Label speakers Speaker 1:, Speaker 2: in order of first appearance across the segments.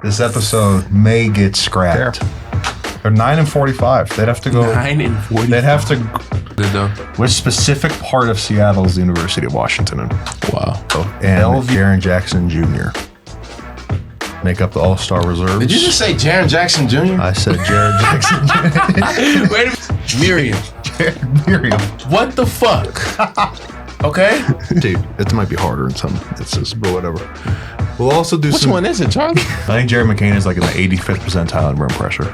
Speaker 1: This episode may get scrapped. They're 9-45. They'd have to go.
Speaker 2: 9-45.
Speaker 1: They'd have to.
Speaker 2: Good though.
Speaker 1: Which specific part of Seattle is the University of Washington in?
Speaker 2: Wow.
Speaker 1: And Jaren Jackson Jr. make up the All-Star reserves.
Speaker 3: Did you just say Jaren Jackson Jr.?
Speaker 1: I said Jaren Jackson Jr.
Speaker 2: Wait a minute. Miriam.
Speaker 1: Miriam.
Speaker 2: What the fuck? Okay?
Speaker 1: Dude, it might be harder in some instances, but whatever. We'll also do
Speaker 3: Which one is it, Charlie?
Speaker 1: I think Jerry McCain is like in the 85th percentile in rim pressure.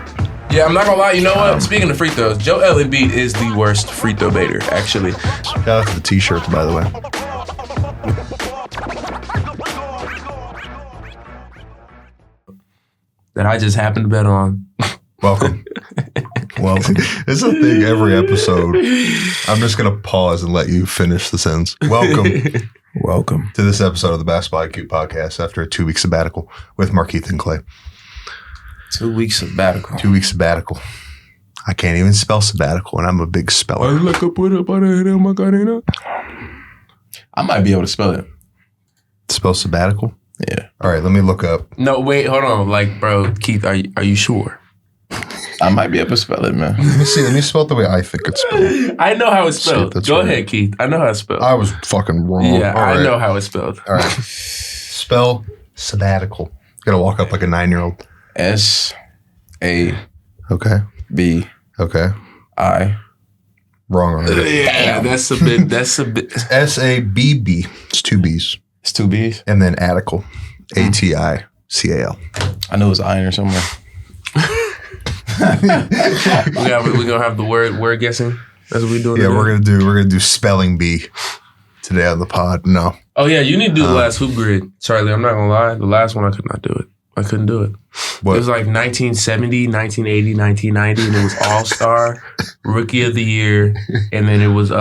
Speaker 2: Yeah, I'm not gonna lie. You know what? Speaking of free throws, Joel Embiid is the worst free throw baiter, actually.
Speaker 1: Shout out to the t-shirts, by the way.
Speaker 2: That I just happened to bet on.
Speaker 1: Welcome. Welcome. It's a thing every episode. I'm just going to pause and let you finish the sentence. Welcome. Welcome to this episode of the Basketball IQ podcast after a 2-week sabbatical with Markeith and Clay.
Speaker 3: 2 weeks sabbatical.
Speaker 1: 2 weeks sabbatical. I can't even spell sabbatical, and I'm a big speller.
Speaker 3: I might be able to spell it.
Speaker 1: Spell sabbatical?
Speaker 3: Yeah.
Speaker 1: All right, let me look up.
Speaker 2: No, wait, hold on. Like, bro, Keith, are you sure?
Speaker 3: I might be able to spell it, man.
Speaker 1: Let me see. Let me spell it the way I think it's spelled.
Speaker 2: I know how it's spelled.
Speaker 1: That's
Speaker 2: Go
Speaker 1: right.
Speaker 2: ahead, Keith. I know how it's spelled.
Speaker 1: I was fucking wrong.
Speaker 2: Yeah,
Speaker 1: All
Speaker 2: I
Speaker 1: right.
Speaker 2: know how it's spelled.
Speaker 1: All right. Spell sabbatical. Gotta walk up like a 9-year-old.
Speaker 3: S-A-B-I.
Speaker 1: Okay. Okay. Wrong on it.
Speaker 2: Yeah, that's a bit.
Speaker 1: S-A-B-B. It's 2 B's.
Speaker 3: It's 2 B's.
Speaker 1: And then Atical. A-T-I-C-A-L.
Speaker 3: I know it's iron somewhere.
Speaker 2: We're gonna have the word guessing. That's what we're doing.
Speaker 1: Yeah,
Speaker 2: today.
Speaker 1: we're gonna do spelling bee today on the pod. No.
Speaker 2: Oh yeah, you need to do the last hoop grid, Charlie. I'm not gonna lie. The last one I could not do it. I couldn't do it.
Speaker 1: What?
Speaker 2: It was like 1970, 1980, 1990, and it was All-Star, Rookie of the Year, and then it was the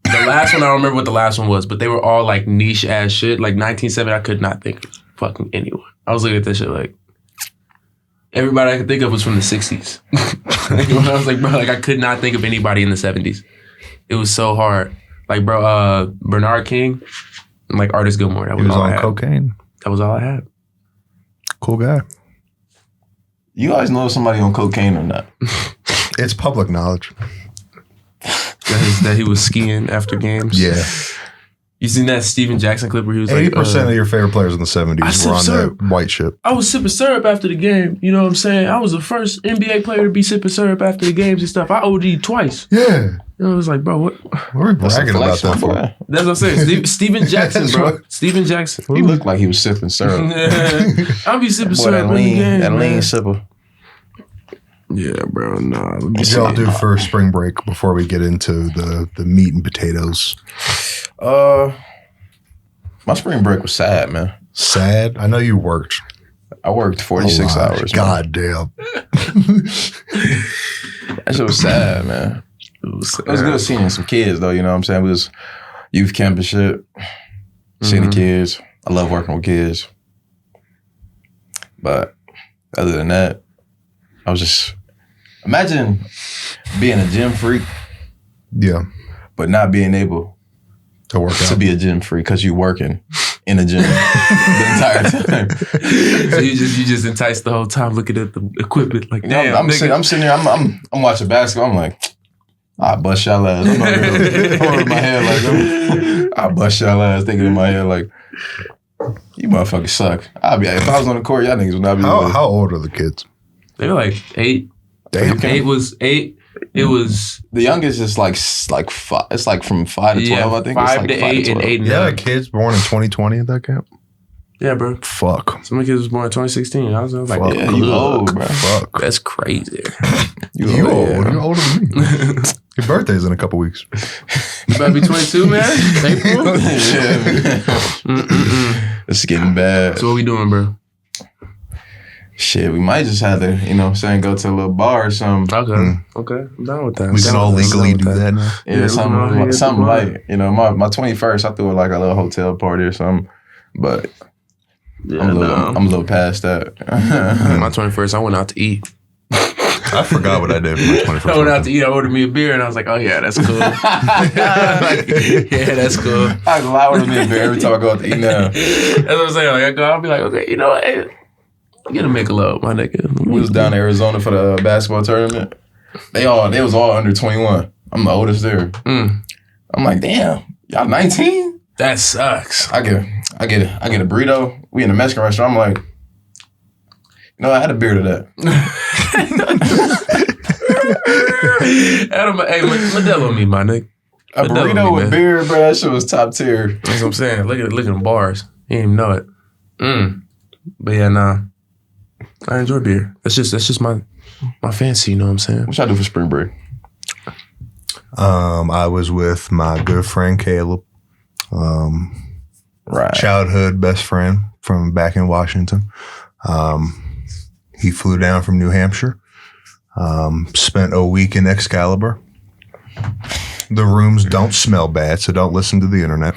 Speaker 2: last one. I don't remember what the last one was, but they were all like niche ass shit. Like 1970, I could not think of fucking anyone. I was looking at this shit like everybody I could think of was from the 60s. I was like, bro, like I could not think of anybody in the 70s. It was so hard. Like, bro, Bernard King and like Artis Gilmore. That
Speaker 1: He was
Speaker 2: all I
Speaker 1: on
Speaker 2: had.
Speaker 1: cocaine.
Speaker 2: That was all I had.
Speaker 1: Cool guy.
Speaker 3: You guys know if somebody on cocaine or not.
Speaker 1: It's public knowledge.
Speaker 2: That he was skiing after games.
Speaker 1: Yeah.
Speaker 2: You seen that Steven Jackson clip where he was
Speaker 1: 80% of your favorite players in the 70s were on
Speaker 2: syrup.
Speaker 1: that white ship.
Speaker 2: I was sipping syrup after the game. You know what I'm saying? I was the first NBA player to be sipping syrup after the games and stuff. I OD'd twice.
Speaker 1: Yeah.
Speaker 2: You know, it was like, bro, what?
Speaker 1: What are we bragging about that for?
Speaker 3: Boy.
Speaker 2: That's what I'm saying. Steven Jackson,
Speaker 1: That's
Speaker 2: bro.
Speaker 1: right.
Speaker 2: Steven Jackson.
Speaker 3: He looked like he was sipping syrup.
Speaker 2: I'll be sipping
Speaker 3: Boy,
Speaker 2: syrup
Speaker 3: that
Speaker 2: in the game.
Speaker 3: lean
Speaker 2: man.
Speaker 3: sipper.
Speaker 2: Yeah, bro. Nah.
Speaker 1: What did y'all do for spring break before we get into the meat and potatoes?
Speaker 3: My spring break was sad, man.
Speaker 1: Sad? I know you worked.
Speaker 3: I worked 46
Speaker 1: a lot.
Speaker 3: hours.
Speaker 1: God damn.
Speaker 3: That shit was sad, man. It was good seeing some kids, though, you know what I'm saying? We was youth camp and shit. Seeing the kids. I love working with kids. But other than that, I was just... Imagine being a gym freak,
Speaker 1: Yeah.
Speaker 3: but not being able
Speaker 1: To work
Speaker 3: to
Speaker 1: out.
Speaker 3: be a gym freak because you're working in a gym the entire time.
Speaker 2: So you just enticed the whole time looking at the equipment like, damn,
Speaker 3: I'm sitting here, I'm watching basketball. I'm like, I bust y'all ass. I'm over in my head like, I bust y'all ass, thinking in my head like, you motherfuckers suck. If I was on the court, y'all niggas would not be.
Speaker 1: How old are the kids?
Speaker 2: They were like 8.
Speaker 1: Damn.
Speaker 2: 8 was 8. It was
Speaker 3: The youngest is like 5. It's like from 5 to 12. I think
Speaker 2: 5
Speaker 3: it's like
Speaker 2: to 8 and 8 and
Speaker 1: Yeah,
Speaker 2: 9.
Speaker 1: kids born in 2020 at that camp?
Speaker 2: Yeah, bro.
Speaker 1: Fuck.
Speaker 2: Some of the kids was born in 2016. I was like,
Speaker 1: Fuck.
Speaker 3: Yeah, you old, bro.
Speaker 1: Fuck.
Speaker 2: that's crazy.
Speaker 1: You old.
Speaker 3: Yeah.
Speaker 1: You're older than me. Your birthday's in a couple weeks.
Speaker 2: You about to be 22, man? April?
Speaker 3: Yeah, man. It's getting bad.
Speaker 2: So what we doing, bro?
Speaker 3: Shit, we might just have to, you know what I'm saying, go to a little bar or something.
Speaker 2: Okay. Okay. I'm down with that.
Speaker 1: We can all legally do that now.
Speaker 3: Yeah,
Speaker 2: Yeah, we can all hit
Speaker 3: something
Speaker 2: the bar.
Speaker 3: light. You know, my 21st, I threw like a little hotel party or something. But
Speaker 2: Yeah,
Speaker 3: I'm a little past that.
Speaker 2: My 21st, I went out to eat.
Speaker 1: I forgot what I did for my 21st.
Speaker 2: I went out to eat. I ordered me a beer, and I was like, "Oh yeah, that's cool. Yeah, that's cool."
Speaker 3: I lie with me a beer every time I go out to eat now.
Speaker 2: That's what I'm saying. Like, I'll be like, "Okay, you know what? Hey, Get a Michelob, my nigga.
Speaker 3: We was down in Arizona for the basketball tournament. They was all under 21. I'm the oldest there. I'm like, damn, y'all 19?
Speaker 2: That sucks.
Speaker 3: I get a burrito. We in a Mexican restaurant. I'm like, you know, I had a beer to that.
Speaker 2: Hey, Modelo me, my nigga.
Speaker 3: A burrito with beer, bro. That shit was top tier.
Speaker 2: That's what I'm saying. Look at them bars. You didn't even know it. But yeah, nah. I enjoy beer. That's just my fancy. You know what I'm saying?
Speaker 3: What y'all do for spring break?
Speaker 1: I was with my good friend Caleb,
Speaker 3: Right.
Speaker 1: childhood best friend from back in Washington. He flew down from New Hampshire. Spent a week in Excalibur. The rooms don't smell bad, so don't listen to the internet.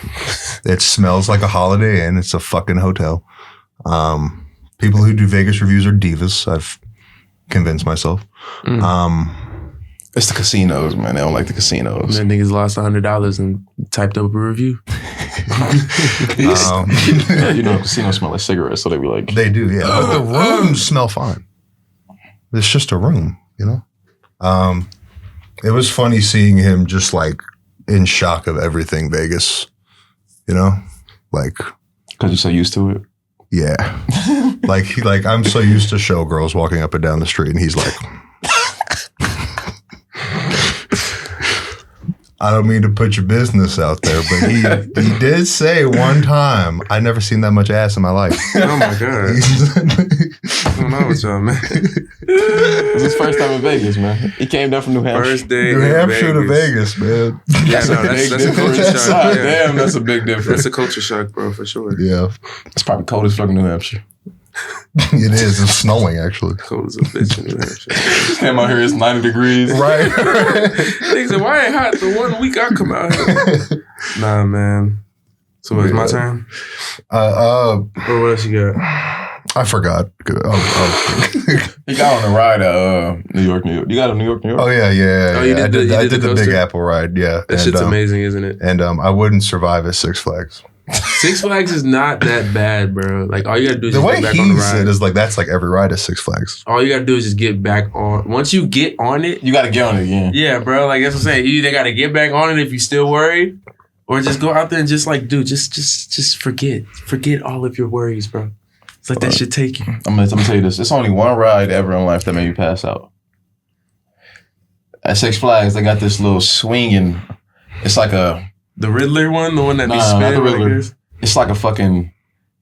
Speaker 1: It smells like a Holiday Inn. It's a fucking hotel. People who do Vegas reviews are divas. I've convinced myself.
Speaker 3: It's the casinos, man. They don't like the casinos.
Speaker 2: That niggas lost $100 and typed up a review.
Speaker 3: You know, casinos smell like cigarettes, so they be like...
Speaker 1: They do, yeah. But the rooms smell fine. It's just a room, you know? It was funny seeing him just like in shock of everything Vegas, you know? Like...
Speaker 3: Because you're so used to it?
Speaker 1: Yeah. like I'm so used to showgirls walking up and down the street, and he's like... I don't mean to put your business out there, but he did say one time, I never seen that much ass in my life.
Speaker 2: Oh my God. I don't know what y'all, man.
Speaker 3: It was his first time in Vegas, man. He came down from New Hampshire.
Speaker 2: First day
Speaker 1: New Hampshire to Vegas, man.
Speaker 2: Yeah, no, that's a culture shock. Yeah.
Speaker 3: Damn, that's a big difference.
Speaker 2: That's a culture shock, bro, for sure.
Speaker 1: Yeah.
Speaker 3: It's probably cold as fuck in New Hampshire.
Speaker 1: It is. It's snowing, actually.
Speaker 2: Cold as a bitch in New Hampshire.
Speaker 3: Came out here, it's 90 degrees.
Speaker 1: Right.
Speaker 2: Niggas said, why ain't hot the 1 week I come out here? Nah, man. So it's my turn?
Speaker 1: Or
Speaker 2: what else you got?
Speaker 1: I forgot.
Speaker 3: He got on the ride at New York. You got a New York?
Speaker 1: Oh, yeah.
Speaker 2: Oh, you
Speaker 1: I
Speaker 2: did
Speaker 1: did the
Speaker 2: coaster?
Speaker 1: Big Apple ride, yeah.
Speaker 2: That shit's amazing, isn't it?
Speaker 1: And I wouldn't survive at Six Flags.
Speaker 2: Six Flags is not that bad, bro. Like, all you gotta do is
Speaker 1: The
Speaker 2: just
Speaker 1: way
Speaker 2: get back on the
Speaker 1: he
Speaker 2: ride.
Speaker 1: said is like, that's like every ride at Six Flags.
Speaker 2: All you gotta do is just get back on. Once you get on it,
Speaker 3: You got to get on it again.
Speaker 2: yeah, bro. Like, that's what I'm saying. You either gotta get back on it if you're still worried, or just go out there and just like, dude, just forget all of your worries, bro. It's like that should take you.
Speaker 3: I'm gonna tell you this. It's only one ride ever in life that made me pass out. At Six Flags, they got this little swinging. It's like a...
Speaker 2: The Riddler one, the one that be
Speaker 3: Not
Speaker 2: spinning
Speaker 3: the Riddler.
Speaker 2: like this.
Speaker 3: It's like a fucking...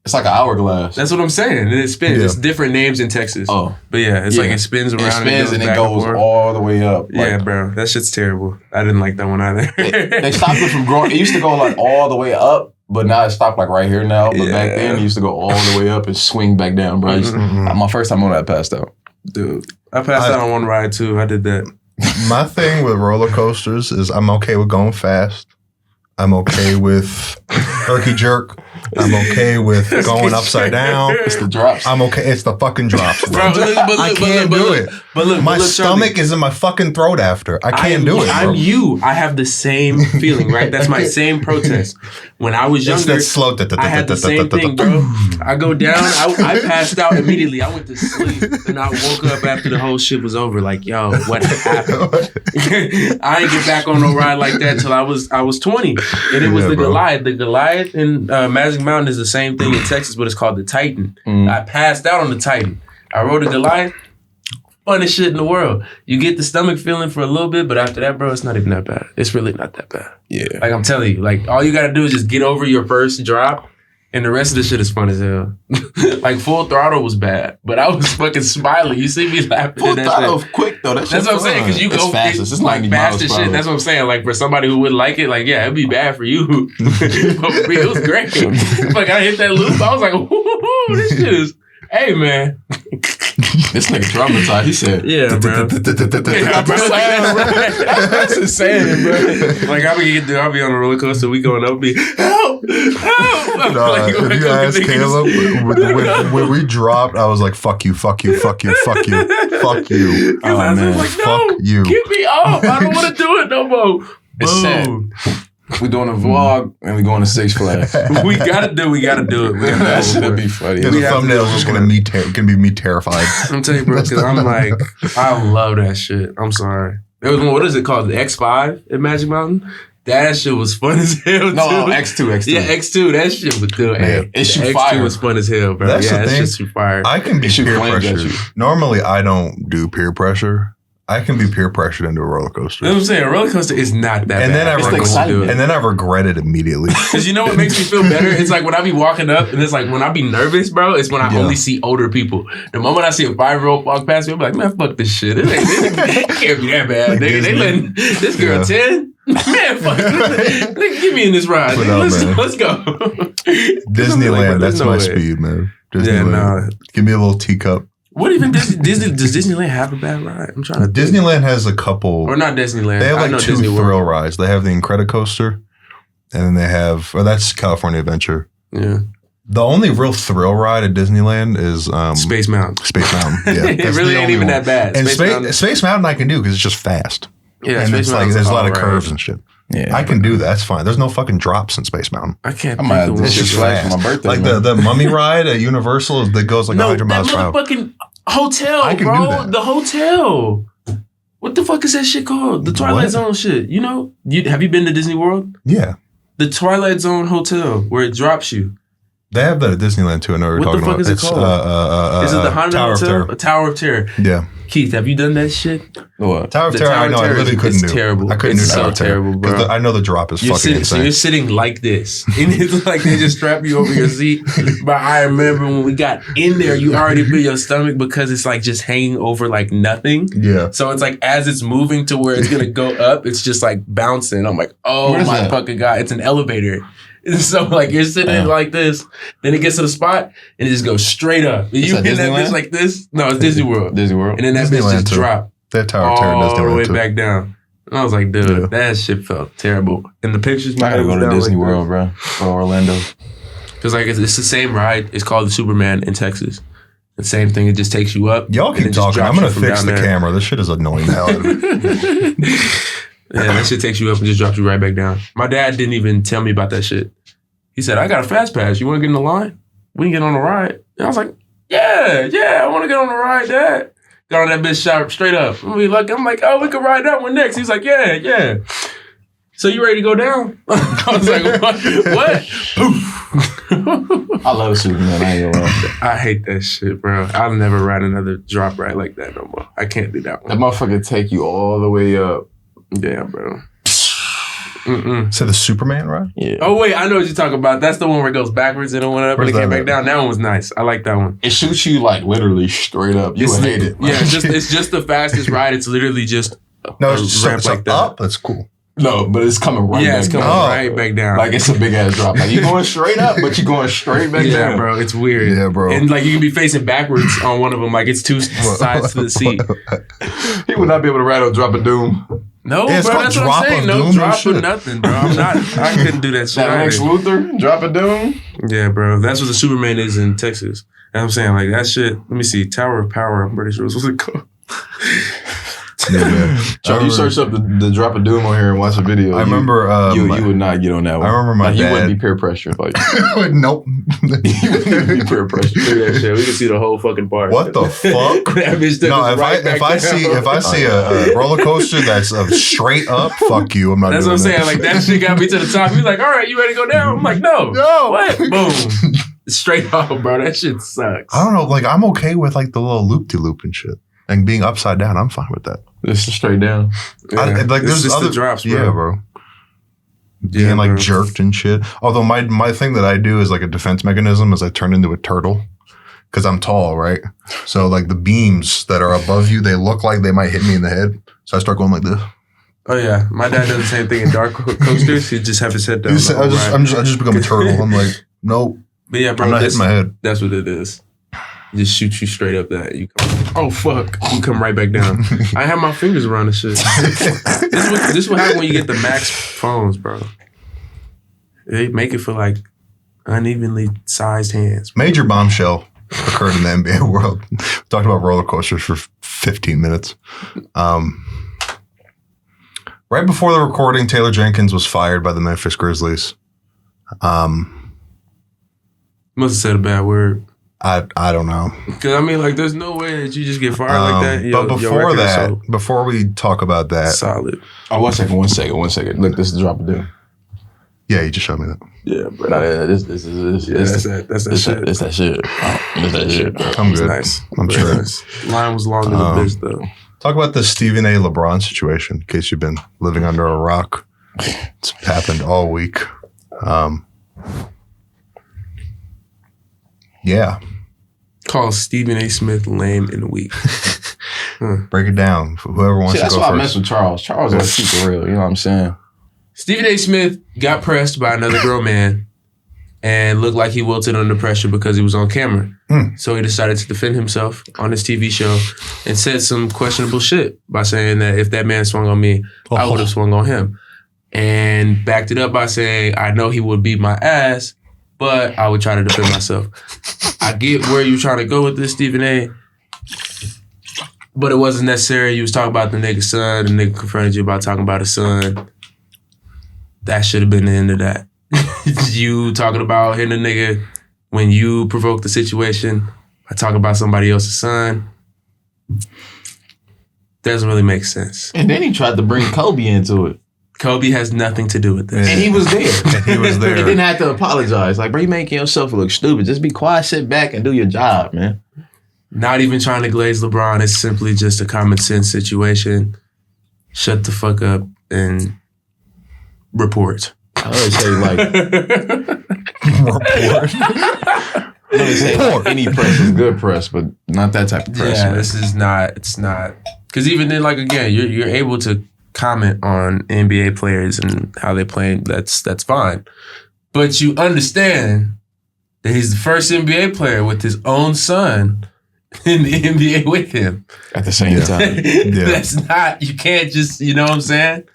Speaker 3: It's like an hourglass.
Speaker 2: That's what I'm saying. And it spins.
Speaker 1: Yeah.
Speaker 2: It's different names in Texas.
Speaker 3: Oh.
Speaker 2: But yeah, it's like it spins around.
Speaker 3: It spins and it
Speaker 2: back
Speaker 3: goes
Speaker 2: forth.
Speaker 3: all the way up.
Speaker 2: Yeah,
Speaker 3: Like,
Speaker 2: bro. That shit's terrible. I didn't like that one either.
Speaker 3: they stopped it from growing. It used to go like all the way up, but now it stopped like right here now. But back then, it used to go all the way up and swing back down, bro. My first time on that, I passed out.
Speaker 2: Dude, I passed out on one ride too. I did that.
Speaker 1: My thing with roller coasters is I'm okay with going fast. I'm okay with herky jerk. I'm okay with going upside down.
Speaker 3: It's the drops.
Speaker 1: I'm okay. It's the fucking drops, bro. I can't do it.
Speaker 2: But look,
Speaker 1: My stomach is in my fucking throat after. I can't do it, bro.
Speaker 2: I'm you. I have the same feeling, right? That's my same protest. When I was
Speaker 1: It's
Speaker 2: younger,
Speaker 1: that slow.
Speaker 2: I had the same thing, bro. I go down, I passed out immediately. I went to sleep, and I woke up after the whole shit was over. Like, yo, what happened? I didn't get back on no ride like that till I was 20, and it was the
Speaker 1: bro.
Speaker 2: Goliath. The Goliath in Magic Mountain is the same thing in Texas, but it's called the Titan. I passed out on the Titan. I rode a Goliath. Funnest shit in the world. You get the stomach feeling for a little bit, but after that, bro, it's not even that bad. It's really not that bad.
Speaker 3: Yeah.
Speaker 2: Like, I'm telling you, like, all you gotta do is just get over your first drop, and the rest of the shit is fun as hell. Like, Full Throttle was bad, but I was fucking smiling. You see me laughing
Speaker 3: Full
Speaker 2: at that
Speaker 3: throttle
Speaker 2: shit.
Speaker 3: quick though.
Speaker 2: That's what I'm saying, because you
Speaker 3: it's
Speaker 2: go
Speaker 3: fastest. It's
Speaker 2: like
Speaker 3: 90
Speaker 2: fast
Speaker 3: miles
Speaker 2: as
Speaker 3: per
Speaker 2: shit.
Speaker 3: hour.
Speaker 2: That's what I'm saying. Like, for somebody who wouldn't like it, like, yeah, it'd be bad for you. But for me, it was great. Like, I hit that loop, I was like, ooh, this shit is, hey, man.
Speaker 3: This nigga traumatized. He said,
Speaker 2: Yeah, bro. Yeah, bro,
Speaker 3: That's insane, bro.
Speaker 2: Like, I'll be on a roller coaster, we going up, be, help! Like,
Speaker 1: if you ask Caleb, when we dropped, I was like, fuck you, fuck you, fuck you, fuck you, fuck you.
Speaker 2: I was like, no,
Speaker 1: fuck you.
Speaker 2: get me off. I don't want to do it no more.
Speaker 3: It's sad.
Speaker 2: Boom.
Speaker 3: We doing a vlog and we going to Six Flags.
Speaker 2: we gotta do it.
Speaker 3: That should be funny.
Speaker 1: The thumbnail is just gonna be me terrified.
Speaker 2: I'm telling you, bro, because I'm like, I love that shit. I'm sorry. There was one. What is it called? The X5 at Magic Mountain. That shit was fun as hell.
Speaker 3: No, X2.
Speaker 2: Yeah, X2. That shit was good.
Speaker 3: Yeah, it shoot fire.
Speaker 2: X2 was fun as hell, bro.
Speaker 1: That's
Speaker 2: yeah,
Speaker 1: the thing.
Speaker 2: Just shoot fire.
Speaker 1: I can be peer pressured.
Speaker 3: you.
Speaker 1: Normally, I don't do peer pressure. I can be peer pressured into a roller coaster.
Speaker 2: You know what I'm saying? A roller coaster is not that
Speaker 1: And
Speaker 2: bad.
Speaker 1: then I regret it immediately.
Speaker 2: Because you know what makes me feel better? It's like when I be walking up, and it's like when I be nervous, bro, it's when I only see older people. The moment I see a 5-year-old walk past me, I'm like, man, fuck this shit. It can't be that bad.
Speaker 1: Like
Speaker 2: They letting this girl 10? Man, fuck. Get me in this ride. Let's go.
Speaker 1: Disneyland, that's my speed, man. Disneyland.
Speaker 2: Yeah, no.
Speaker 1: Give me a little teacup.
Speaker 2: What even does Disneyland have a bad ride? I'm trying to think.
Speaker 1: Disneyland has a couple.
Speaker 2: Or not Disneyland.
Speaker 1: They have like 2
Speaker 2: Disney
Speaker 1: thrill
Speaker 2: World.
Speaker 1: rides. They have the Incredicoaster, and then they have, that's California Adventure.
Speaker 2: Yeah.
Speaker 1: The only real thrill ride at Disneyland is
Speaker 2: Space Mountain.
Speaker 1: Space Mountain. Yeah,
Speaker 2: It really ain't even that bad.
Speaker 1: And
Speaker 2: Mountain.
Speaker 1: Space Mountain I can do because it's just fast.
Speaker 2: Yeah,
Speaker 1: and
Speaker 2: Space
Speaker 1: it's like
Speaker 2: Mountain's
Speaker 1: there's a lot of
Speaker 2: all
Speaker 1: curves
Speaker 2: right.
Speaker 1: and shit.
Speaker 3: Yeah,
Speaker 1: I can do that. That's fine. There's no fucking drops in Space Mountain.
Speaker 2: I can't
Speaker 3: I might
Speaker 2: think
Speaker 3: have
Speaker 2: of
Speaker 3: to
Speaker 2: one.
Speaker 3: Six Flags for my birthday.
Speaker 1: Like the mummy ride at Universal that goes like 100 miles per hour.
Speaker 2: Motherfucking hotel,
Speaker 1: I can
Speaker 2: bro.
Speaker 1: do that.
Speaker 2: The hotel. What the fuck is that shit called? The Twilight Zone shit. You know? Have you been to Disney World?
Speaker 1: Yeah.
Speaker 2: The Twilight Zone Hotel where it drops you.
Speaker 1: They have that at Disneyland too. I know what you're
Speaker 2: What the
Speaker 1: talking
Speaker 2: fuck
Speaker 1: about.
Speaker 2: is it called? Is it the Haunted
Speaker 1: Tower of
Speaker 2: Hotel?
Speaker 1: Terror.
Speaker 2: A Tower of Terror.
Speaker 1: Yeah.
Speaker 2: Keith, have you done that shit?
Speaker 3: What?
Speaker 1: Tower of
Speaker 2: The
Speaker 1: Terror,
Speaker 2: Tower
Speaker 1: I know.
Speaker 2: of
Speaker 1: I
Speaker 2: Terror
Speaker 1: literally couldn't
Speaker 2: is
Speaker 1: do.
Speaker 2: terrible.
Speaker 1: I couldn't
Speaker 2: It's
Speaker 1: do Tower
Speaker 2: so
Speaker 1: of Terror.
Speaker 2: terrible, bro.
Speaker 1: 'Cause I know the drop is fucking insane.
Speaker 2: So you're sitting like this. And it's like they just strap you over your seat. But I remember when we got in there, you already feel your stomach because it's like just hanging over like nothing.
Speaker 1: Yeah.
Speaker 2: So it's like as it's moving to where it's going to go up, it's just like bouncing. I'm like, oh
Speaker 3: Where's
Speaker 2: my
Speaker 3: that?
Speaker 2: fucking God. It's an elevator. So like you're sitting there like this, then it gets to the spot and it just goes straight up. And you
Speaker 3: that
Speaker 2: hit that
Speaker 3: Disneyland?
Speaker 2: bitch like this. No, it's Disney World.
Speaker 3: Disney World.
Speaker 2: And then that bitch
Speaker 1: Disneyland
Speaker 2: just
Speaker 1: too.
Speaker 2: dropped
Speaker 1: That Tower of Terror does
Speaker 2: all the way
Speaker 1: too.
Speaker 2: back down. And I was like, dude, that shit felt terrible. And the pictures,
Speaker 3: I gotta go to Disney World, bro. Or Orlando.
Speaker 2: Because like it's the same ride. It's called the Superman in Texas. The same thing. It just takes you up.
Speaker 1: Y'all
Speaker 2: and
Speaker 1: keep
Speaker 2: it just
Speaker 1: talking. I'm
Speaker 2: drops
Speaker 1: gonna
Speaker 2: you from
Speaker 1: fix
Speaker 2: down
Speaker 1: the
Speaker 2: there.
Speaker 1: camera. This shit is annoying the hell out of me.
Speaker 2: Yeah, that shit takes you up and just drops you right back down. My dad didn't even tell me about that shit. He said, I got a fast pass. You want to get in the line? We can get on the ride. And I was like, yeah, I want to get on the ride, Dad. Got on that bitch shot straight up. I'm like, oh, we can ride that one next. He's like, yeah. So you ready to go down? I was like, what? Poof.
Speaker 3: I love Superman. I ain't gonna lie.
Speaker 2: I hate that shit, bro. I'll never ride another drop ride like that no more. I can't do that
Speaker 3: That
Speaker 2: one.
Speaker 3: motherfucker take you all the way up.
Speaker 2: Yeah, bro.
Speaker 1: So the Superman ride?
Speaker 3: Yeah.
Speaker 2: Oh, wait, I know what you're talking about. That's the one where it goes backwards and it went up and it
Speaker 1: Where's
Speaker 2: came
Speaker 1: that
Speaker 2: back
Speaker 1: at?
Speaker 2: down. That one was nice. I like that one.
Speaker 3: It shoots you like literally straight up. You would hate it.
Speaker 2: Yeah, it's just the fastest ride. It's literally just
Speaker 1: No,
Speaker 2: a
Speaker 1: it's just
Speaker 2: ramp like that.
Speaker 1: up. That's cool.
Speaker 3: No, but it's coming right
Speaker 2: Yeah,
Speaker 3: back
Speaker 2: it's coming
Speaker 3: down.
Speaker 2: right back down.
Speaker 3: Like it's a big ass drop. Like you're going straight up, but you're going straight back
Speaker 2: yeah,
Speaker 3: down.
Speaker 2: bro, it's weird.
Speaker 1: Yeah, bro.
Speaker 2: And like you can be facing backwards on one of them. Like it's two sides to the seat.
Speaker 3: He would not be able to ride a drop of doom.
Speaker 2: No,
Speaker 1: Yeah, it's
Speaker 2: bro,
Speaker 1: called
Speaker 2: that's what
Speaker 1: drop
Speaker 2: I'm saying.
Speaker 1: of
Speaker 2: No
Speaker 1: doom and
Speaker 2: drop or
Speaker 1: shit.
Speaker 2: nothing, bro. I couldn't do that shit.
Speaker 3: That Lex
Speaker 2: either.
Speaker 3: Luthor, drop of doom.
Speaker 2: Yeah, bro. That's what the Superman is in Texas. And I'm saying like that shit. Let me see. Tower of Power. I'm pretty sure is what it called.
Speaker 1: Yeah, man.
Speaker 3: So if you search up the drop of doom on here and watch a video,
Speaker 1: I remember.
Speaker 3: you would not get on that one.
Speaker 1: I remember my
Speaker 3: like,
Speaker 1: dad.
Speaker 3: You wouldn't be peer pressured. Like
Speaker 1: Nope.
Speaker 3: you wouldn't be peer pressured.
Speaker 2: Look at that shit. We can see the whole fucking park.
Speaker 1: What the fuck?
Speaker 2: That bitch took
Speaker 1: No,
Speaker 2: us right back
Speaker 1: if I
Speaker 2: down.
Speaker 1: see a roller coaster that's straight up, fuck you. I'm not.
Speaker 2: That's
Speaker 1: doing
Speaker 2: what I'm saying.
Speaker 1: that.
Speaker 2: Like that shit got me to the top. He's like, all right, you ready to go down? I'm like, no. What? Boom. Straight up, bro. That shit sucks.
Speaker 1: I don't know. Like I'm okay with like the little loop de loop and shit, and being upside down. I'm fine with that.
Speaker 3: It's just straight down.
Speaker 1: Like
Speaker 2: it's
Speaker 1: there's
Speaker 2: just
Speaker 1: other
Speaker 2: the drops, bro.
Speaker 1: Yeah, bro. Being like jerked and shit. Although my thing that I do is like a defense mechanism is I turn into a turtle because I'm tall, right? So like the beams that are above you, they look like they might hit me in the head. So I start going like this.
Speaker 2: Oh yeah, my dad does the same thing in dark coasters. He just have his head down.
Speaker 1: I just become a turtle. I'm like, nope.
Speaker 2: But yeah, bro,
Speaker 1: I'm not hitting my head.
Speaker 2: That's what it is. Just shoot you straight up that. You come, oh fuck, you come right back down. I have my fingers around this shit. This what happen when you get the Max phones, bro. They make it for like unevenly sized hands.
Speaker 1: Major bombshell occurred in the NBA world. We talked about roller coasters for 15 minutes. Right before the recording, Taylor Jenkins was fired by the Memphis Grizzlies.
Speaker 2: Must have said a bad word.
Speaker 1: I don't know.
Speaker 2: Because, I mean, like, there's no way that you just get fired like that.
Speaker 1: But before that, before we talk about that.
Speaker 2: Solid.
Speaker 3: Oh, one second. Look, this is the drop of doom.
Speaker 1: Yeah, you just showed me that.
Speaker 2: Yeah, bro.
Speaker 3: That's that shit. It's that shit. It's that shit.
Speaker 1: I'm good.
Speaker 2: Nice.
Speaker 1: I'm sure.
Speaker 2: Nice. Line was long as a bitch, though.
Speaker 1: Talk about the Stephen A. LeBron situation, in case you've been living under a rock. It's happened all week. Yeah.
Speaker 2: Call Stephen A. Smith lame in a week.
Speaker 1: Break it down. Whoever wants to go
Speaker 3: that's
Speaker 1: first.
Speaker 3: why I mess with Charles. Charles is super real. You know what I'm saying?
Speaker 2: Stephen A. Smith got pressed by another grown man and looked like he wilted under pressure because he was on camera. So he decided to defend himself on his TV show and said some questionable shit by saying that if that man swung on me, I would have swung on him. And backed it up by saying, I know he would beat my ass, but I would try to defend myself. I get where you're trying to go with this, Stephen A., but it wasn't necessary. You was talking about the nigga's son. The nigga confronted you about talking about his son. That should have been the end of that. You talking about hitting a nigga when you provoke the situation by talking about somebody else's son doesn't really make sense.
Speaker 3: And then he tried to bring Kobe into it.
Speaker 2: Kobe has nothing to do with this.
Speaker 3: And he was there.
Speaker 1: He was there.
Speaker 3: He didn't have to apologize. Like, bro, you making yourself look stupid. Just be quiet, sit back, and do your job, man.
Speaker 2: Not even trying to glaze LeBron. It's simply just a common sense situation. Shut the fuck up and report.
Speaker 3: I always say, like...
Speaker 1: Report.
Speaker 3: I always say, like, any press is good press, but not that type of press.
Speaker 2: Yeah,
Speaker 3: man.
Speaker 2: this is not... It's not... Because even then, like, again, you're able to comment on NBA players and how they play. That's fine. But you understand that he's the first NBA player with his own son in the NBA with him.
Speaker 3: At the same time.
Speaker 1: Yeah.
Speaker 2: That's not... You can't just... You know what I'm saying?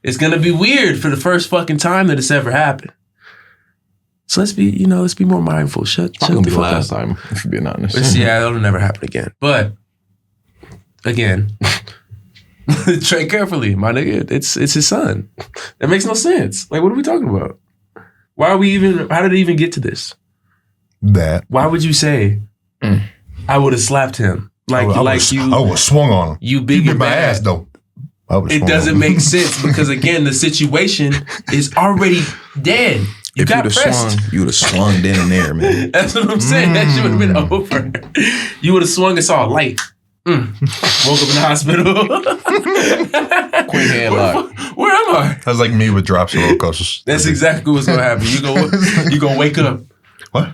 Speaker 2: It's going to be weird for the first fucking time that it's ever happened. So let's be more mindful. Shut
Speaker 3: Probably
Speaker 2: the
Speaker 3: be
Speaker 2: fuck
Speaker 3: the last
Speaker 2: up.
Speaker 3: time, if you're being honest.
Speaker 2: Yeah, it'll never happen again. But again, tread carefully, my nigga. It's his son. That makes no sense. Like, what are we talking about? How did it even get to this?
Speaker 1: That.
Speaker 2: Why would you say I would have slapped him?
Speaker 1: I would swung on him.
Speaker 2: You big
Speaker 1: You
Speaker 2: and
Speaker 1: bit my
Speaker 2: bad.
Speaker 1: ass, though.
Speaker 2: It doesn't make sense because, again, the situation is already dead. You got pressed.
Speaker 3: You would have swung then and there, man.
Speaker 2: That's what I'm saying. That shit would have been over. You would have swung and saw a light. Woke up in the hospital.
Speaker 3: Quick headlock.
Speaker 2: Where am I?
Speaker 1: That was like me with drops and roller coasters.
Speaker 2: That's exactly what's gonna happen. You gonna wake up.
Speaker 1: What?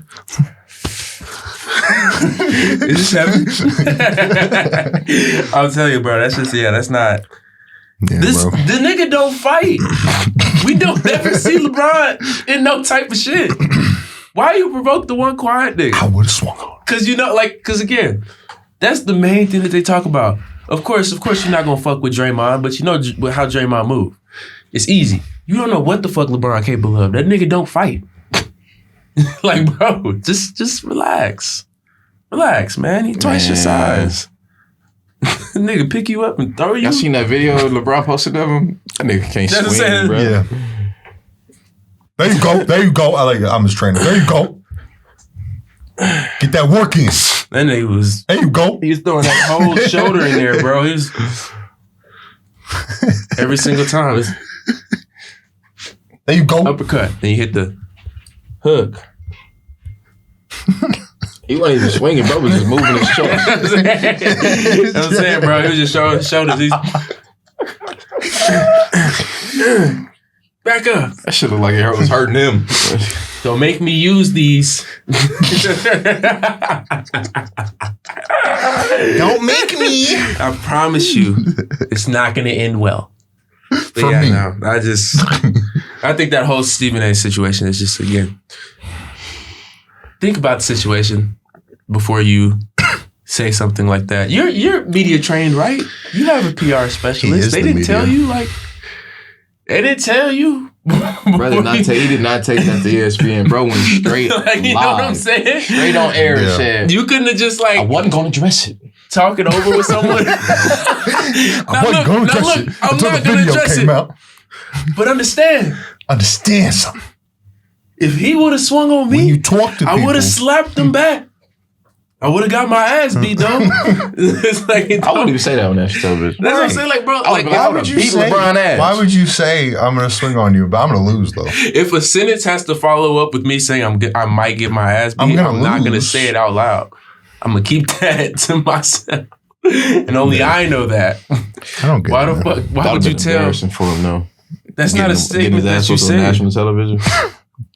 Speaker 2: Is this happening? I'll tell you, bro. That's not.
Speaker 1: Yeah,
Speaker 2: The nigga don't fight. We don't ever see LeBron in no type of shit. Why you provoke the one quiet nigga?
Speaker 1: I would have swung on him.
Speaker 2: Because again, that's the main thing that they talk about. Of course, you're not gonna fuck with Draymond, but you know how Draymond move. It's easy. You don't know what the fuck LeBron capable of. That nigga don't fight. Like, bro, just relax. Relax, man. He twice your size. Nigga pick you up and throw you.
Speaker 3: Y'all seen that video LeBron posted of him? That nigga can't
Speaker 2: That's
Speaker 3: swing,
Speaker 2: what I'm
Speaker 3: bro.
Speaker 1: Yeah. There you go. I'm his trainer. There you go. Get that work in.
Speaker 2: That nigga was...
Speaker 1: There you go.
Speaker 2: He was throwing that whole shoulder in there, bro. He was... Every single time. It's
Speaker 1: There you go.
Speaker 2: uppercut. Then you hit the hook.
Speaker 3: He wasn't even swinging, bro. Was just moving his shoulders.
Speaker 2: That's what I'm saying, bro. He was just showing his shoulders. He's... Back up.
Speaker 3: That shit looked like it was hurting him.
Speaker 2: Don't make me use these.
Speaker 1: Don't make me.
Speaker 2: I promise you, it's not going to end well. But
Speaker 1: For me.
Speaker 2: no, I think that whole Stephen A. situation is just, again, think about the situation before you say something like that. You're media trained, right? You have a PR specialist. They didn't tell you, like, they didn't tell you.
Speaker 3: Brother, he did not take that to ESPN. Bro went straight
Speaker 2: like, you
Speaker 3: live.
Speaker 2: know what I'm saying?
Speaker 3: Straight on air and
Speaker 1: Yeah.
Speaker 3: said,
Speaker 2: You couldn't have just, like,
Speaker 3: I wasn't going to address it.
Speaker 2: talking over with someone.
Speaker 1: I wasn't going to address it until the video came out.
Speaker 2: But understand
Speaker 1: something.
Speaker 2: If he would have swung on me,
Speaker 1: when you talk to
Speaker 2: I would have slapped him back. I would have got my ass beat, though. It's like,
Speaker 3: I wouldn't even say that on national television.
Speaker 2: That's what I'm saying, like, bro. Like,
Speaker 1: why would you say
Speaker 3: LeBron ass?
Speaker 1: Why would you say I'm gonna swing on you, but I'm gonna lose though?
Speaker 2: If a sentence has to follow up with me saying I might get my ass beat, I'm not gonna say it out loud. I'm gonna keep that to myself, and only I know that.
Speaker 1: I don't get
Speaker 2: why
Speaker 1: it.
Speaker 2: The fuck? Why would you tell?
Speaker 3: Embarrassing for him, though.
Speaker 2: That's not a statement that you say.
Speaker 3: National television.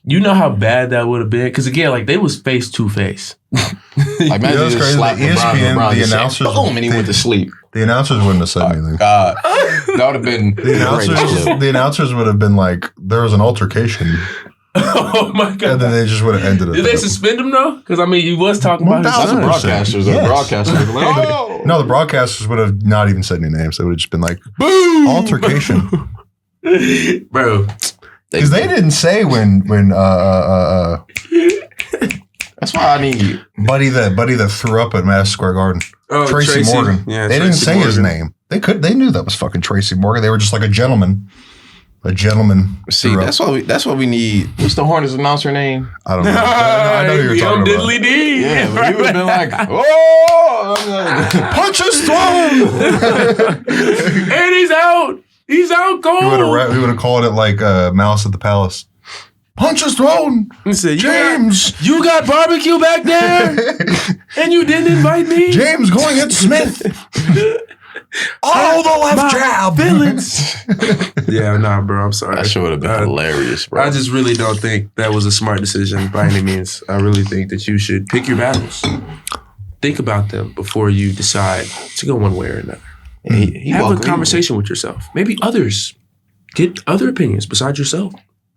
Speaker 2: You know how bad that would have been? Because again, like they was face to face.
Speaker 3: Like imagine
Speaker 1: you know,
Speaker 3: just slapped LeBron, the announcers, boom, and he went to sleep.
Speaker 1: The announcers wouldn't have said anything.
Speaker 3: God, that would have been
Speaker 1: the announcers would have been like, there was an altercation.
Speaker 2: Oh my god!
Speaker 1: And then they just would have ended it.
Speaker 2: Did they suspend him though? Because I mean, you was talking about his son.
Speaker 3: The broadcasters.
Speaker 1: Yes.
Speaker 3: The broadcasters were like, oh.
Speaker 1: No, the broadcasters would have not even said any names. They would have just been like, boom, altercation,
Speaker 2: bro.
Speaker 1: Because they didn't say when
Speaker 3: That's why I need
Speaker 1: Buddy that threw up at Madison Square Garden.
Speaker 2: Oh,
Speaker 1: Tracy Morgan.
Speaker 2: Yeah,
Speaker 1: they didn't say his name. They knew that was fucking Tracy Morgan. They were just like a gentleman. A gentleman.
Speaker 3: See, that's what we need. What's the Hornets announcer name?
Speaker 1: I don't know. I know who you're talking about.
Speaker 2: Diddly D.
Speaker 3: Yeah, but he would have been like, oh,
Speaker 1: punches thrown,
Speaker 2: and he's out. He's out cold.
Speaker 1: He would have called it like Mouse at the Palace. Punches thrown.
Speaker 2: He said,
Speaker 1: James,
Speaker 2: you got barbecue back there, and you didn't invite me.
Speaker 1: James going at Smith. Oh, the left jab.
Speaker 2: Villains. Yeah, nah, bro. I'm sorry.
Speaker 3: That shit would have been hilarious, bro.
Speaker 2: I just really don't think that was a smart decision by any means. I really think that you should pick your battles. Think about them before you decide to go one way or another. Have a conversation with yourself. Maybe others. Get other opinions besides yourself.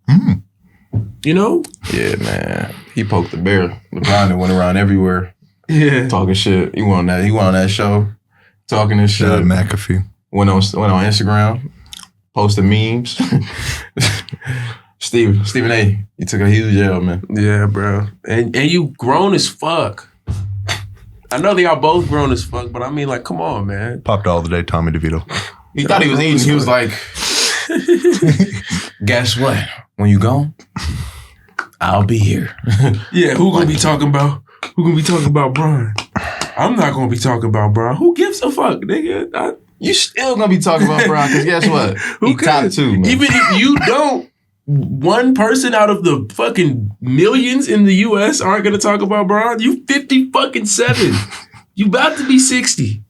Speaker 1: Mm.
Speaker 2: You know?
Speaker 3: Yeah, man. He poked the bear. LeBron went around everywhere.
Speaker 2: Yeah.
Speaker 3: Talking shit. He went on that show. Talking and shit.
Speaker 1: McAfee.
Speaker 3: Went on Instagram. Posted memes. Stephen A. You took a huge L, man.
Speaker 2: Yeah, bro. And you grown as fuck. I know they are both grown as fuck, but I mean, like, come on, man.
Speaker 1: Popped all the day, Tommy DeVito.
Speaker 3: He thought he was eating. He was like, guess what? When you gone, I'll be here.
Speaker 2: Yeah, who gonna be talking about Brian? I'm not gonna be talking about Brian. Who gives a fuck, nigga?
Speaker 3: You still gonna be talking about Brian, because guess what?
Speaker 2: Who cares?
Speaker 3: Top 2, man.
Speaker 2: Even if you don't, one person out of the fucking millions in the U.S. aren't gonna talk about Brian. You 57. You about to be 60.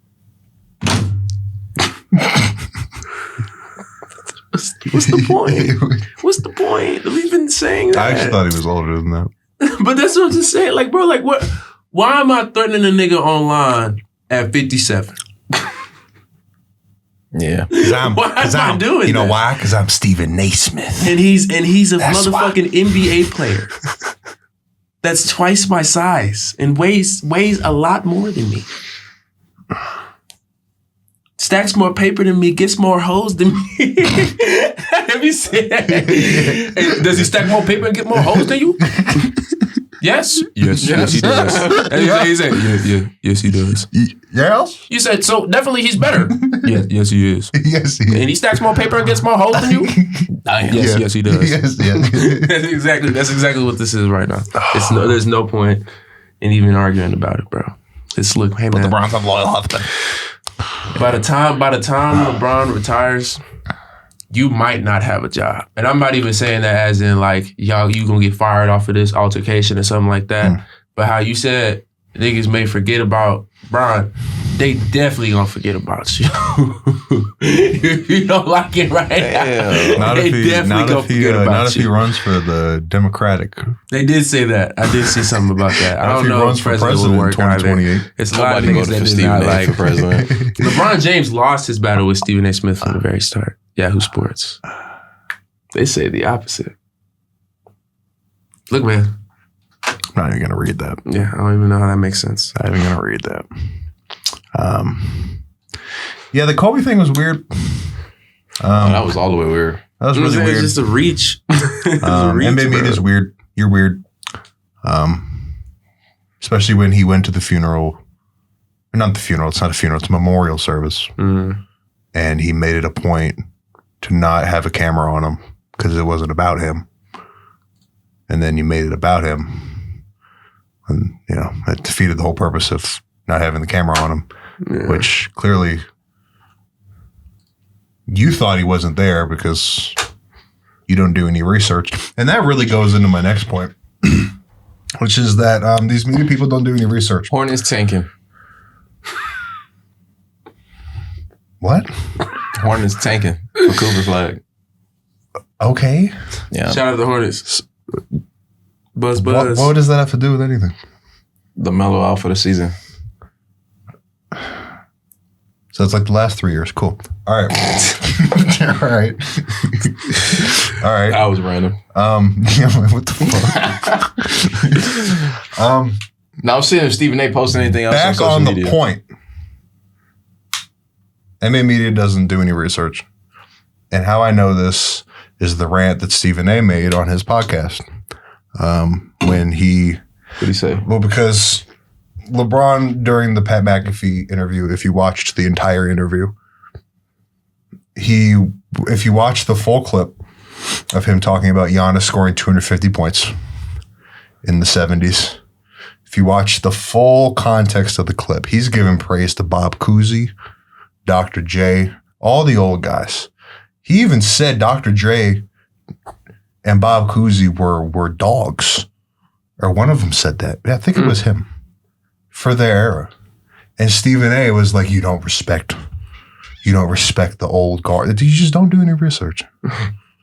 Speaker 2: What's the point? What's the point of even saying that?
Speaker 1: I actually thought he was older than that.
Speaker 2: But that's what I'm just saying. Like, bro, like what? Why am I threatening a nigga online at 57?
Speaker 3: Yeah.
Speaker 2: Why am I doing that?
Speaker 1: You know why? Because I'm Stephen Naismith.
Speaker 2: And he's a
Speaker 1: That's
Speaker 2: motherfucking NBA player. That's twice my size and weighs a lot more than me. Stacks more paper than me, gets more hoes than me. Have you seen that? Hey, does he stack more paper and get more hoes than you? Yes, he does. He said, yes, he does.
Speaker 1: Yes?
Speaker 2: You said, so definitely he's better. Yes, he is.
Speaker 1: Yes, he is.
Speaker 2: And he stacks more paper and gets more hoes than you? Yes, he does.
Speaker 1: Yes.
Speaker 2: That's exactly what this is right now. There's no point in even arguing about it, bro. It's look, hey man.
Speaker 1: But LeBron's a loyal husband.
Speaker 2: By the time LeBron retires, you might not have a job. And I'm not even saying that as in like, y'all, you gonna get fired off of this altercation or something like that. But how you said niggas may forget about Bron, they definitely gonna forget about you. If you don't like it right now,
Speaker 1: Not
Speaker 2: they definitely gonna forget about you.
Speaker 1: Not if he runs for the Democratic.
Speaker 2: They did say that. I did see something about that. I don't know if president would work either. It's a lot of niggas that did not like
Speaker 3: for president.
Speaker 2: LeBron James lost his battle with Stephen A. Smith from the very start. Yahoo Sports. They say the opposite. Look, man.
Speaker 1: I'm not even gonna read that.
Speaker 2: Yeah, I don't even know how that makes sense.
Speaker 1: Not even gonna read that. Yeah, the Kobe thing was weird.
Speaker 3: That was all the way weird.
Speaker 1: That was really weird.
Speaker 2: It's just a reach.
Speaker 1: NBA media is weird. You're weird. Especially when he went to the funeral not the funeral. It's not a funeral. It's a memorial service.
Speaker 2: Mm-hmm.
Speaker 1: And he made it a point to not have a camera on him because it wasn't about him. And then you made it about him. And, you know, it defeated the whole purpose of not having the camera on him, which clearly you thought he wasn't there because you don't do any research. And that really goes into my next point, which is that these media people don't do any research.
Speaker 3: Hornets tanking.
Speaker 1: What?
Speaker 3: Hornets tanking for Cooper Flag.
Speaker 1: Okay.
Speaker 3: Yeah.
Speaker 2: Shout out to the Hornets. Buzz.
Speaker 1: What does that have to do with anything?
Speaker 3: The mellow out for the season.
Speaker 1: So it's like the last 3 years. Cool. All right. All right. All right.
Speaker 3: That was random.
Speaker 1: What the fuck?
Speaker 3: Now I'm seeing if Stephen A. posting anything else
Speaker 1: Back
Speaker 3: on social
Speaker 1: on the
Speaker 3: media.
Speaker 1: point. NBA media doesn't do any research. And how I know this is the rant that Stephen A. made on his podcast. When he...
Speaker 3: What did he say?
Speaker 1: Well, because LeBron, during the Pat McAfee interview, if you watched the entire interview, if you watch the full clip of him talking about Giannis scoring 250 points in the 70s, if you watch the full context of the clip, he's giving praise to Bob Cousy, Dr. J, all the old guys. He even said Dr. J and Bob Cousy were dogs. Or one of them said that. Yeah, I think it was him. For their era. And Stephen A. was like, you don't respect the old guard. You just don't do any research.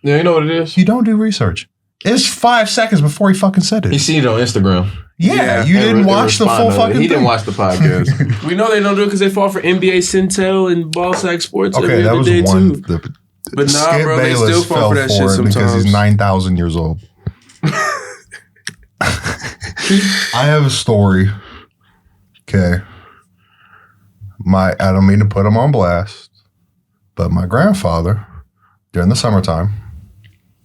Speaker 3: Yeah, you know what it is?
Speaker 1: You don't do research. It's 5 seconds before he fucking said it.
Speaker 3: He seen it on Instagram.
Speaker 1: Yeah, you didn't watch the full fucking thing.
Speaker 3: He didn't watch the podcast.
Speaker 2: We know they don't do it because they fall for NBA Centel and Ballsack Sports every
Speaker 1: that
Speaker 2: other
Speaker 1: was
Speaker 2: day
Speaker 1: one.
Speaker 2: too. But nah,
Speaker 1: Skip
Speaker 2: bro, they
Speaker 1: Bayless
Speaker 2: still fall for that shit
Speaker 1: it
Speaker 2: sometimes.
Speaker 1: because he's 9,000 years old. I have a story. Okay. I don't mean to put him on blast, but my grandfather, during the summertime,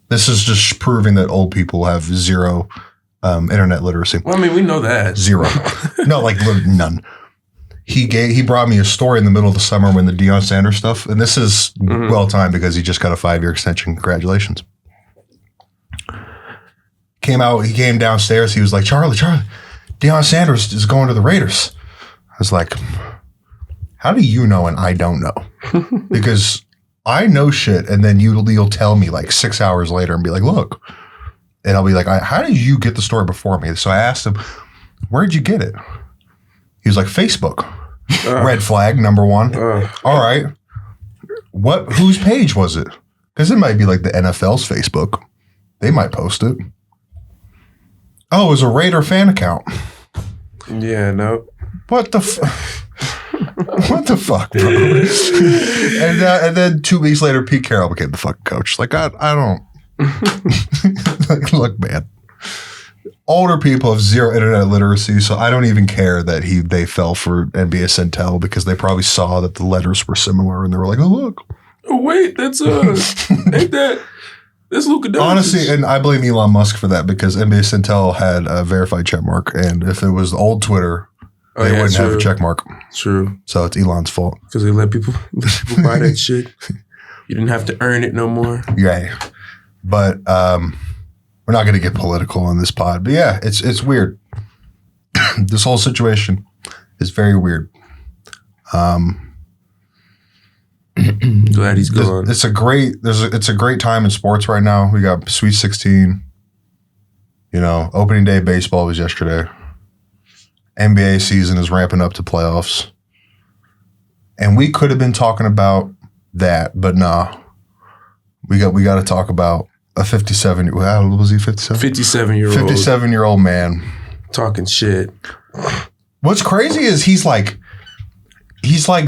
Speaker 1: this is just proving that old people have zero internet literacy.
Speaker 2: Well, I mean, we know that.
Speaker 1: Zero. No, like none. He brought me a story in the middle of the summer when the Deion Sanders stuff, and this is well timed because he just got a 5-year extension. Congratulations. He came downstairs. He was like, Charlie, Deion Sanders is going to the Raiders. I was like, how do you know and I don't know? Because I know shit, and then you'll tell me like 6 hours later and be like, look. And I'll be like, how did you get the story before me? So I asked him, where'd you get it? He was like, Facebook. Red flag, number one. All right. Whose page was it? Because it might be like the NFL's Facebook. They might post it. Oh, it was a Raider fan account.
Speaker 2: Yeah, no.
Speaker 1: What the what the fuck, bro? and then 2 weeks later, Pete Carroll became the fucking coach. Like, I don't... like, look, man. Older people have zero internet literacy, so I don't even care that they fell for NBA Centel because they probably saw that the letters were similar and they were like, oh, look.
Speaker 2: Oh, wait, that's ain't that... That's Luka Doncic.
Speaker 1: Honestly, and I blame Elon Musk for that because NBA Centel had a verified checkmark, and if it was old Twitter, they wouldn't have a checkmark.
Speaker 2: True.
Speaker 1: So it's Elon's fault.
Speaker 2: Because they let people buy that shit. You didn't have to earn it no more.
Speaker 1: Yeah. But we're not going to get political on this pod. But yeah, it's weird. This whole situation is very weird.
Speaker 2: Glad he's gone.
Speaker 1: It's a great time in sports right now. We got Sweet 16. You know, opening day baseball was yesterday. NBA season is ramping up to playoffs. And we could have been talking about that, but nah. We got to talk about a 57. How old was he? 57.
Speaker 2: 57-year-old.
Speaker 1: 57-year-old man
Speaker 2: talking shit.
Speaker 1: What's crazy is he's like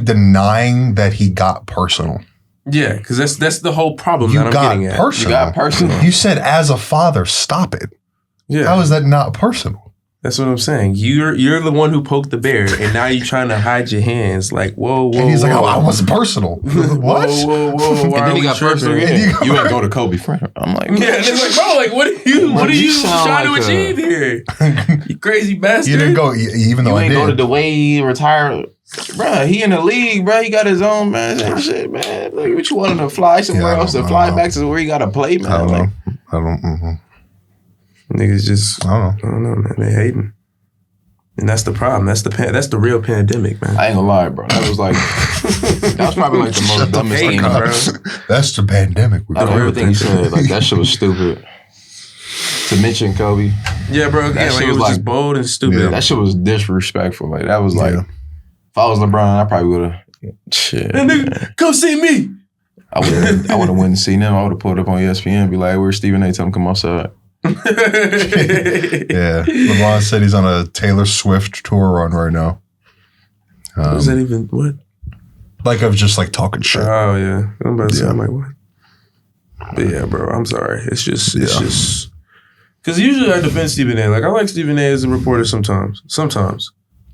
Speaker 1: denying that he got personal.
Speaker 2: Yeah, because that's the whole problem
Speaker 1: You
Speaker 2: that I'm
Speaker 1: got
Speaker 2: getting at.
Speaker 1: personal.
Speaker 3: You got personal.
Speaker 1: You said as a father, stop it.
Speaker 2: Yeah.
Speaker 1: How is that not personal?
Speaker 2: That's what I'm saying. You're the one who poked the bear, and now you're trying to hide your hands. Like, whoa.
Speaker 1: And he's
Speaker 2: whoa.
Speaker 1: like, oh, I wasn't personal. What?
Speaker 2: Whoa.
Speaker 3: And then he got personal again. You ain't go to Kobe friend. I'm like,
Speaker 2: yeah. And it's like, bro, like, what are you trying to achieve here? You crazy bastard.
Speaker 1: You didn't go, even though
Speaker 3: you
Speaker 1: I
Speaker 3: ain't
Speaker 1: did.
Speaker 3: go to the way he retired. Bruh, he in the league, bruh. He got his own, man. Same shit, man. Like, what you want him to fly somewhere else to fly back to where he got to play, man?
Speaker 1: I don't.
Speaker 2: Niggas just,
Speaker 1: I don't
Speaker 2: know, man. They hating. And that's the problem. That's the real pandemic, man.
Speaker 3: I ain't gonna lie, bro. That was probably like the most dumbest thing, bro.
Speaker 1: That's the pandemic.
Speaker 3: Out of everything you said, like that shit was stupid. To mention Kobe.
Speaker 2: Yeah, bro. Again, like, it was just bold and stupid.
Speaker 3: Yeah. That shit was disrespectful. Like that was like, if I was LeBron, I probably would have. Shit.
Speaker 2: Hey, nigga, come see me.
Speaker 3: I would have went and seen them. I would have pulled up on ESPN and be like, where's Stephen A? Tell him to come outside.
Speaker 1: Yeah. LeBron said he's on a Taylor Swift tour run right now.
Speaker 2: What is that even? What?
Speaker 1: Like of just like talking shit.
Speaker 2: Oh yeah. I'm about to say, I'm like, what? But yeah, bro, I'm sorry. It's just because usually I defend Stephen A. Like I like Stephen A. as a reporter sometimes.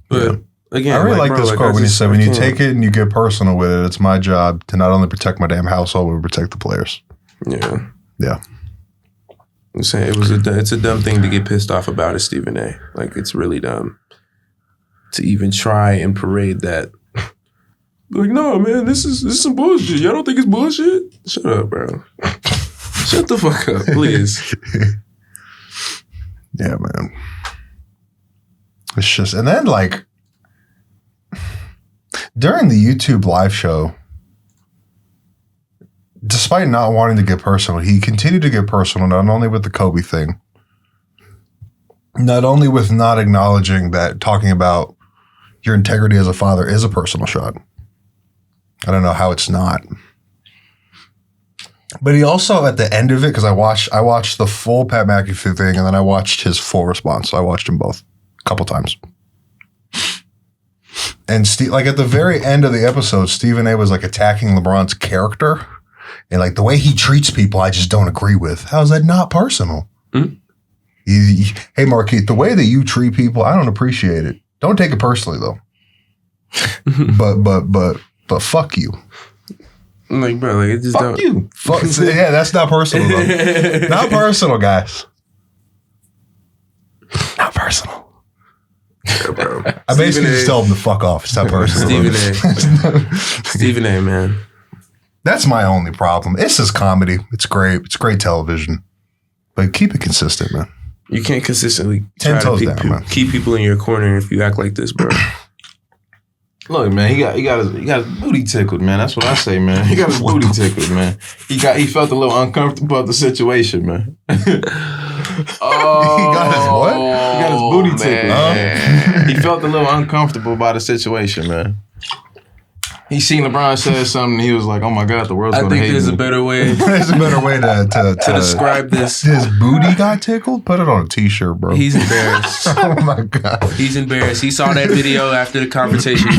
Speaker 2: But again,
Speaker 1: I really like
Speaker 2: bro,
Speaker 1: this quote when he said, when you take it and you get personal with it, it's my job to not only protect my damn household, but protect the players.
Speaker 2: Yeah.
Speaker 1: Yeah.
Speaker 2: I'm saying it's a dumb thing to get pissed off about as Stephen A. Like it's really dumb to even try and parade that. Like, no, man, this is some bullshit. Y'all don't think it's bullshit? Shut up, bro. Shut the fuck up, please.
Speaker 1: Yeah, man. It's just, and then like during the YouTube live show, despite not wanting to get personal, he continued to get personal, not only with the Kobe thing, not only with not acknowledging that talking about your integrity as a father is a personal shot. I don't know how it's not. But he also, at the end of it, because I watched the full Pat McAfee thing, and then I watched his full response. I watched them both a couple times. And like at the very end of the episode, Stephen A was like attacking LeBron's character. And like the way he treats people, I just don't agree with. How is that not personal? Mm-hmm. Hey, Marquette, the way that you treat people, I don't appreciate it. Don't take it personally, though. but fuck you.
Speaker 2: Like, bro, like it just
Speaker 3: fuck you.
Speaker 1: Yeah, that's not personal, though. Not personal, guys. Not personal.
Speaker 2: Yeah, bro.
Speaker 1: I basically just tell him to fuck off. It's not personal.
Speaker 2: Stephen A, man.
Speaker 1: That's my only problem. It's just comedy. It's great. It's great television. But keep it consistent, man.
Speaker 2: You can't consistently
Speaker 1: 10 toes down,
Speaker 2: keep people in your corner if you act like this, bro.
Speaker 3: Look, man, he got his booty tickled, man. That's what I say, man. He got his booty tickled, man. He felt a little uncomfortable about the situation, man.
Speaker 1: He got his what?
Speaker 3: He got his booty tickled. He felt a little uncomfortable about the situation, man. He seen LeBron said something. He was like, "Oh my God, the world's going to hate me."
Speaker 2: I think there's a better way.
Speaker 1: There's a better way to
Speaker 2: describe this.
Speaker 1: His booty got tickled. Put it on a T-shirt, bro.
Speaker 2: He's embarrassed.
Speaker 1: Oh my God.
Speaker 2: He's embarrassed. He saw that video after the conversation.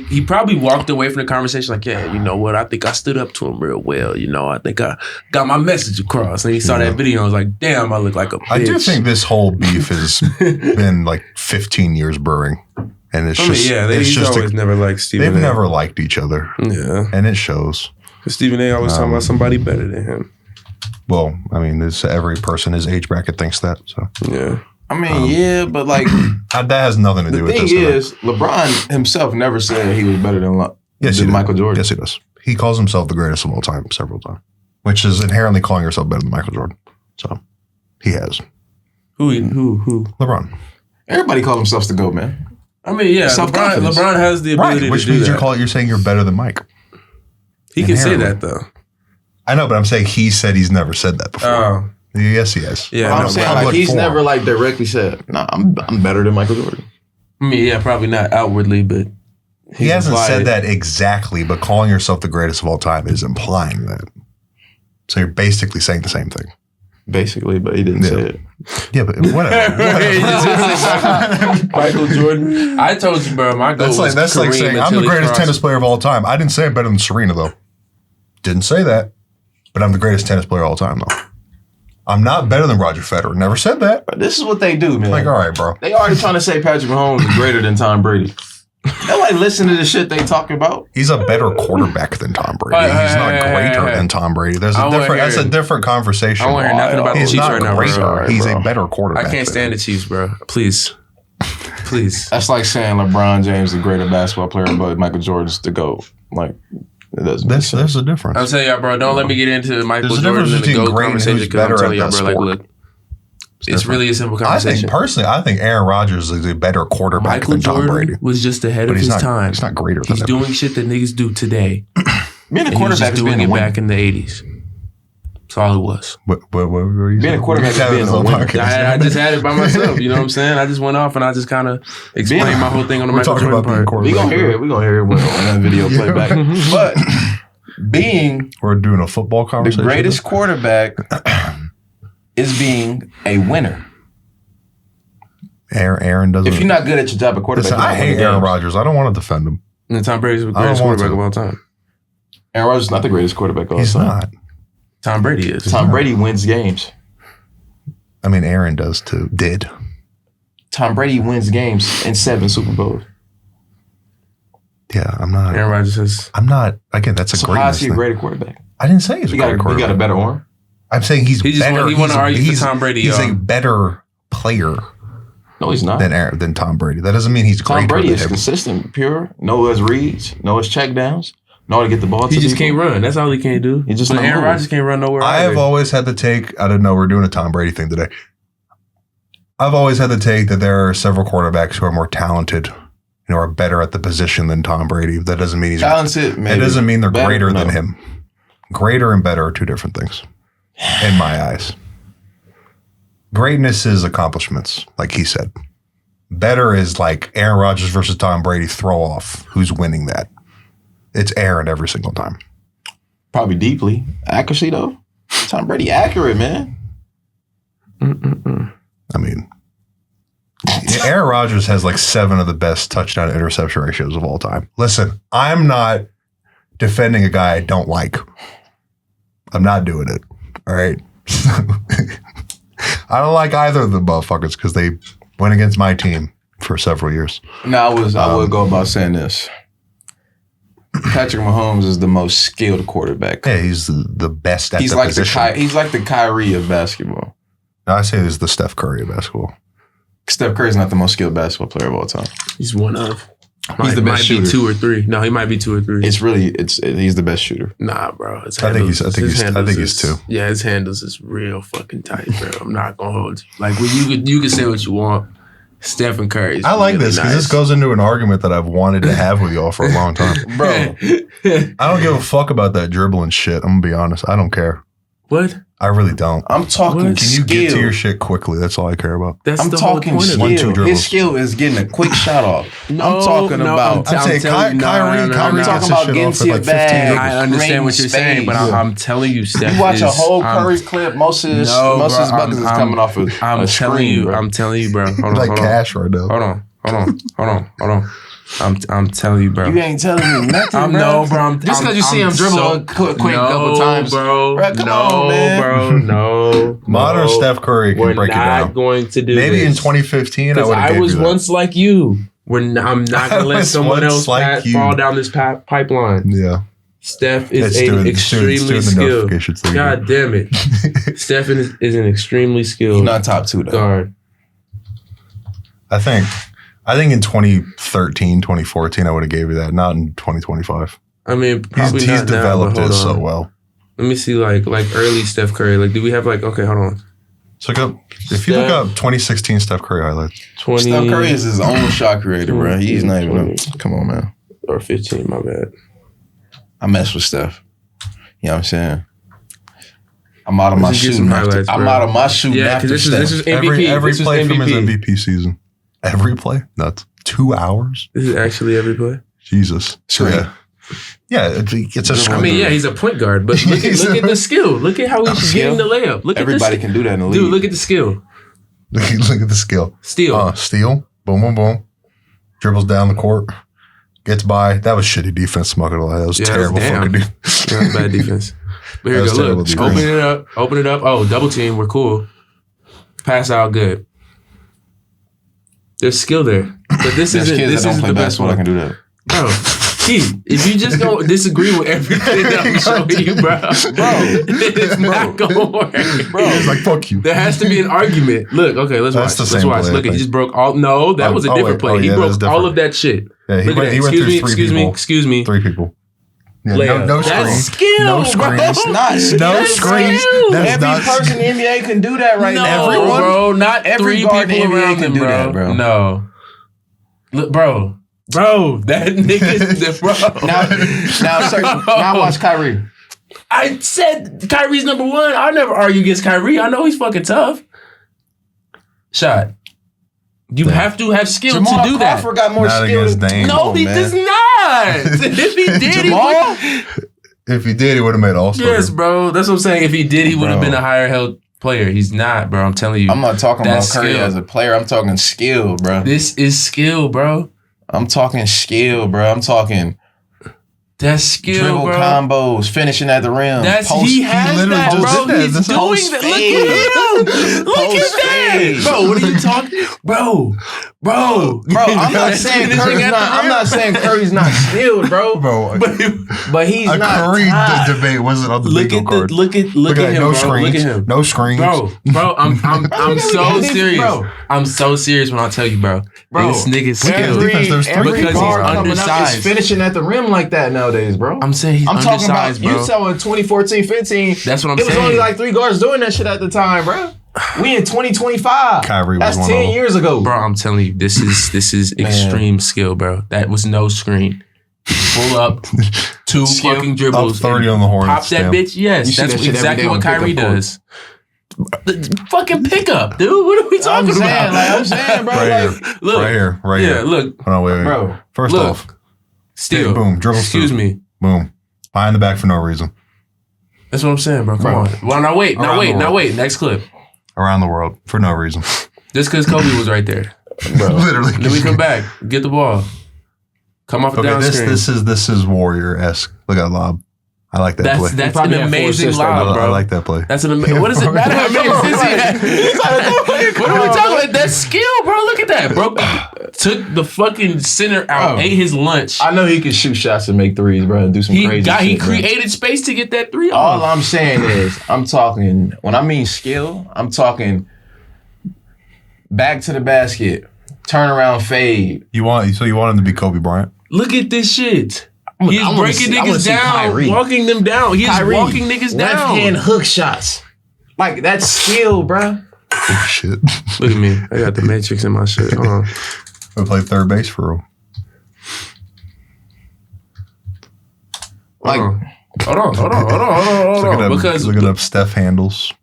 Speaker 2: He probably walked away from the conversation like, "Yeah, you know what? I think I stood up to him real well. You know, I think I got my message across." And he saw that video and was like, "Damn, I look like a bitch."
Speaker 1: I do think this whole beef has been like 15 years brewing. And it's
Speaker 2: he's always never liked Stephen A.
Speaker 1: They've never liked each other.
Speaker 2: Yeah.
Speaker 1: And it shows.
Speaker 2: Because Stephen A. always talking about somebody better than him.
Speaker 1: Well, I mean, every person his age bracket thinks that. So
Speaker 3: yeah. I mean, but like
Speaker 1: that has nothing to do with this.
Speaker 3: The thing is, LeBron himself never said he was better than Michael Jordan.
Speaker 1: Yes, he does. He calls himself the greatest of all time several times, which is inherently calling yourself better than Michael Jordan. So he has.
Speaker 2: Who?
Speaker 1: LeBron.
Speaker 3: Everybody calls themselves the GOAT, man.
Speaker 2: I mean, yeah, LeBron has the ability
Speaker 1: which
Speaker 2: to
Speaker 1: means
Speaker 2: do that.
Speaker 1: You're saying you're better than Mike.
Speaker 2: He can say that, though.
Speaker 1: I know, but I'm saying he said he's never said that before.
Speaker 2: Oh.
Speaker 1: Yes, he has.
Speaker 3: Yeah, I'm saying like he's never like directly said, "No, I'm better than Michael Jordan."
Speaker 2: I mean, yeah, probably not outwardly, but
Speaker 1: he hasn't said that exactly. But calling yourself the greatest of all time is implying that. So you're basically saying the same thing.
Speaker 3: Basically, but he didn't say it.
Speaker 1: Yeah, but whatever.
Speaker 2: Michael Jordan. I told you, bro. My goal was
Speaker 1: that's like saying I'm the greatest tennis player of all time. I didn't say I'm better than Serena, though. Didn't say that, but I'm the greatest tennis player of all time, though. I'm not better than Roger Federer. Never said that.
Speaker 3: But this is what they do, man.
Speaker 1: Like, all right, bro.
Speaker 3: They already trying to say Patrick Mahomes is greater than Tom Brady. Nobody listen to the shit they talking about.
Speaker 1: He's a better quarterback than Tom Brady. He's not greater than Tom Brady. There's a different. That's a different conversation.
Speaker 2: I want to hear nothing about the Chiefs right now, bro.
Speaker 1: He's a better quarterback.
Speaker 2: I can't stand the Chiefs, bro. Please.
Speaker 3: That's like saying LeBron James is a greater basketball player, but Michael Jordan's the GOAT. Like, it doesn't.
Speaker 1: There's a difference.
Speaker 2: I'm telling y'all, bro. Don't let me get into Michael Jordan and the GOAT conversation because I'm telling y'all, bro. Like, look. It's really a simple conversation.
Speaker 1: I think Aaron Rodgers is a better quarterback
Speaker 2: than Tom Brady. Was just ahead of his time.
Speaker 1: He's not greater than him.
Speaker 2: He's doing shit that niggas do today.
Speaker 3: Being a quarterback is being a winner.
Speaker 2: Back in the 80s. That's all it was.
Speaker 1: What were you
Speaker 3: being a quarterback is being a winner.
Speaker 2: I just had it by myself. You know what I'm saying? I just went off and I just kind of explained my whole thing on the Michael Jordan part.
Speaker 3: We're going to hear it. We're going to hear it when that video playback. But
Speaker 1: we're doing a football conversation.
Speaker 3: The greatest quarterback is being a winner.
Speaker 1: Aaron doesn't.
Speaker 3: If you're not good at your job at quarterback,
Speaker 1: I hate Aaron Rodgers. I don't want to defend him.
Speaker 2: And Tom Brady's the greatest quarterback of all time.
Speaker 3: Aaron Rodgers is not the greatest quarterback of all time.
Speaker 1: He's not.
Speaker 2: Tom Brady is.
Speaker 3: Tom Brady wins games.
Speaker 1: I mean, Aaron does too. Did.
Speaker 3: Tom Brady wins games in 7 Super Bowls.
Speaker 1: Yeah, I'm not.
Speaker 2: Aaron Rodgers is.
Speaker 1: I'm not. Again, that's a great.
Speaker 3: So how is he a greater quarterback?
Speaker 1: I didn't say he's a great quarterback.
Speaker 3: He got a better arm.
Speaker 1: I'm saying he's better.
Speaker 2: He want to argue for Tom Brady.
Speaker 1: He's a better player.
Speaker 3: No, he's not.
Speaker 1: Than Tom Brady. That doesn't mean he's greater.
Speaker 3: Tom Brady is consistent, pure. Know his reads. Know his checkdowns. Know how to get the ball to
Speaker 2: He just can't run. That's all he can't do.
Speaker 3: He just
Speaker 2: Aaron Rodgers can't run nowhere.
Speaker 1: I have always had the take. I don't know. We're doing a Tom Brady thing today. I've always had the take that there are several quarterbacks who are more talented, are better at the position than Tom Brady. That doesn't mean he's
Speaker 3: talented.
Speaker 1: It doesn't mean they're greater than him. Greater and better are two different things, in my eyes. Greatness is accomplishments, like he said. Better is like Aaron Rodgers versus Tom Brady throw off. Who's winning that? It's Aaron every single time.
Speaker 3: Probably deeply. Accuracy, though. Tom Brady accurate, man.
Speaker 1: I mean, Aaron Rodgers has like 7 of the best touchdown to interception ratios of all time. Listen, I'm not defending a guy I don't like. I'm not doing it. All right. I don't like either of the motherfuckers because they went against my team for several years.
Speaker 3: No, I would go about saying this. Patrick Mahomes is the most skilled quarterback.
Speaker 1: Yeah, he's the best at the position.
Speaker 3: He's like the Kyrie of basketball.
Speaker 1: No, I say he's the Steph Curry of basketball.
Speaker 3: Steph Curry's not the most skilled basketball player of all time.
Speaker 2: He's one of.
Speaker 3: He's the best shooter.
Speaker 2: Might be 2 or 3. No, he might be 2 or 3.
Speaker 3: He's the best shooter.
Speaker 2: Nah, bro.
Speaker 1: I think he's 2.
Speaker 2: Yeah, his handles is real fucking tight, bro. I'm not gonna hold you. Like you can say what you want. Stephen Curry.
Speaker 1: I like this because this goes into an argument that I've wanted to have with y'all for a long time.
Speaker 3: Bro,
Speaker 1: I don't give a fuck about that dribbling shit. I'm gonna be honest. I don't care.
Speaker 2: What?
Speaker 1: I really don't.
Speaker 3: I'm talking
Speaker 1: Can you get to your shit quickly? That's all I care about.
Speaker 3: I'm talking skill. His skill is getting a quick shot off. I'm talking about.
Speaker 1: I'm saying Kyrie talking about getting to your bag.
Speaker 2: I understand what you're saying, but I'm telling you, Steph.
Speaker 3: You watch a whole Curry clip. Most of his buckets is coming off of a screen.
Speaker 2: I'm telling you, bro. Hold on,
Speaker 1: like cash right now.
Speaker 2: Hold on. I'm telling you, bro.
Speaker 3: You ain't telling me nothing, bro. Just because you see him dribble quick a couple times.
Speaker 2: Bro.
Speaker 3: Come on, man.
Speaker 2: No.
Speaker 1: Modern Steph Curry can break it down.
Speaker 2: We're not going to do
Speaker 1: Maybe
Speaker 2: this.
Speaker 1: in 2015, I would have
Speaker 2: I was once like you. I'm not going to let someone else fall down this pipeline.
Speaker 1: Yeah.
Speaker 2: Steph is extremely skilled. God damn it. Steph is an extremely skilled
Speaker 3: He's not top 2, though.
Speaker 2: Guard.
Speaker 1: I think in 2013, 2014, I would have gave you that. Not in 2025.
Speaker 2: I mean, probably
Speaker 1: he's developed it so well.
Speaker 2: Let me see, like early Steph Curry. Like, do we have okay, hold on.
Speaker 1: If you look up 2016 Steph Curry highlights.
Speaker 3: Steph Curry is his own shot creator, bro. He's not even. Come on, man.
Speaker 2: Or 15, my bad.
Speaker 3: I mess with Steph. You know what I'm saying? I'm out of my shoe. I'm out of my shoe.
Speaker 2: Yeah, because this is MVP.
Speaker 1: Every play from his MVP season. Every play? That's 2 hours?
Speaker 2: This is actually every play?
Speaker 1: Jesus. Yeah, it's a screen.
Speaker 2: I mean, yeah, he's a point guard, but look at the skill. Look at how he's getting the layup.
Speaker 3: Everybody can do that in the league.
Speaker 2: Dude, look at the skill.
Speaker 1: Look at the skill.
Speaker 2: Steal.
Speaker 1: Steal. Boom, boom, boom. Dribbles down the court. Gets by. That was shitty defense, I'm not gonna lie. That was terrible fucking defense.
Speaker 2: That was bad defense. But here we
Speaker 1: That's
Speaker 2: go.
Speaker 1: terrible
Speaker 2: Look,
Speaker 1: screen.
Speaker 2: open it up. Oh, double team. We're cool. Pass out good. There's skill there, but this isn't. This isn't the best one.
Speaker 3: I can do that,
Speaker 2: bro. Keith, if you just don't disagree with everything that I'm showing you, bro, it's not gonna work, bro.
Speaker 1: It's like fuck you.
Speaker 2: There has to be an argument. Look, okay, let's
Speaker 1: That's
Speaker 2: watch.
Speaker 1: the
Speaker 2: Let's
Speaker 1: same
Speaker 2: watch.
Speaker 1: play,
Speaker 2: Look,
Speaker 1: I
Speaker 2: he
Speaker 1: think.
Speaker 2: just broke all. No, that was a different play. He broke all of that shit.
Speaker 1: Yeah, he
Speaker 2: Look
Speaker 1: went,
Speaker 2: at
Speaker 1: he
Speaker 2: that.
Speaker 1: went through three people.
Speaker 2: Excuse me.
Speaker 1: 3 people. Yeah,
Speaker 2: Layup.
Speaker 1: no
Speaker 2: That's
Speaker 1: screen.
Speaker 2: skill,
Speaker 1: No
Speaker 2: bro.
Speaker 1: screen.
Speaker 3: It's not skill.
Speaker 1: No screens.
Speaker 2: skill.
Speaker 1: That's
Speaker 3: Every
Speaker 1: not
Speaker 3: person in the NBA can do that right
Speaker 2: No,
Speaker 3: now.
Speaker 1: Everyone?
Speaker 2: bro. Not
Speaker 3: Every
Speaker 2: three
Speaker 3: guard in
Speaker 2: people
Speaker 3: the NBA
Speaker 2: around
Speaker 3: can
Speaker 2: him,
Speaker 3: do
Speaker 2: bro.
Speaker 3: that, bro.
Speaker 2: No. Look, bro, that nigga, bro.
Speaker 3: Now watch Kyrie.
Speaker 2: I said Kyrie's number one. I'll never argue against Kyrie. I know he's fucking tough. Shot. You have to have skill
Speaker 3: Jamal
Speaker 2: to do that.
Speaker 3: Crawford got more
Speaker 1: Not
Speaker 3: skill.
Speaker 1: against Dame.
Speaker 2: No, he does not. If he did,
Speaker 3: Jamal?
Speaker 1: If he did, he would have made All-Star.
Speaker 2: yes, bro. That's what I'm saying. If he did, he would have
Speaker 3: Bro.
Speaker 2: been a higher held player. He's not, bro. I'm telling you.
Speaker 3: I'm not talking about
Speaker 2: That's
Speaker 3: Curry
Speaker 2: skill.
Speaker 3: as a player. I'm talking skill, bro.
Speaker 2: This is skill, bro.
Speaker 3: I'm talking skill, bro. I'm talking
Speaker 2: That's skill,
Speaker 3: dribble
Speaker 2: bro.
Speaker 3: combos, finishing at the rim.
Speaker 2: That's
Speaker 3: post,
Speaker 2: he has
Speaker 1: literally
Speaker 2: that,
Speaker 1: just
Speaker 2: bro.
Speaker 1: did that.
Speaker 2: He's
Speaker 1: This
Speaker 2: doing
Speaker 3: post
Speaker 2: that.
Speaker 3: fade.
Speaker 2: Look at him. Look at
Speaker 3: Post
Speaker 2: that,
Speaker 3: fade.
Speaker 2: bro. What are you talking, bro?
Speaker 3: Bro, I'm not saying Curry's not skilled, bro.
Speaker 1: Bro,
Speaker 3: But he's
Speaker 1: a
Speaker 3: not
Speaker 1: Curry
Speaker 3: top.
Speaker 1: debate wasn't on the
Speaker 2: Look
Speaker 1: bingo
Speaker 2: at
Speaker 1: card.
Speaker 2: look at
Speaker 1: that.
Speaker 2: him,
Speaker 1: No
Speaker 2: bro.
Speaker 1: screens.
Speaker 2: Look at him,
Speaker 1: No screens.
Speaker 2: bro. I'm so serious.
Speaker 3: Bro.
Speaker 2: I'm so serious when I tell you, bro.
Speaker 3: Bro,
Speaker 2: This nigga's
Speaker 1: Every-
Speaker 2: skilled.
Speaker 1: defense, there's three
Speaker 3: every
Speaker 2: because he's
Speaker 3: guard coming up is
Speaker 2: undersized.
Speaker 3: finishing at the rim like that nowadays, bro.
Speaker 2: I'm saying he's
Speaker 3: I'm talking about
Speaker 2: undersized, bro.
Speaker 3: you saw in 2014, 15.
Speaker 2: That's what I'm
Speaker 3: It was
Speaker 2: saying.
Speaker 3: only like 3 guards doing that shit at the time, bro. We in 2025.
Speaker 1: Kyrie was
Speaker 3: That's
Speaker 1: one
Speaker 3: 10
Speaker 1: of them.
Speaker 3: years ago.
Speaker 2: Bro, I'm telling you, this is extreme skill, bro. That was no screen. Pull up, 2
Speaker 3: Skill.
Speaker 2: fucking
Speaker 1: Up
Speaker 2: dribbles.
Speaker 1: 30
Speaker 2: and
Speaker 1: on the Hornets.
Speaker 2: Pop that
Speaker 1: damn.
Speaker 2: bitch, yes.
Speaker 3: You see
Speaker 2: That's
Speaker 3: that shit every
Speaker 2: exactly
Speaker 3: day
Speaker 2: what
Speaker 3: on
Speaker 2: Kyrie
Speaker 3: pickup
Speaker 2: does. Fucking pickup, dude. What are we talking
Speaker 3: I'm saying,
Speaker 2: about?
Speaker 3: I'm saying, bro.
Speaker 1: Right
Speaker 3: Like,
Speaker 1: here.
Speaker 2: Look,
Speaker 1: Right here. Right
Speaker 2: yeah,
Speaker 1: here.
Speaker 2: look,
Speaker 1: Hold on, wait.
Speaker 3: bro.
Speaker 1: First
Speaker 2: Look.
Speaker 1: off,
Speaker 2: still.
Speaker 1: boom, dribbles
Speaker 2: Excuse
Speaker 1: through.
Speaker 2: me.
Speaker 1: Boom. Behind the back for no reason.
Speaker 2: That's what I'm saying, bro. Come
Speaker 3: Bro.
Speaker 2: on. Well, now wait.
Speaker 1: Around the world.
Speaker 2: Next clip.
Speaker 1: Around the world for no reason.
Speaker 2: Just because Kobe was right there.
Speaker 1: Literally.
Speaker 2: Then we come back, get the ball, come off the
Speaker 1: Okay,
Speaker 2: down screen.
Speaker 1: this is Warrior-esque. Look at that lob. I like that play.
Speaker 2: That's an
Speaker 3: probably had 4
Speaker 2: amazing
Speaker 3: assists that
Speaker 2: lob, bro.
Speaker 1: I like that play.
Speaker 2: That's an amazing. What does it matter how many assists he had? What are we talking about? That's skill, bro. Look at that, bro. Took the fucking center out,
Speaker 3: Bro.
Speaker 2: ate his lunch.
Speaker 3: I know he can shoot shots and make threes, bro, and do some crazy shit.
Speaker 2: He
Speaker 3: bro.
Speaker 2: created space to get that 3
Speaker 3: All
Speaker 2: off.
Speaker 3: I'm saying is, when I mean skill, I'm talking back to the basket, turn around fade.
Speaker 1: You want him to be Kobe Bryant?
Speaker 2: Look at this shit.
Speaker 3: I
Speaker 2: He's
Speaker 3: wanna
Speaker 2: breaking
Speaker 3: I wanna
Speaker 2: niggas
Speaker 3: see
Speaker 2: down,
Speaker 3: Kyrie.
Speaker 2: walking them down. He's
Speaker 3: Kyrie,
Speaker 2: walking niggas
Speaker 3: left
Speaker 2: down.
Speaker 3: hand hook shots. Like, that's skill, bro.
Speaker 1: Oh, shit.
Speaker 2: Look at me. I got the Matrix in my shit. Hold on.
Speaker 1: I play third base for real.
Speaker 3: Like,
Speaker 2: Hold on. Because
Speaker 1: looking up Steph handles.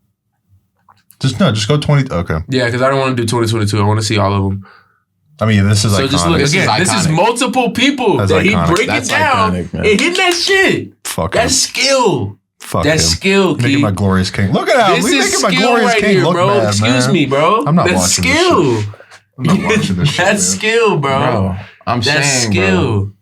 Speaker 1: Just go 20. Okay.
Speaker 2: yeah, because I don't want to do 2022. I want to see all of them.
Speaker 1: I mean, this is
Speaker 2: So
Speaker 1: iconic.
Speaker 2: just look
Speaker 3: This is
Speaker 2: again. This is
Speaker 3: iconic.
Speaker 2: multiple people
Speaker 1: That's
Speaker 2: that he
Speaker 1: iconic.
Speaker 2: breaking
Speaker 3: That's
Speaker 2: down
Speaker 3: iconic, man.
Speaker 2: and hitting that shit.
Speaker 1: Fuck
Speaker 2: That's
Speaker 1: him.
Speaker 2: skill.
Speaker 1: Fuck
Speaker 2: That's
Speaker 1: him.
Speaker 2: skill,
Speaker 1: Making
Speaker 2: Keith.
Speaker 1: my glorious king. Look at how
Speaker 2: This
Speaker 1: we
Speaker 2: is
Speaker 1: making my
Speaker 2: skill
Speaker 1: glorious
Speaker 2: right
Speaker 1: king
Speaker 2: here,
Speaker 1: look
Speaker 2: bro.
Speaker 1: bad,
Speaker 2: Excuse
Speaker 1: man.
Speaker 2: me, bro.
Speaker 1: I'm not
Speaker 2: That's
Speaker 1: watching this
Speaker 2: skill.
Speaker 1: I'm not watching this shit.
Speaker 2: That's
Speaker 1: man.
Speaker 2: skill, bro.
Speaker 3: bro, I'm
Speaker 2: That's
Speaker 3: saying,
Speaker 2: skill.
Speaker 3: bro.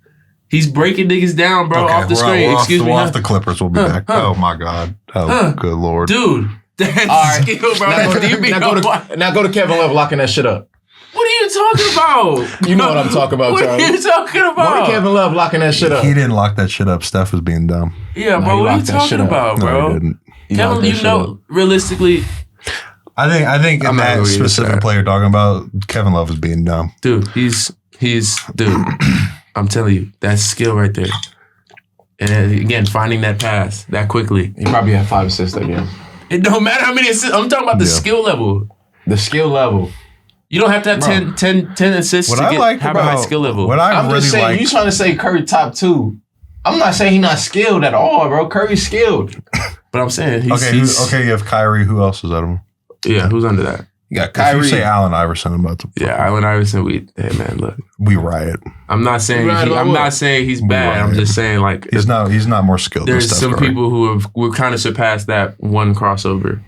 Speaker 2: He's breaking niggas down, bro,
Speaker 1: Okay,
Speaker 2: off the
Speaker 1: we're
Speaker 2: screen.
Speaker 1: off,
Speaker 2: Excuse me,
Speaker 1: we're
Speaker 2: huh?
Speaker 1: off the Clippers. We'll be back. Oh my god. Oh good lord.
Speaker 2: Dude. That's
Speaker 3: All right.
Speaker 2: skill, bro.
Speaker 3: Now
Speaker 2: That's DB.
Speaker 3: now go to Kevin Love locking that shit up.
Speaker 2: What are you talking about?
Speaker 3: You know what I'm talking about,
Speaker 2: What
Speaker 3: Charlie.
Speaker 2: are you talking
Speaker 3: Go
Speaker 2: about?
Speaker 3: to Kevin Love locking that shit up.
Speaker 1: He didn't lock that shit up. Steph was being dumb.
Speaker 2: Yeah,
Speaker 3: No,
Speaker 2: bro.
Speaker 3: he
Speaker 2: What are you
Speaker 3: locked that shit
Speaker 2: talking
Speaker 3: up.
Speaker 2: about,
Speaker 1: No,
Speaker 2: bro?
Speaker 1: he didn't.
Speaker 3: He locked
Speaker 2: Kevin,
Speaker 3: that
Speaker 2: you
Speaker 3: shit
Speaker 2: know,
Speaker 3: up.
Speaker 2: realistically,
Speaker 1: I think in
Speaker 2: I'm not
Speaker 1: that
Speaker 2: gonna use
Speaker 1: specific
Speaker 2: that.
Speaker 1: player talking about, Kevin Love is being dumb.
Speaker 2: dude, he's dude. I'm telling you, that's skill right there. And again, finding that pass that quickly.
Speaker 3: He probably had 5 assists that game.
Speaker 2: It don't matter how many assists. I'm talking about the
Speaker 1: Yeah.
Speaker 2: skill level.
Speaker 3: The skill level.
Speaker 2: You don't have to have
Speaker 3: Bro.
Speaker 2: 10 assists
Speaker 1: What
Speaker 2: to
Speaker 1: I
Speaker 2: get
Speaker 1: like
Speaker 2: have a high
Speaker 1: about
Speaker 2: skill level.
Speaker 1: what I
Speaker 3: I'm
Speaker 1: really
Speaker 3: just saying,
Speaker 1: like.
Speaker 3: you trying to say Curry top 2. I'm not saying he's not skilled at all, bro. Curry's skilled.
Speaker 2: But I'm saying he's,
Speaker 1: Okay, you have Kyrie. Who else is at him?
Speaker 2: yeah. Who's under that?
Speaker 3: You got
Speaker 1: If
Speaker 3: Kyrie.
Speaker 1: you say Allen Iverson, I'm about to.
Speaker 2: Yeah, Allen Iverson. Hey man, look.
Speaker 1: We riot.
Speaker 2: I'm not saying
Speaker 3: Right about
Speaker 2: I'm
Speaker 3: what?
Speaker 2: not saying he's bad. I'm
Speaker 1: Right.
Speaker 2: just saying like
Speaker 1: He's not more skilled.
Speaker 2: there's
Speaker 1: than Steph
Speaker 2: some
Speaker 1: Curry.
Speaker 2: people who have kind of surpassed that one crossover.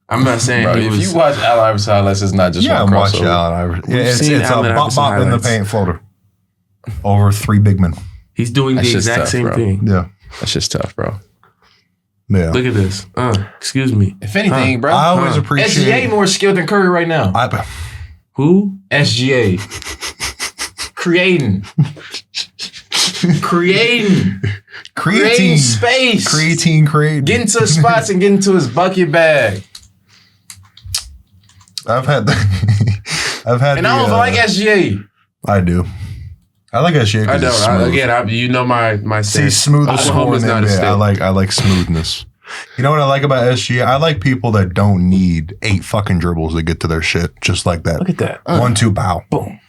Speaker 2: I'm not saying
Speaker 3: Bro,
Speaker 2: he
Speaker 3: if
Speaker 2: was.
Speaker 3: you watch Allen Iverson highlights, it's not just
Speaker 1: Yeah,
Speaker 3: one
Speaker 1: I'm watching
Speaker 3: crossover.
Speaker 1: Allen Iverson. Yeah,
Speaker 2: We've
Speaker 1: it's
Speaker 2: seen
Speaker 1: a
Speaker 2: Allen
Speaker 1: bop
Speaker 2: Iverson
Speaker 1: bop in the
Speaker 2: highlights.
Speaker 1: paint floater over 3 big men.
Speaker 2: He's doing
Speaker 3: That
Speaker 2: the
Speaker 3: shit's
Speaker 2: exact
Speaker 3: tough,
Speaker 2: same
Speaker 3: bro.
Speaker 2: thing.
Speaker 1: Yeah,
Speaker 3: That's just tough, bro.
Speaker 1: Yeah.
Speaker 2: Look at this. Excuse me.
Speaker 3: If anything, bro,
Speaker 1: I always appreciate
Speaker 3: SGA more skilled than Curry right now.
Speaker 2: Who?
Speaker 3: SGA. Creating space.
Speaker 1: Creating.
Speaker 3: Getting to his spots and getting to his bucket bag.
Speaker 1: I've had
Speaker 3: And I don't like SGA.
Speaker 1: I do. I like SGA.
Speaker 2: I don't. You know my
Speaker 1: See, smooth
Speaker 2: Oklahoma's not a state.
Speaker 1: I like smoothness. You know what I like about SGA? I like people that don't need 8 fucking dribbles to get to their shit. Just like that.
Speaker 3: Look at that.
Speaker 1: 1-2 bow.
Speaker 3: Boom.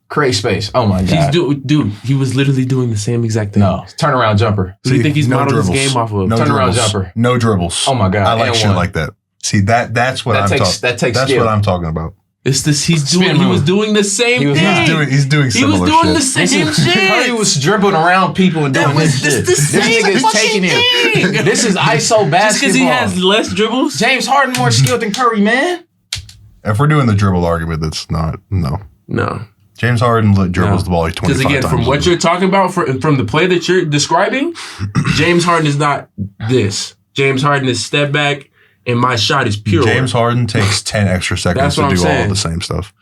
Speaker 3: Create space. Oh my God.
Speaker 2: Dude, he was literally doing the same exact thing.
Speaker 3: No. Turnaround jumper.
Speaker 2: Who do you think he's modeled his game off of?
Speaker 1: No
Speaker 3: Turnaround
Speaker 1: dribbles.
Speaker 3: jumper.
Speaker 1: No dribbles.
Speaker 3: Oh my God.
Speaker 1: I like shit like that. See, that's what I'm talking about.
Speaker 3: That takes
Speaker 1: That's
Speaker 3: skill.
Speaker 1: what I'm talking about.
Speaker 2: It's this. He was doing the same thing.
Speaker 1: He's doing similar shit.
Speaker 2: He was doing the same shit.
Speaker 3: Curry was dribbling around people and doing this shit. This nigga is taking it. This is ISO basketball.
Speaker 2: Just because he has less dribbles?
Speaker 3: James Harden more skilled than Curry, man.
Speaker 1: If we're doing the dribble argument, that's not, no. James Harden dribbles the ball like 25 times.
Speaker 2: Because again, from what you're talking about, from the play that you're describing, James Harden is not this. James Harden is step back, and my shot is pure.
Speaker 1: James Harden takes 10 extra seconds to do all of the same stuff.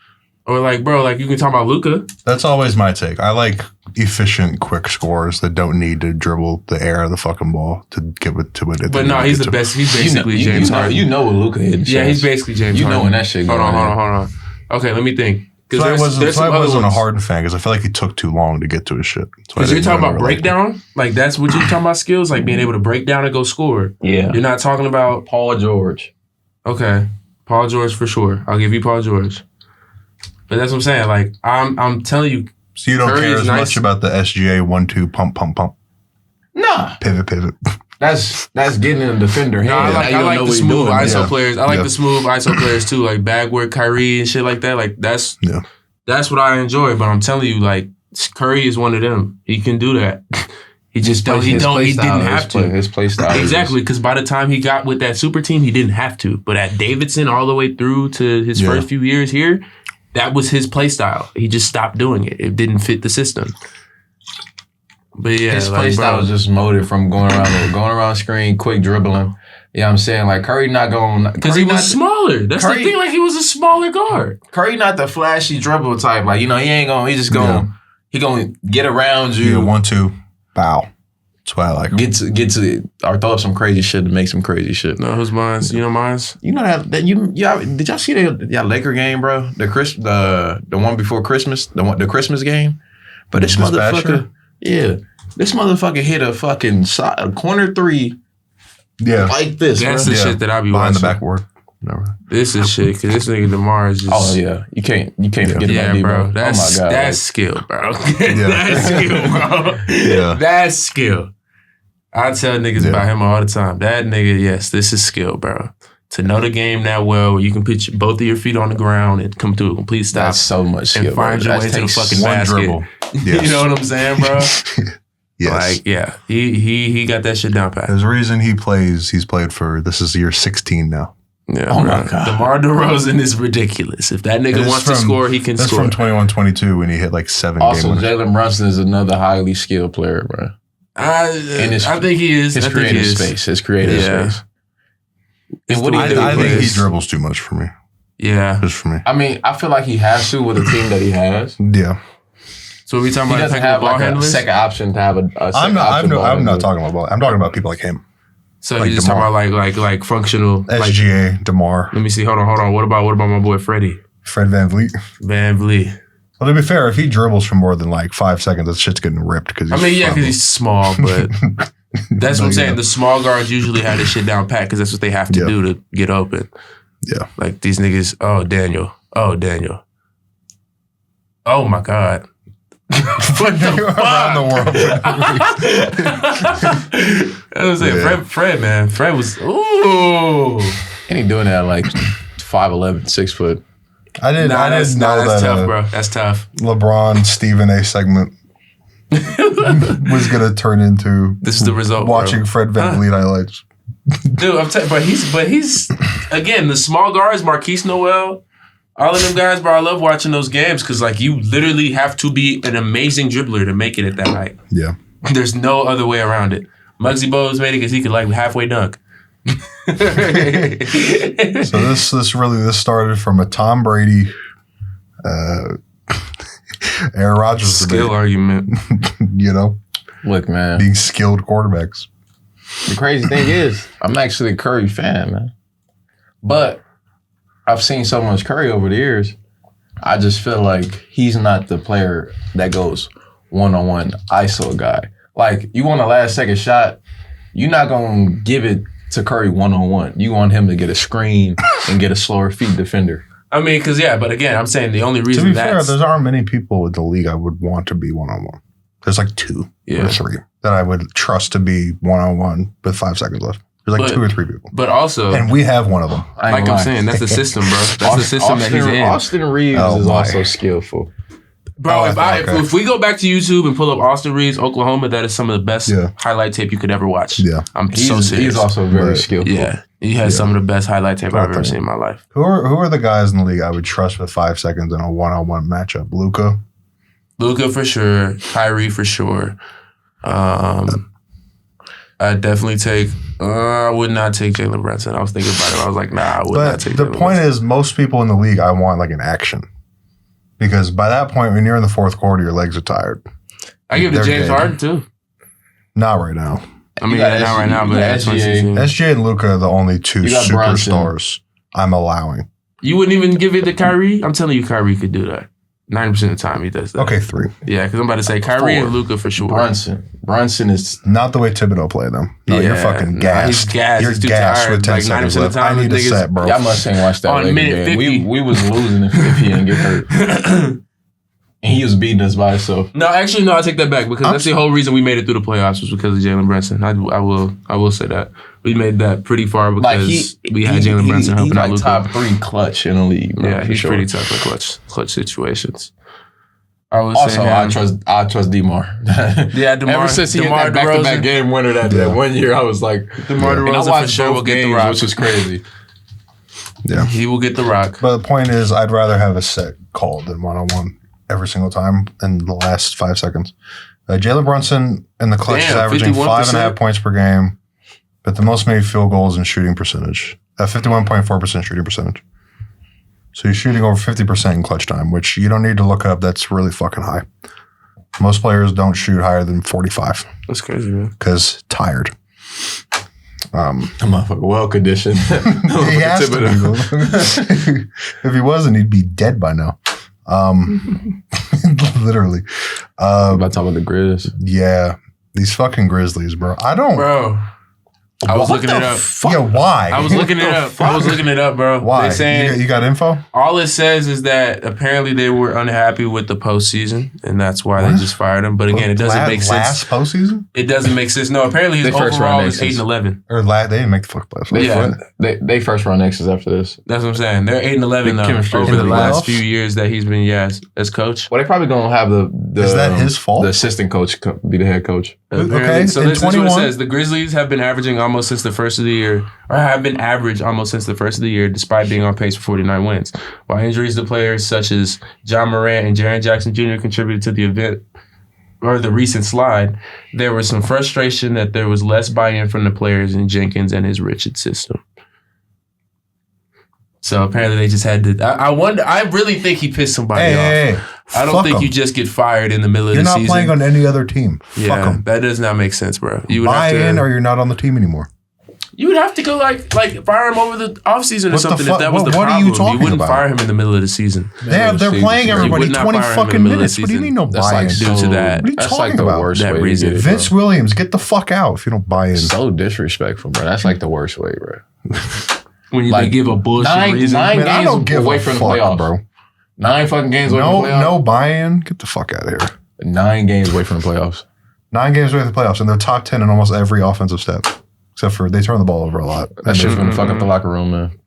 Speaker 2: Or like, bro, like you can talk about Luka.
Speaker 1: That's always my take. I like efficient, quick scorers that don't need to dribble the air of the fucking ball to get it to it.
Speaker 2: But no, he's the best. He's basically James Harden.
Speaker 3: You know what Luka is.
Speaker 2: Yeah, he's basically James Harden.
Speaker 3: You know when that shit goes
Speaker 2: Hold on. Okay, let me think.
Speaker 1: So I wasn't a Harden fan because I feel like he took too long to get to his shit.
Speaker 2: Because you're talking about breakdown? Like that's what you're talking about skills? Like being able to break down and go score.
Speaker 3: Yeah.
Speaker 2: You're not talking about
Speaker 3: Paul George.
Speaker 2: Okay. Paul George for sure. I'll give you Paul George. But that's what I'm saying. Like I'm telling you.
Speaker 1: So you don't care as much about the SGA 1-2 pump.
Speaker 3: Nah.
Speaker 1: Pivot.
Speaker 3: That's getting in a defender hand.
Speaker 2: No, I like the smooth ISO players. I like
Speaker 1: Yeah.
Speaker 2: the smooth ISO players too, like bag work, Kyrie and shit like that. Like that's what I enjoy. But I'm telling you, like Curry is one of them. He can do that. He just don't. He didn't have to.
Speaker 3: His play style.
Speaker 2: Exactly, because by the time he got with that super team, he didn't have to. But at Davidson, all the way through to his first few years here, that was his play style. He just stopped doing it. It didn't fit the system. But yeah,
Speaker 3: his play style was just molded from going around screen, quick dribbling. You know what I'm saying? Like Curry not going
Speaker 2: because he was smaller. That's the thing. Like he was a smaller guard.
Speaker 3: Curry not the flashy dribble type. Like he ain't going. He just going. He going to get around you.
Speaker 1: 1-2 bow. That's why I like him.
Speaker 3: Get to or throw up some crazy shit to make some crazy shit.
Speaker 2: No, who's mine's? You know mine's?
Speaker 3: You know that did y'all see that Laker game, bro? The one before Christmas, the Christmas game. But this motherfucker, this motherfucker hit a fucking corner 3.
Speaker 1: Yeah,
Speaker 3: like this.
Speaker 2: That's
Speaker 3: bro.
Speaker 2: the shit that I be
Speaker 1: behind
Speaker 2: watching.
Speaker 1: the backboard. No.
Speaker 2: This is shit because this nigga DeMar is just.
Speaker 3: Oh yeah, you can't forget about Debo.
Speaker 2: Bro. That's,
Speaker 3: oh my God,
Speaker 2: that's skill, bro.
Speaker 1: Yeah.
Speaker 2: That's skill, bro.
Speaker 1: Yeah,
Speaker 2: that's skill. I tell niggas about him all the time. That nigga, yes, this is skill, bro. To know the game that well, where you can put both of your feet on the ground and come to a complete stop.
Speaker 3: That's so much skill,
Speaker 2: and find your way to the fucking
Speaker 1: one
Speaker 2: basket.
Speaker 1: dribble. Yes.
Speaker 2: You know what I'm saying, bro?
Speaker 1: Yes.
Speaker 2: Like, yeah, he got that shit down pat.
Speaker 1: There's a reason he's played for, this is year 16 now.
Speaker 2: Yeah,
Speaker 3: oh my God.
Speaker 2: DeMar DeRozan is ridiculous. If that nigga wants to score, he can score.
Speaker 1: That's from 21-22 when he hit like 7
Speaker 3: also,
Speaker 1: game winners.
Speaker 3: Jalen Brunson is another highly skilled player, bro.
Speaker 2: I think he is.
Speaker 3: His creative space. His creative space. And what
Speaker 1: I think he dribbles too much for me.
Speaker 2: Yeah.
Speaker 1: Just for me.
Speaker 3: I mean, I feel like he has to with the team that he has.
Speaker 1: Yeah.
Speaker 2: So we talking
Speaker 3: he
Speaker 2: about
Speaker 3: doesn't have
Speaker 2: ball
Speaker 3: like
Speaker 2: handlers?
Speaker 3: a second option to have a
Speaker 1: I'm not talking about ball. I'm talking about people like him.
Speaker 2: So
Speaker 1: like
Speaker 2: you're just
Speaker 1: DeMar.
Speaker 2: talking about like functional
Speaker 1: SGA, DeMar.
Speaker 2: Let me see. Hold on. What about my boy Freddie?
Speaker 1: Fred VanVleet. Well, to be fair, if he dribbles for more than like 5 seconds, that shit's getting ripped. Because
Speaker 2: he's small, but that's what I'm saying. The small guards usually have this shit down pat because that's what they have to do to get open.
Speaker 1: Yeah.
Speaker 2: Like these niggas, Daniel. Oh my God. What the fuck?
Speaker 1: Around the world.
Speaker 2: I was saying, Fred, man. Fred was, ooh.
Speaker 3: And he doing that like 5'11", 6 foot.
Speaker 1: I didn't know
Speaker 2: that's
Speaker 1: that
Speaker 2: tough, bro. That's tough.
Speaker 1: LeBron Stephen A segment was gonna turn into
Speaker 2: this is the result.
Speaker 1: Watching
Speaker 2: bro.
Speaker 1: Fred VanVleet highlights.
Speaker 2: Dude, I'm telling you, but he's again the small guards, Marquise Noel, all of them guys, bro. I love watching those games because like you literally have to be an amazing dribbler to make it at that height.
Speaker 1: Yeah.
Speaker 2: There's no other way around it. Muggsy Bogues made it because he could like halfway dunk.
Speaker 1: So this started from a Tom Brady, Aaron Rodgers
Speaker 2: skill
Speaker 1: debate,
Speaker 2: argument.
Speaker 1: you know,
Speaker 3: Look, man.
Speaker 1: being skilled quarterbacks.
Speaker 3: The crazy thing is, I'm actually a Curry fan, man. But I've seen so much Curry over the years. I just feel like he's not the player that goes one-on-one ISO guy. Like, you want a last-second shot, you're not going to give it to Curry one-on-one. You want him to get a screen and get a slower feet defender.
Speaker 2: I mean, because, but again, I'm saying the only
Speaker 1: To
Speaker 2: reason
Speaker 1: be fair,
Speaker 2: that's...
Speaker 1: there aren't many people in the league I would want to be one-on-one. There's like 2 or 3 that I would trust to be one-on-one with 5 seconds left. There's like 2 or 3 people.
Speaker 2: But also...
Speaker 1: And we have one of them.
Speaker 2: Like I'm saying, that's the system, bro. That's the system that he's in.
Speaker 3: Austin Reeves is also skillful.
Speaker 2: Bro, if we go back to YouTube and pull up Austin Reeves, Oklahoma, that is some of the best highlight tape you could ever watch.
Speaker 1: Yeah.
Speaker 2: I'm so serious.
Speaker 3: He's also very skillful.
Speaker 2: Yeah. He has some of the best highlight tape I've ever seen in my life.
Speaker 1: Who are the guys in the league I would trust with 5 seconds in a one-on-one matchup? Luka
Speaker 2: for sure. Kyrie for sure. I'd definitely take... I would not take Jalen Brunson. I was thinking about it. I was like, nah, I would not take Jalen Brunson.
Speaker 1: The point is, most people in the league, I want like an action. Because by that point, when you're in the fourth quarter, your legs are tired.
Speaker 2: I give it to James Harden, too.
Speaker 1: Not right now.
Speaker 2: I mean, not right now, but
Speaker 1: SGA and Luka are the only 2 superstars I'm allowing.
Speaker 2: You wouldn't even give it to Kyrie? I'm telling you, Kyrie could do that. 90% of the time he does that.
Speaker 1: Okay, 3.
Speaker 2: Yeah, because I'm about to say Kyrie and Luka for sure.
Speaker 3: Brunson is...
Speaker 1: Not the way Thibodeau played them. No, you're fucking gassed.
Speaker 2: He's gassed.
Speaker 1: You're gassed with 10 seconds left. I need a set, bro.
Speaker 3: Y'all must ain't watched that Laker game. We was losing if he didn't get hurt. And he was beating us by himself.
Speaker 2: No, actually, no, I take that back because that's the whole reason we made it through the playoffs was because of Jalen Brunson. I will say that. We made that pretty far because we had Jalen Brunson helping out Luka.
Speaker 3: He's top 3 clutch in the league, bro.
Speaker 2: Yeah, he's pretty tough in clutch situations. I
Speaker 3: trust DeMar.
Speaker 2: Yeah, DeMar.
Speaker 3: Ever since he hit that back-to-back game winner that 1 year, I was like,
Speaker 2: DeMar DeRozan for sure will get the rock,
Speaker 3: which was crazy.
Speaker 1: Yeah,
Speaker 2: he will get the rock.
Speaker 1: But the point is, I'd rather have a set called than one-on-one every single time in the last 5 seconds. Jalen Brunson in the clutch is averaging 5.5 points per game, but the most made field goals in shooting percentage. 51.4% shooting percentage. So you're shooting over 50% in clutch time, which you don't need to look up. That's really fucking high. Most players don't shoot higher than 45.
Speaker 2: That's crazy, man.
Speaker 1: Because tired.
Speaker 3: A motherfucker well conditioned.
Speaker 1: He has to be. If he wasn't, he'd be dead by now. Literally.
Speaker 3: About talking about the Grizz.
Speaker 1: Yeah. These fucking Grizzlies, bro.
Speaker 2: I was looking it up.
Speaker 1: Yeah, why?
Speaker 2: I was looking it up. Bro.
Speaker 1: Why?
Speaker 2: They saying,
Speaker 1: you got info?
Speaker 2: All it says is that apparently they were unhappy with the postseason, and that's why they just fired him. But again, it doesn't make sense.
Speaker 1: Last postseason?
Speaker 2: It doesn't make sense. No, apparently his overall is 8-11.
Speaker 1: Or they didn't make the fuck playoffs.
Speaker 3: They first round exits after this.
Speaker 2: That's what I'm saying. They're 8-11 though over the last few years that he's been as coach.
Speaker 3: Well, they probably gonna have the
Speaker 1: is that his fault?
Speaker 3: The assistant coach be the head coach.
Speaker 1: Okay,
Speaker 2: so this is what it says. The Grizzlies have been averaging almost since the first of the year, or have been average almost since the first of the year, despite being on pace for 49 wins. While injuries to players such as John Morant and Jaren Jackson Jr. contributed to the event or the recent slide, there was some frustration that there was less buy-in from the players in Jenkins and his Richards system. So apparently they just had to. I really think he pissed somebody off.
Speaker 1: Hey,
Speaker 2: I don't think you just get fired in the middle of the season.
Speaker 1: You're not playing on any other team.
Speaker 2: Yeah,
Speaker 1: Fuck 'em.
Speaker 2: That does not make sense, bro. You would
Speaker 1: buy
Speaker 2: have to,
Speaker 1: in or you're not on the team anymore.
Speaker 2: You would have to go like fire him over the offseason or something if that was the problem.
Speaker 1: What are you talking
Speaker 2: wouldn't
Speaker 1: about?
Speaker 2: fire him in the middle of the season.
Speaker 1: They're playing everybody 20 fucking minutes. What do you mean no buy-in?
Speaker 2: Due to that.
Speaker 1: What are you talking about?
Speaker 3: Worst
Speaker 2: that
Speaker 3: way
Speaker 2: reason.
Speaker 3: to get it,
Speaker 1: Vince Williams, get the fuck out if you don't buy in.
Speaker 3: So disrespectful, bro. That's like the worst way, bro.
Speaker 2: When you give a bullshit reason.
Speaker 3: Nine
Speaker 1: Man, I don't
Speaker 3: games
Speaker 1: give
Speaker 3: away
Speaker 1: a
Speaker 3: from the
Speaker 1: fuck,
Speaker 3: playoffs,
Speaker 1: bro.
Speaker 3: 9 fucking games away from the playoffs.
Speaker 1: No buy-in. Get the fuck out of here.
Speaker 3: 9 games away from the playoffs.
Speaker 1: 9 games away from the playoffs, and they're top 10 in almost every offensive step. Except for they turn the ball over a lot.
Speaker 3: That shit's gonna fuck up the locker room, man.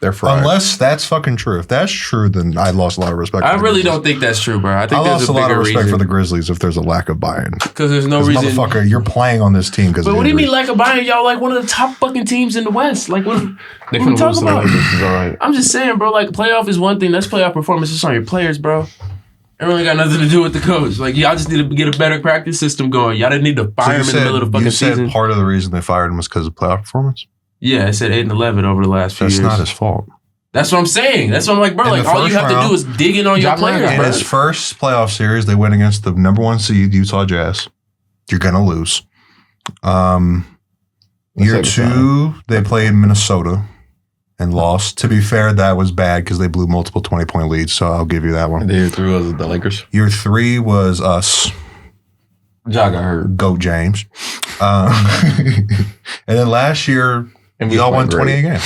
Speaker 3: They're fried.
Speaker 1: Unless that's fucking true. If that's true, then I lost a lot of respect.
Speaker 2: I really don't think that's true, bro. I think there's
Speaker 1: lost
Speaker 2: a
Speaker 1: lot of
Speaker 2: bigger
Speaker 1: respect
Speaker 2: reason.
Speaker 1: for the Grizzlies if there's a lack of buy-in.
Speaker 2: Because there's no reason.
Speaker 1: Motherfucker, you're playing on this team because.
Speaker 2: But what do you mean lack of buy-in? Y'all like one of the top fucking teams in the West. Like what are we talking about?
Speaker 3: Right.
Speaker 2: I'm just saying, bro. Like playoff is one thing. That's playoff performance. It's on your players, bro. It really got nothing to do with the coach. Like, y'all just need to get a better practice system going. Y'all didn't need to fire him in the middle of the fucking season.
Speaker 1: Part of the reason they fired him was because of playoff performance?
Speaker 2: Yeah, it said 8-11 over the last few years.
Speaker 1: That's not his fault.
Speaker 2: That's what I'm saying. That's what I'm like, bro. Like, all you have to do is dig in on your players,
Speaker 1: In
Speaker 2: bro.
Speaker 1: his first playoff series, they went against the number 1 seed, Utah Jazz. You're going to lose. Year 2, they played Minnesota and lost. To be fair, that was bad because they blew multiple 20-point leads, so I'll give you that one.
Speaker 3: Year 3 was the Lakers.
Speaker 1: Year 3 was us.
Speaker 3: Ja got hurt.
Speaker 1: Goat James. And then last year, y'all won 20 a game.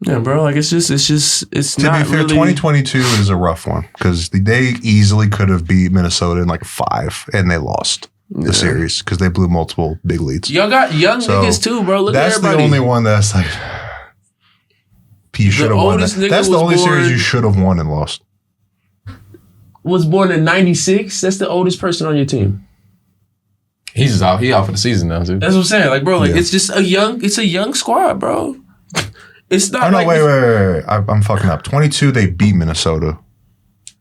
Speaker 2: Yeah, bro. Like, it's not
Speaker 1: To be fair,
Speaker 2: really...
Speaker 1: 2022 is a rough one because they easily could have beat Minnesota in like 5, and they lost the series because they blew multiple big leads.
Speaker 2: Y'all got young niggas too, bro. Look at everybody.
Speaker 1: That's the only one that's like you should have won. That's the only series you should have won and lost.
Speaker 2: Was born in '96. That's the oldest person on your team.
Speaker 3: He's out. He out for the season now, too.
Speaker 2: That's what I'm saying. Like, bro, like it's just a young squad, bro. It's not.
Speaker 1: Oh no, wait. I'm fucking up. 22, they beat Minnesota.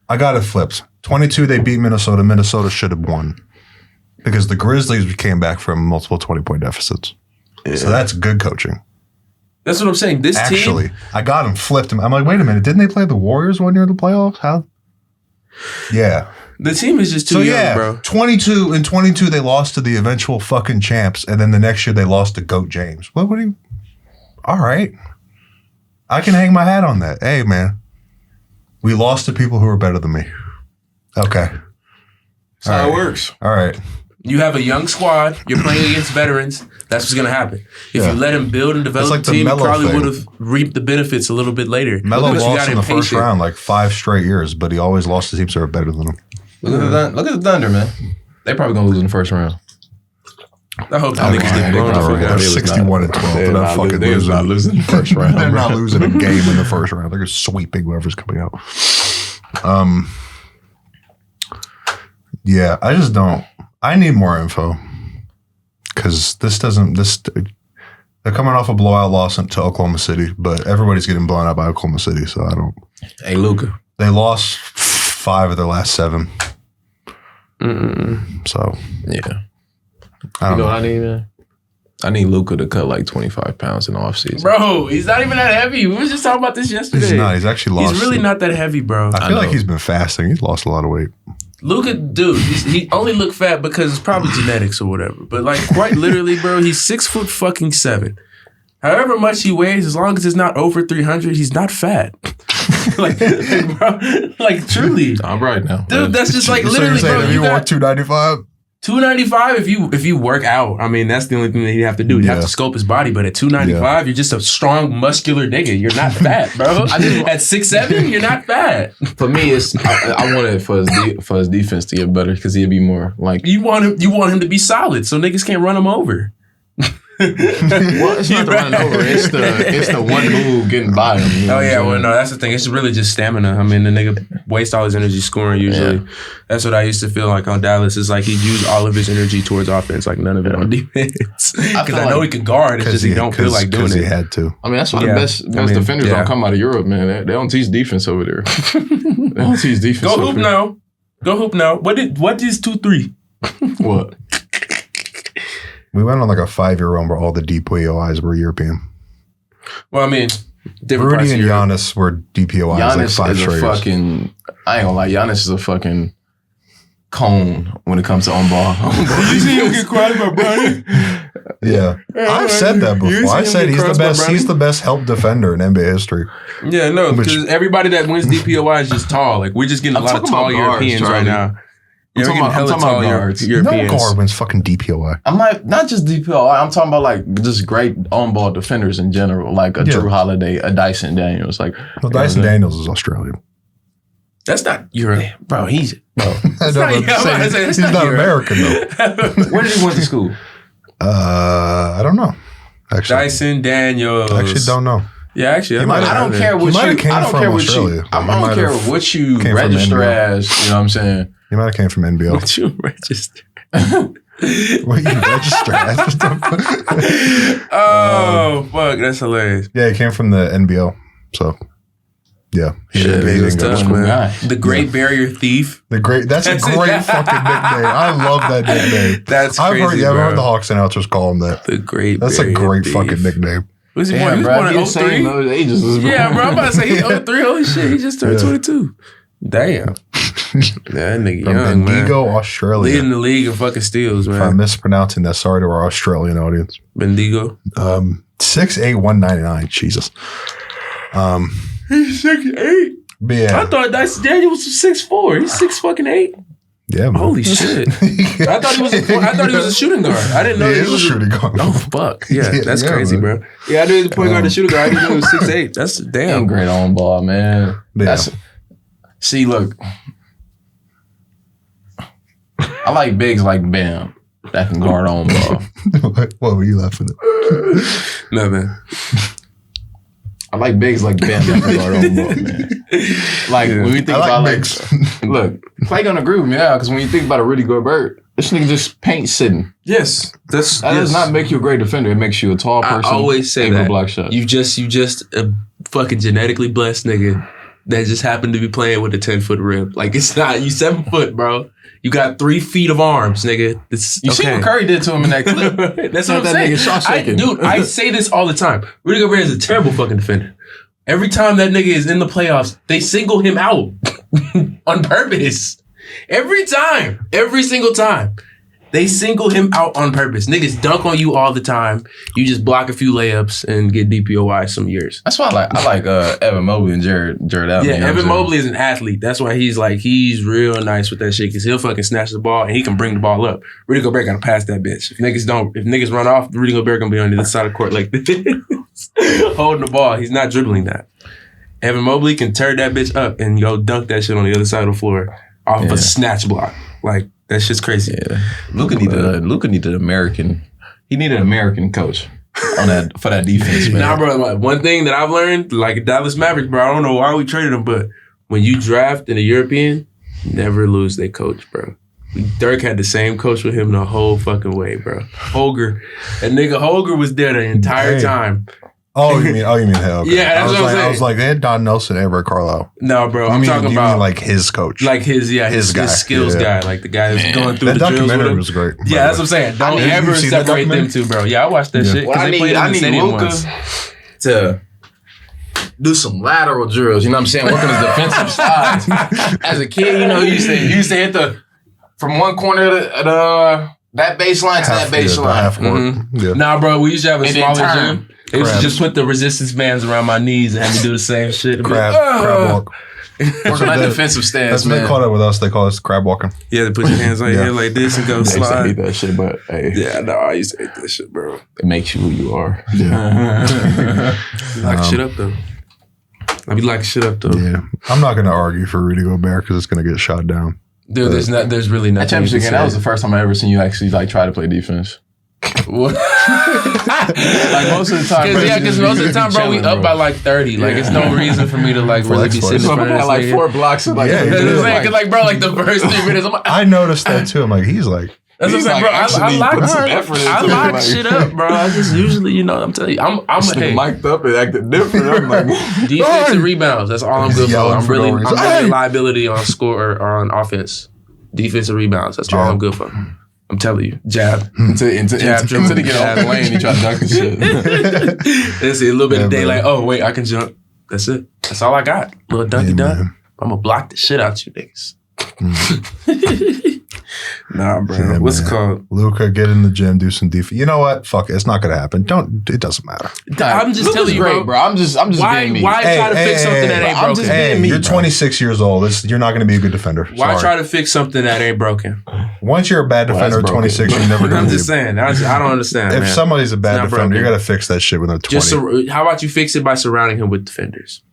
Speaker 1: I got it flipped. 22, they beat Minnesota. Minnesota should have won because the Grizzlies came back from multiple 20-point deficits. Yeah. So that's good coaching.
Speaker 2: That's what I'm saying. This
Speaker 1: Actually,
Speaker 2: team,
Speaker 1: I got him flipped. I'm like, wait a minute. Didn't they play the Warriors one year in the playoffs? How? Yeah.
Speaker 2: The team is just too young, bro.
Speaker 1: 22, they lost to the eventual fucking champs, and then the next year they lost to Goat James. What would he? All right. I can hang my hat on that. Hey, man. We lost to people who are better than me. Okay.
Speaker 3: That's how it works.
Speaker 1: All right.
Speaker 2: You have a young squad. You're playing against veterans. That's what's going to happen. If you let him build and develop the team, you probably would have reaped the benefits a little bit later.
Speaker 1: Melo lost in the first round like 5 straight years, but he always lost to teams that are better than him.
Speaker 3: Look at the Thunder, man. They probably going to lose in the first round.
Speaker 2: I hope the niggas get blown the fuck out.
Speaker 1: They're 61-12. They're not fucking losing.
Speaker 3: Not losing in the first round.
Speaker 1: They're not losing a game in the first round. They're sweeping whoever's coming out. Yeah, I just don't. I need more info because they're coming off a blowout loss to Oklahoma City, but everybody's getting blown out by Oklahoma City, so I don't.
Speaker 3: Hey, Luka.
Speaker 1: They lost 5 of their last 7. So
Speaker 3: yeah.
Speaker 1: I don't know
Speaker 3: what I need, man? I need Luka to cut like 25 pounds in the offseason.
Speaker 2: Bro, he's not even that heavy. We were just talking about this yesterday.
Speaker 1: He's not. He's actually lost.
Speaker 2: He's really not that heavy, bro.
Speaker 1: I feel like he's been fasting. He's lost a lot of weight.
Speaker 2: Luka, dude, he only looked fat because it's probably genetics or whatever. But like, quite literally, bro, he's 6'7". However much he weighs, as long as it's not over 300, he's not fat. like, bro, like truly.
Speaker 3: I'm right now,
Speaker 2: dude. That's just like literally, bro.
Speaker 1: You want 295.
Speaker 2: 295 if you work out. I mean, that's the only thing that you have to do. You have to scope his body. But at 295, you're just a strong, muscular nigga. You're not fat, bro. At 6'7", you're not fat.
Speaker 3: For me, it's I want it for his defense to get better because he'd be more like
Speaker 2: you want him to be solid so niggas can't run him over.
Speaker 3: Well, it's not the running over. It's the one move getting by him. You know
Speaker 2: well, no, that's the thing. It's really just stamina. I mean, the nigga wastes all his energy scoring usually. Yeah. That's what I used to feel like on Dallas. It's like he used all of his energy towards offense, like none of it on defense. Because I know he could guard. It's just he don't feel like doing it.
Speaker 1: He had to.
Speaker 3: I mean, that's why the best defenders don't come out of Europe, man. They don't teach defense over there. They don't teach defense.
Speaker 2: Go hoop now. Go hoop now. What is 2-3?
Speaker 3: What?
Speaker 1: We went on like a 5-year run where all the DPOIs were European.
Speaker 2: Well, I mean,
Speaker 1: Rudy and Giannis were DPOIs
Speaker 3: Giannis
Speaker 1: like 5 straight years.
Speaker 3: I ain't gonna lie, Giannis is a fucking cone when it comes to on ball.
Speaker 2: You see him get quiet about Bronny?
Speaker 1: Yeah. I've said that before. I said he's the best. He's the best help defender in NBA history.
Speaker 2: Yeah, no, because everybody that wins DPOI is just tall. Like we're just getting a lot of tall Europeans right now. Yeah,
Speaker 3: I'm talking about guards.
Speaker 1: No guard wins fucking DPOI.
Speaker 3: I'm like, not just DPOI. I'm talking about like just great on-ball defenders in general, like a Drew Holiday, a Dyson Daniels. Like,
Speaker 1: well, Dyson Daniels is Australian.
Speaker 2: That's not Europe, bro. He's not
Speaker 1: American though.
Speaker 3: Where did he went to school?
Speaker 1: I don't know. Actually,
Speaker 2: Dyson Daniels.
Speaker 1: I actually don't know.
Speaker 2: Yeah, actually,
Speaker 3: I don't care what you register as. You know what I'm saying?
Speaker 1: He might have came from NBL.
Speaker 2: What you register?
Speaker 1: What you register as?
Speaker 2: Oh, fuck. That's hilarious.
Speaker 1: Yeah, he came from the NBL. So, Yeah.
Speaker 2: He was tough,
Speaker 3: One
Speaker 2: man.
Speaker 3: guy.
Speaker 2: The Great Barrier Thief.
Speaker 1: That's a great fucking nickname. I love that nickname.
Speaker 2: That's
Speaker 1: I've
Speaker 2: crazy,
Speaker 1: heard
Speaker 2: bro.
Speaker 1: the Hawks announcers call him that.
Speaker 2: The Great
Speaker 1: That's
Speaker 2: Barrier
Speaker 1: a great
Speaker 2: Thief.
Speaker 1: fucking nickname.
Speaker 2: Was he
Speaker 3: Damn,
Speaker 2: born? He was
Speaker 3: bro,
Speaker 2: born in
Speaker 3: he's saying
Speaker 2: 03?
Speaker 3: those ages.
Speaker 2: Yeah, bro. I'm about to say he's 03. Holy shit. He just turned
Speaker 1: Yeah.
Speaker 2: 22. Damn. That nigga
Speaker 1: From
Speaker 2: young, man.
Speaker 1: Bendigo, Australia.
Speaker 2: Leading the league in fucking steals,
Speaker 1: If I'm
Speaker 2: man.
Speaker 1: mispronouncing that, sorry to our Australian audience.
Speaker 2: Bendigo.
Speaker 1: 6'8", 199. Jesus.
Speaker 2: He's 6'8".
Speaker 1: But yeah.
Speaker 2: I thought Dice Daniel was 6'4". He's 6'8".
Speaker 1: Yeah, man.
Speaker 2: Holy shit. I thought he was a shooting guard. I didn't know
Speaker 1: he
Speaker 2: he
Speaker 1: is a
Speaker 2: was
Speaker 1: shooting guard.
Speaker 2: Oh fuck. Yeah, that's
Speaker 1: Yeah,
Speaker 2: crazy,
Speaker 1: man.
Speaker 2: bro. Yeah, I knew he was a point guard and shooting guard. I didn't know he was 6'8". That's
Speaker 3: Damn
Speaker 2: damn.
Speaker 3: great on ball, man.
Speaker 1: Yeah.
Speaker 3: See, look. I like bigs like Bam that can guard on ball.
Speaker 1: What were you laughing at?
Speaker 2: Nothing.
Speaker 3: I like bigs like Bam that can guard on ball, man. Like when we think
Speaker 1: I like
Speaker 3: about
Speaker 1: bigs.
Speaker 3: look, Clay gonna agree with me, yeah, because when you think about a really good bird, this nigga just paint sitting.
Speaker 2: Yes,
Speaker 3: That does not make you a great defender. It makes you a tall person.
Speaker 2: I always say
Speaker 3: able to
Speaker 2: that.
Speaker 3: block shots.
Speaker 2: You just a fucking genetically blessed nigga that just happened to be playing with a 10-foot rib. Like it's not you 7 foot, bro. You got 3 feet of arms, nigga. It's
Speaker 3: You see what Curry did to him in that clip?
Speaker 2: That's what I'm
Speaker 3: That
Speaker 2: saying.
Speaker 3: nigga shot shaking.
Speaker 2: Dude, I say this all the time. Rudy Gobert is a terrible fucking defender. Every time that nigga is in the playoffs, they single him out on purpose. Every time. Every single time. They single him out on purpose. Niggas dunk on you all the time. You just block a few layups and get DPOY some years.
Speaker 3: That's why I like Evan Mobley and Jared Allen.
Speaker 2: Yeah, Evan Mobley is an athlete. That's why he's real nice with that shit because he'll fucking snatch the ball and he can bring the ball up. Rudy Gobert gotta pass that bitch. If niggas run off, Rudy Gobert gonna be on the other side of the court like this, holding the ball. He's not dribbling that. Evan Mobley can turn that bitch up and go dunk that shit on the other side of the floor off of a snatch block. Like that shit's crazy.
Speaker 3: Yeah, Luka needed an American. He needed an American coach on that for that defense, man.
Speaker 2: Nah, bro. Like, one thing that I've learned, like Dallas Mavericks, bro. I don't know why we traded them, but when you draft in a European, never lose their coach, bro. Dirk had the same coach with him the whole fucking way, bro. Holger, that nigga Holger was there the entire time.
Speaker 1: Oh, you mean hell? Okay.
Speaker 2: Yeah, that's what I'm saying.
Speaker 1: I was like, they had Don Nelson and Ray Carlisle.
Speaker 2: No, bro.
Speaker 1: You
Speaker 2: talking
Speaker 1: mean
Speaker 2: about
Speaker 1: like his coach,
Speaker 2: like his
Speaker 1: guy.
Speaker 2: skills
Speaker 1: Yeah.
Speaker 2: guy, like the guy that's going through
Speaker 1: That
Speaker 2: the drills with
Speaker 1: documentary
Speaker 2: him.
Speaker 1: was great.
Speaker 2: Yeah, that's what I'm saying. Don't
Speaker 1: Have you
Speaker 2: ever
Speaker 1: seen that
Speaker 2: separate them two, bro. Yeah, I watched that shit because they played in the stadium once.
Speaker 3: To do some lateral drills. You know what I'm saying? Working his defensive sides. As a kid, you know, you used to hit the from one corner of that baseline to that baseline.
Speaker 1: Half court.
Speaker 2: Mm-hmm.
Speaker 1: Yeah.
Speaker 2: Nah, bro, we used to have a
Speaker 3: And then
Speaker 2: smaller
Speaker 3: turn.
Speaker 2: gym. They used to just put the resistance bands around my knees and have me do the same shit.
Speaker 1: Crab walk.
Speaker 3: Working that defensive stance,
Speaker 1: That's what they
Speaker 3: man.
Speaker 1: call it with us. They call us crab walking.
Speaker 2: Yeah, to put your hands on your head like this and go
Speaker 3: I used to hate
Speaker 2: slide.
Speaker 3: that shit, but hey,
Speaker 2: Yeah, no, I used to hate that shit, bro.
Speaker 3: it makes you who you are.
Speaker 2: Lock shit up though. I be locking shit up though.
Speaker 1: Yeah, I'm not going to argue for Rudy Gobert because it's going to get shot down.
Speaker 2: Dude, there's really
Speaker 3: That
Speaker 2: nothing.
Speaker 3: championship game, that was the first time I ever seen you actually like try to play defense.
Speaker 2: What?
Speaker 3: Like most of the time,
Speaker 2: Because most of the time, bro, we up by like 30. Like, it's no reason for me to like really be sitting in front of this
Speaker 3: like
Speaker 2: nigga.
Speaker 3: 4 blocks of like.
Speaker 1: Yeah,
Speaker 2: That's what I'm
Speaker 1: dude,
Speaker 2: saying. Because like, bro, like the first 3 minutes, I'm like,
Speaker 1: I noticed that too. I'm like, he's like,
Speaker 2: that's what I'm
Speaker 3: He's
Speaker 2: saying,
Speaker 3: like
Speaker 2: bro. I
Speaker 3: actually
Speaker 2: lock
Speaker 3: putting some effort into
Speaker 2: I
Speaker 3: it,
Speaker 2: lock
Speaker 3: like-
Speaker 2: shit up, bro. I just usually, you know, I'm telling you, I'm a hey,
Speaker 3: mic'd up and acting different. I'm like,
Speaker 2: defense and rebounds. That's all I'm good for.
Speaker 1: Yelling
Speaker 2: I'm
Speaker 1: for
Speaker 2: really
Speaker 1: no reason.
Speaker 2: a
Speaker 1: Hey!
Speaker 2: liability on score or on offense. Defense and rebounds. That's all I'm good for. I'm telling you, jab.
Speaker 3: until they get off the
Speaker 2: Jab.
Speaker 3: lane, you try to dunk the shit.
Speaker 2: That's it. A little bit of
Speaker 1: Yeah,
Speaker 2: daylight.
Speaker 1: bro.
Speaker 2: Oh wait, I can jump. That's it. That's all I got. Little dunky dunk.
Speaker 1: man.
Speaker 2: I'm gonna block the shit out you niggas. Nah, bro.
Speaker 1: Yeah,
Speaker 2: What's
Speaker 1: man.
Speaker 2: it called?
Speaker 1: Luka, get in the gym, do some defense. You know what? Fuck it. It's not going to happen. It doesn't matter.
Speaker 2: I'm just telling you,
Speaker 3: great, bro. I'm just
Speaker 2: Why
Speaker 3: being me.
Speaker 2: try to fix something that ain't
Speaker 3: I'm
Speaker 2: broken?
Speaker 3: just
Speaker 1: Hey,
Speaker 3: being me,
Speaker 1: you're
Speaker 3: bro.
Speaker 1: 26 years old. You're not going to be a good defender.
Speaker 2: Why
Speaker 1: Sorry.
Speaker 2: try to fix something that ain't broken?
Speaker 1: Once you're a bad
Speaker 3: Well,
Speaker 1: defender
Speaker 3: that's
Speaker 1: at 26,
Speaker 3: broken.
Speaker 1: you're never going
Speaker 2: I'm
Speaker 1: to be.
Speaker 2: just saying. I don't understand.
Speaker 1: If
Speaker 2: man.
Speaker 1: somebody's a bad
Speaker 2: It's not
Speaker 1: defender,
Speaker 2: broken.
Speaker 1: you got to fix that shit when they're 20.
Speaker 2: Just how about you fix it by surrounding him with defenders?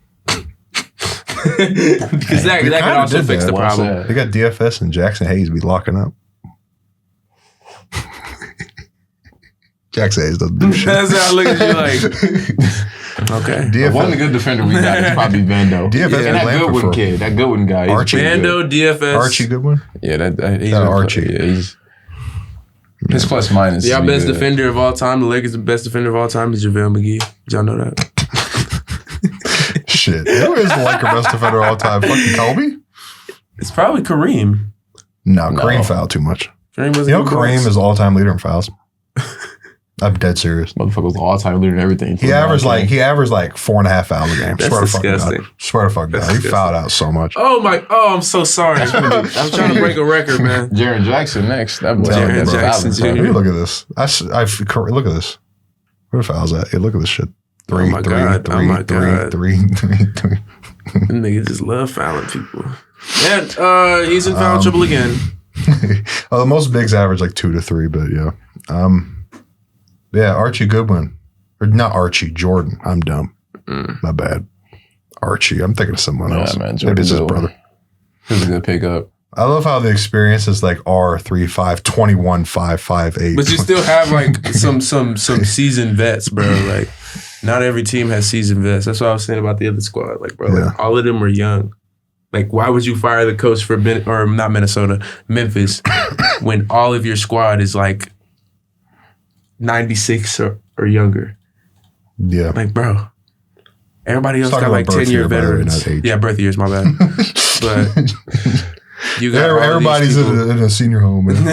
Speaker 2: Because that
Speaker 1: We
Speaker 2: could
Speaker 1: kinda
Speaker 2: also
Speaker 1: did
Speaker 2: fix
Speaker 1: that.
Speaker 2: the
Speaker 3: Well
Speaker 2: problem.
Speaker 3: said.
Speaker 1: They got DFS and Jackson Hayes be locking up. Jackson Hayes doesn't do shit.
Speaker 2: That's how I look at you like, okay.
Speaker 3: One
Speaker 1: DFS,
Speaker 3: good defender we got is probably Vando.
Speaker 1: DFS
Speaker 3: and that
Speaker 1: Lampard
Speaker 3: Goodwin
Speaker 1: for-
Speaker 3: kid, that Goodwin guy. he's
Speaker 1: Archie.
Speaker 3: pretty
Speaker 2: Bando,
Speaker 3: good.
Speaker 2: DFS.
Speaker 1: Archie Goodwin.
Speaker 3: Yeah, he's
Speaker 1: Shout out
Speaker 3: a-
Speaker 1: Archie.
Speaker 3: Yeah, he's his plus minus.
Speaker 2: Y'all
Speaker 3: is
Speaker 2: best
Speaker 3: good.
Speaker 2: defender of all time. The Lakers' best defender of all time is JaVale McGee. Did y'all know that?
Speaker 1: Bullshit. Who is the Laker best defender of all time? Fucking Kobe?
Speaker 2: It's probably Kareem.
Speaker 1: No, Kareem fouled too much.
Speaker 2: Kareem
Speaker 1: You know, Kareem is the all-time leader in fouls. I'm dead serious.
Speaker 3: Motherfucker was the all-time leader in everything.
Speaker 1: He averaged like 4.5 fouls a game.
Speaker 2: That's
Speaker 1: Swear
Speaker 2: disgusting.
Speaker 1: to fuck God. Swear to fuck God. He fouled out so much.
Speaker 2: Oh, I'm so sorry. I'm trying to break a record, man.
Speaker 3: Jaren Jackson next. That boy.
Speaker 2: Jaren Jackson,
Speaker 1: Let me look at this. Look at this. Where the foul's at? Hey, look at this shit. Three.
Speaker 2: Niggas just love fouling people. Yeah, he's in foul trouble again.
Speaker 1: The most bigs average like 2 to 3, but yeah. Yeah, Archie Goodwin. Or not Archie, Jordan. I'm dumb. My bad. Archie. I'm thinking of someone else.
Speaker 3: Man,
Speaker 1: maybe it's his brother.
Speaker 3: He was a good pickup.
Speaker 1: I love how the experience is like R35, 21, 5, 5, 8.
Speaker 2: But you still have like some seasoned vets, bro. Like not every team has seasoned vets. That's what I was saying about the other squad. Like, bro, like, all of them were young. Like, why would you fire the coach for Memphis, when all of your squad is like 96 or younger?
Speaker 1: Yeah.
Speaker 2: Like, bro, everybody else got like 10-year veterans. Yeah, birth years, my bad. But you got
Speaker 1: everybody's in a senior home, man.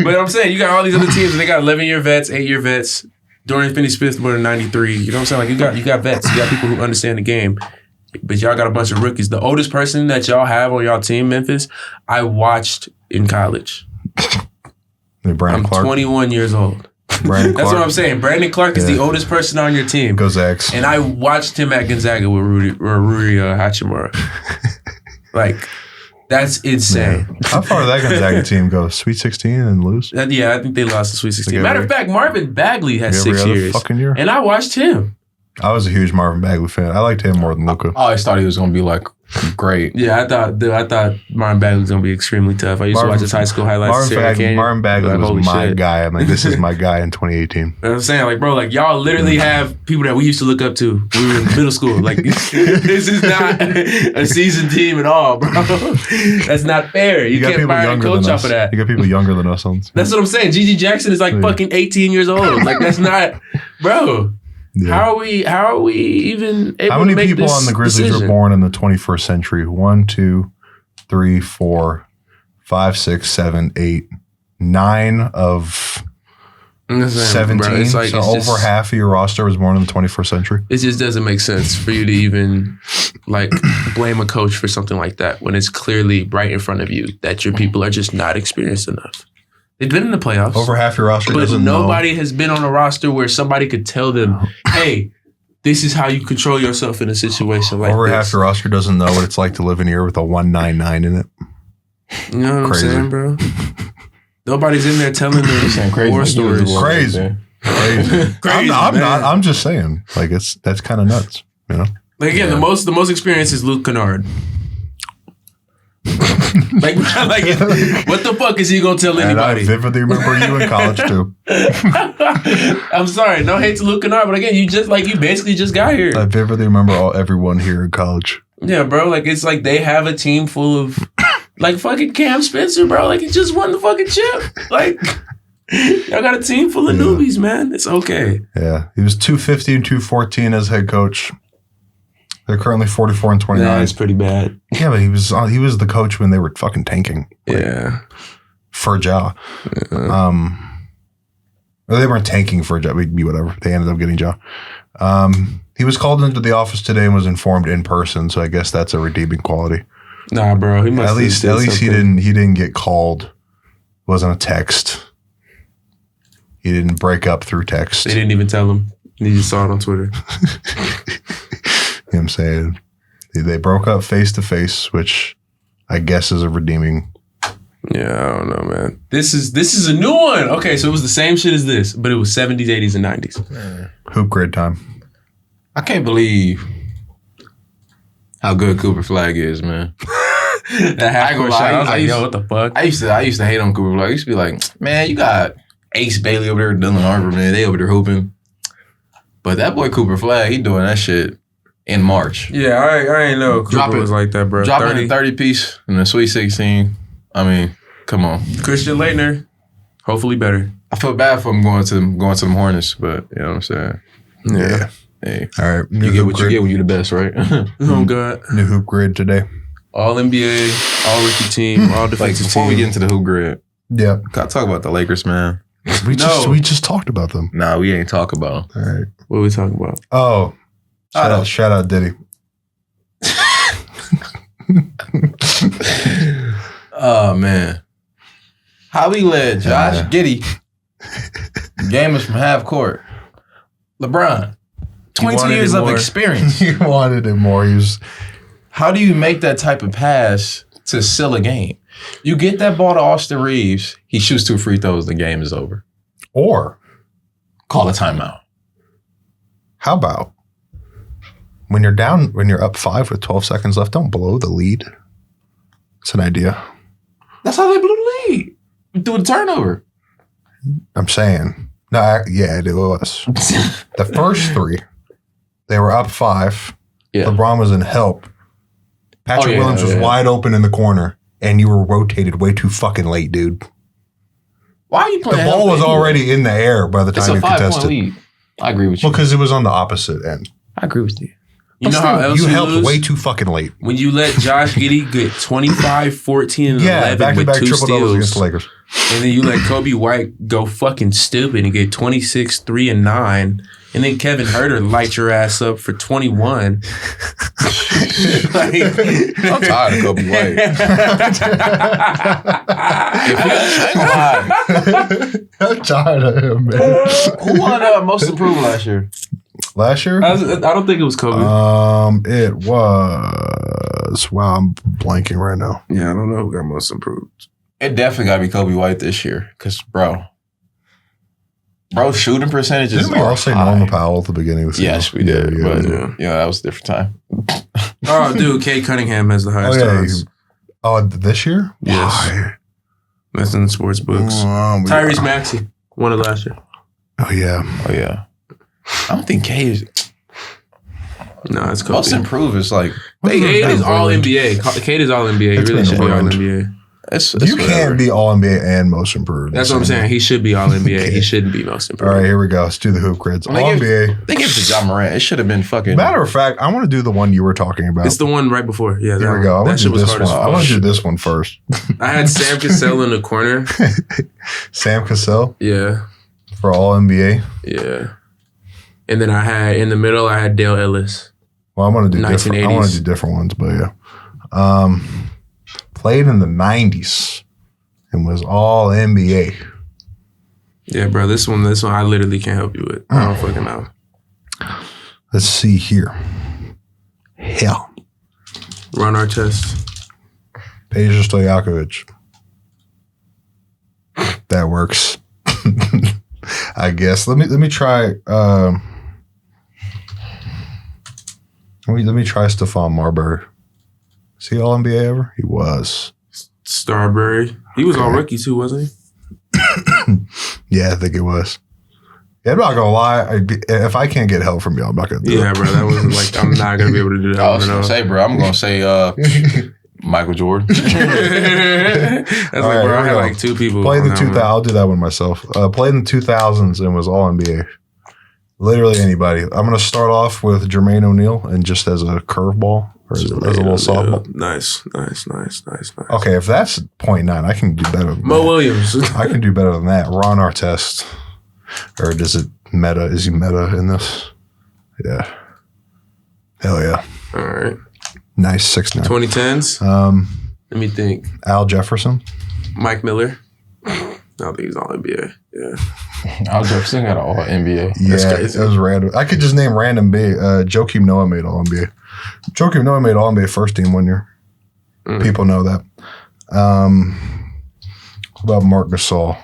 Speaker 2: But I'm saying, you got all these other teams, and they got 11-year vets, 8-year vets. Dorian Finney-Smith more than 93. You know what I'm saying? Like, you got vets. You got people who understand the game. But y'all got a bunch of rookies. The oldest person that y'all have on y'all team, Memphis, I watched in college. I'm 21 years old. That's what I'm saying. Brandon Clark is the oldest person on your team.
Speaker 1: Go Zags.
Speaker 2: And I watched him at Gonzaga with Rui Hachimura. Like, that's insane.
Speaker 1: Yeah. How far did that Gonzaga team go? Sweet 16 and lose?
Speaker 2: Yeah, I think they lost the Sweet 16. Matter of fact, Marvin Bagley had 6 years.
Speaker 1: Fucking year.
Speaker 2: And I watched him.
Speaker 1: I was a huge Marvin Bagley fan. I liked him more than Luka.
Speaker 3: I always thought he was going to be like great.
Speaker 2: Yeah, I thought Marvin Bagley was going to be extremely tough. I used to watch his high school highlights.
Speaker 1: Marvin Bagley was my guy. I'm like, this is my guy in 2018.
Speaker 2: You know what I'm saying? Like, bro, like, y'all literally have people that we used to look up to when we were in middle school. Like, this is not a seasoned team at all, bro. That's not fair. You can't fire a coach off of that.
Speaker 1: You got people younger than us.
Speaker 2: That's what I'm saying. Gigi Jackson is like fucking 18 years old. Like, that's not, bro. Yeah. How are we even able to make this
Speaker 1: How many people on the Grizzlies were born in the 21st century? 1, 2, 3, 4, 5, 6, 7, 8, 9 of 17. Bro, so over half of your roster was born in the 21st century.
Speaker 2: It just doesn't make sense for you to even like blame a coach for something like that when it's clearly right in front of you that your people are just not experienced enough. They've been in the playoffs.
Speaker 1: Over half your roster
Speaker 2: but
Speaker 1: doesn't know.
Speaker 2: Nobody has been on a roster where somebody could tell them, hey, this is how you control yourself in a situation like
Speaker 1: Over
Speaker 2: this.
Speaker 1: half your roster doesn't know what it's like to live in here with a 199 in it.
Speaker 2: You know what I'm saying, bro? Nobody's in there telling them war stories.
Speaker 1: Crazy. I'm just saying. Like, that's kind of nuts, you know?
Speaker 2: Like, again, the most experience is Luke Kennard. like what the fuck is he gonna tell anybody?
Speaker 1: And I vividly remember you in college too.
Speaker 2: I'm sorry, no hate to Luke Kennard, but again, you basically just got here.
Speaker 1: I vividly remember everyone here in college.
Speaker 2: Yeah, bro, like it's like they have a team full of like fucking Cam Spencer, bro. Like he just won the fucking chip. Like y'all got a team full of newbies, man. It's okay.
Speaker 1: Yeah, he was 250 and 214 as head coach. They're currently 44 and 29.
Speaker 2: That's pretty bad.
Speaker 1: Yeah, but he was the coach when they were fucking tanking.
Speaker 2: Yeah.
Speaker 1: For Ja. They weren't tanking for Ja. Whatever. They ended up getting Ja. He was called into the office today and was informed in person, so I guess that's a redeeming quality.
Speaker 2: Nah, bro. He must
Speaker 1: at least he didn't get called. It wasn't a text. He didn't break up through text.
Speaker 2: They didn't even tell him. He just saw it on Twitter.
Speaker 1: You know what I'm saying? They broke up face to face, which I guess is a redeeming.
Speaker 2: Yeah, I don't know, man. This is a new one. Okay, so it was the same shit as this, but it was 70s, 80s, and 90s.
Speaker 1: Hoop grid time.
Speaker 3: I can't believe how good Cooper Flag is, man.
Speaker 2: I was like, yo, what the fuck?
Speaker 3: I used to hate on Cooper Flag. I used to be like, man, you got Ace Bailey over there, Dylan Harper, man. They over there hooping. But that boy Cooper Flag, he doing that shit in March.
Speaker 2: Yeah, I ain't know Cooper was like that, bro.
Speaker 3: Dropping a 30-piece in the Sweet 16. I mean, come on.
Speaker 2: Christian Laettner, hopefully better.
Speaker 3: I feel bad for him going to them Hornets, but you know what I'm saying?
Speaker 2: Yeah.
Speaker 3: Hey,
Speaker 1: All right.
Speaker 3: you get what you get when you're the best, right?
Speaker 2: Oh God.
Speaker 1: New hoop grid today.
Speaker 2: All NBA, all rookie team, all defensive
Speaker 3: Before
Speaker 2: team.
Speaker 3: we get into the hoop grid,
Speaker 1: Yeah.
Speaker 3: gotta talk about the Lakers, man.
Speaker 1: We just talked about them.
Speaker 3: Nah, we ain't talk about them.
Speaker 1: All right.
Speaker 2: What are we talking about?
Speaker 1: Oh. Shout out Diddy.
Speaker 3: Oh man, how we let Josh Giddey game us from half court? LeBron, 22 years of experience.
Speaker 1: He wanted it more.
Speaker 3: How do you make that type of pass to seal a game? You get that ball to Austin Reeves, he shoots 2 free throws, the game is over.
Speaker 1: Or
Speaker 3: Call a timeout.
Speaker 1: how about when you're up 5 with 12 seconds left, don't blow the lead. It's an idea.
Speaker 3: That's how they blew the lead. Through a turnover.
Speaker 1: I'm saying. No, yeah, it was. The first 3, they were up 5.
Speaker 3: Yeah.
Speaker 1: LeBron was in help. Patrick Williams was wide open in the corner, and you were rotated way too fucking late, dude.
Speaker 3: Why are you playing?
Speaker 1: The ball was already in the air by the time you contested.
Speaker 3: It's a 5-point lead. I agree with you.
Speaker 1: Well, because it was on the opposite end.
Speaker 3: I agree with you.
Speaker 2: You know how else
Speaker 1: you helped
Speaker 2: lose?
Speaker 1: way too fucking late.
Speaker 2: When you let Josh Giddey get 25, 14, and 11
Speaker 1: back-to-back
Speaker 2: with 2
Speaker 1: triple doubles against
Speaker 2: steals.
Speaker 1: the Lakers.
Speaker 2: And then you let Kobe White go fucking stupid and get 26, 3, and 9. And then Kevin Huerter light your ass up for 21.
Speaker 3: I'm tired of Kobe White.
Speaker 1: I'm tired of him, man.
Speaker 3: Who won most improved last year?
Speaker 1: Last year?
Speaker 2: I don't think it was Kobe.
Speaker 1: It was. Wow, I'm blanking right now.
Speaker 2: Yeah, I don't know who got most improved.
Speaker 3: It definitely got to be Kobe White this year. Because, bro's shooting percentages
Speaker 1: Didn't we all say Norman Powell at the beginning of the season?
Speaker 3: Yes, we did.
Speaker 1: Yeah,
Speaker 3: but
Speaker 2: yeah.
Speaker 3: that was a different time.
Speaker 2: Oh, dude, Kate Cunningham has the highest odds.
Speaker 1: This year?
Speaker 2: Yes.
Speaker 1: Why?
Speaker 2: That's in the sports books. Tyrese Maxey won it last year.
Speaker 1: Oh, yeah.
Speaker 3: Oh, yeah. I don't think Kate is.
Speaker 2: No, it's Kobe.
Speaker 3: Most improved is like.
Speaker 2: Kate is all NBA. Kate is all NBA. He really should be all NBA.
Speaker 1: You can't be all NBA and most improved.
Speaker 2: That's what I'm saying. He should be all NBA. He shouldn't be most improved.
Speaker 1: All right, here we go. Let's do the hoop grids. All NBA.
Speaker 3: They gave it to John Morant. It should have been fucking.
Speaker 1: Matter of fact, I want to do the one you were talking about.
Speaker 2: It's the one right before. Yeah,
Speaker 1: here we go. I want to do this one. I want to do this one first.
Speaker 2: I had Sam Cassell in the corner.
Speaker 1: Sam Cassell?
Speaker 2: Yeah.
Speaker 1: For all NBA?
Speaker 2: Yeah. And then I had, in the middle, I had Dale Ellis.
Speaker 1: Well, I want to do different. I want to do different ones, but yeah. Played in the 90s and was all NBA.
Speaker 2: Yeah, bro. This one, I literally can't help you with. I don't fucking know.
Speaker 1: Let's see here. Hell.
Speaker 2: Ron Artest.
Speaker 1: Peja Stojakovic. That works. I guess. Let me try. Let me try Stephon Marbury. Is he all NBA ever? He was.
Speaker 2: Starbury. He was all rookie too, wasn't he?
Speaker 1: Yeah, I think it was. Yeah, I'm not gonna lie. If I can't get help from y'all, I'm not gonna do it.
Speaker 2: Yeah, bro. That wasn't like I'm not gonna be able to do that.
Speaker 3: I was gonna say, bro. I'm gonna say Michael Jordan.
Speaker 2: That's like,
Speaker 1: right,
Speaker 2: bro. I had like 2 people.
Speaker 1: Played in the 2000s. I'll do that one myself. Played in the 2000s and was all NBA. Literally anybody. I'm gonna start off with Jermaine O'Neal and just as a curveball or as a little softball.
Speaker 2: Nice.
Speaker 1: Okay, if that's 0.9, I can do better than
Speaker 2: Mo
Speaker 1: that.
Speaker 2: Williams.
Speaker 1: I can do better than that. Ron Artest. Or is it meta? Is he meta in this? Yeah. Hell yeah.
Speaker 2: All right.
Speaker 1: Nice 6'9".
Speaker 2: 2010s. Let me think.
Speaker 1: Al Jefferson.
Speaker 2: Mike Miller. I don't think he's all NBA. Yeah.
Speaker 3: Al Jefferson got all NBA.
Speaker 1: Yeah, it was random. I could just name random B. Joakim Noah made all NBA. Joakim Noah made all NBA first team one year. People know that. What about Marc Gasol?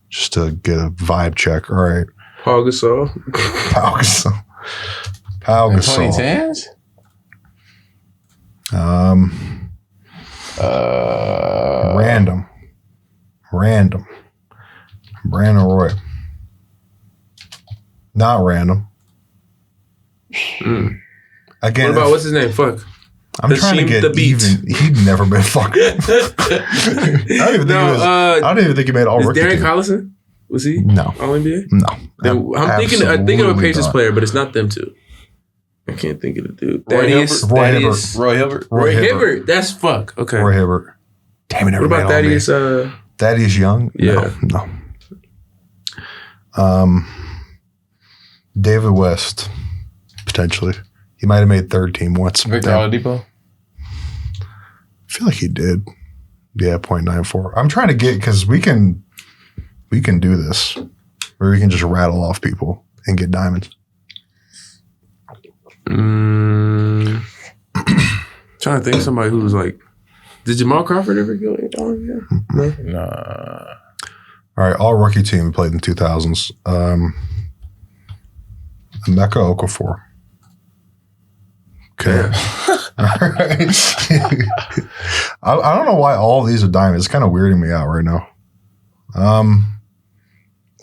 Speaker 1: Just to get a vibe check. All right.
Speaker 2: Paul Gasol.
Speaker 1: Pau Gasol. Pau Gasol.
Speaker 3: 2010s?
Speaker 1: Random. Brandon Roy. Not random. Again,
Speaker 2: What about what's his name? Fuck.
Speaker 1: I'm trying to get even. He'd never been fucking. I don't even think he made all rookie.
Speaker 2: Derek Collison? Was he?
Speaker 1: No.
Speaker 2: All NBA?
Speaker 1: No.
Speaker 2: I'm thinking of a Pacers player, but it's not them two. I can't think of the dude.
Speaker 3: Roy
Speaker 2: Thaddeus.
Speaker 3: Roy
Speaker 2: Hibbert. That's fuck. Okay.
Speaker 1: Roy Hibbert. Damn it!
Speaker 2: What about Thaddeus?
Speaker 1: Thaddeus Young?
Speaker 2: Yeah.
Speaker 1: No. David West, potentially. He might have made third team once.
Speaker 3: Victor Oladipo?
Speaker 1: I feel like he did. Yeah, 0.94. I'm trying to get, because we can do this, where we can just rattle off people and get diamonds.
Speaker 2: Trying to think of somebody who was like, did Jamal Crawford ever go? No.
Speaker 3: Nah.
Speaker 1: All right, all rookie team we played in the 2000s. Emeka Okafor. Okay. All right. I don't know why all of these are diamonds. It's kind of weirding me out right now.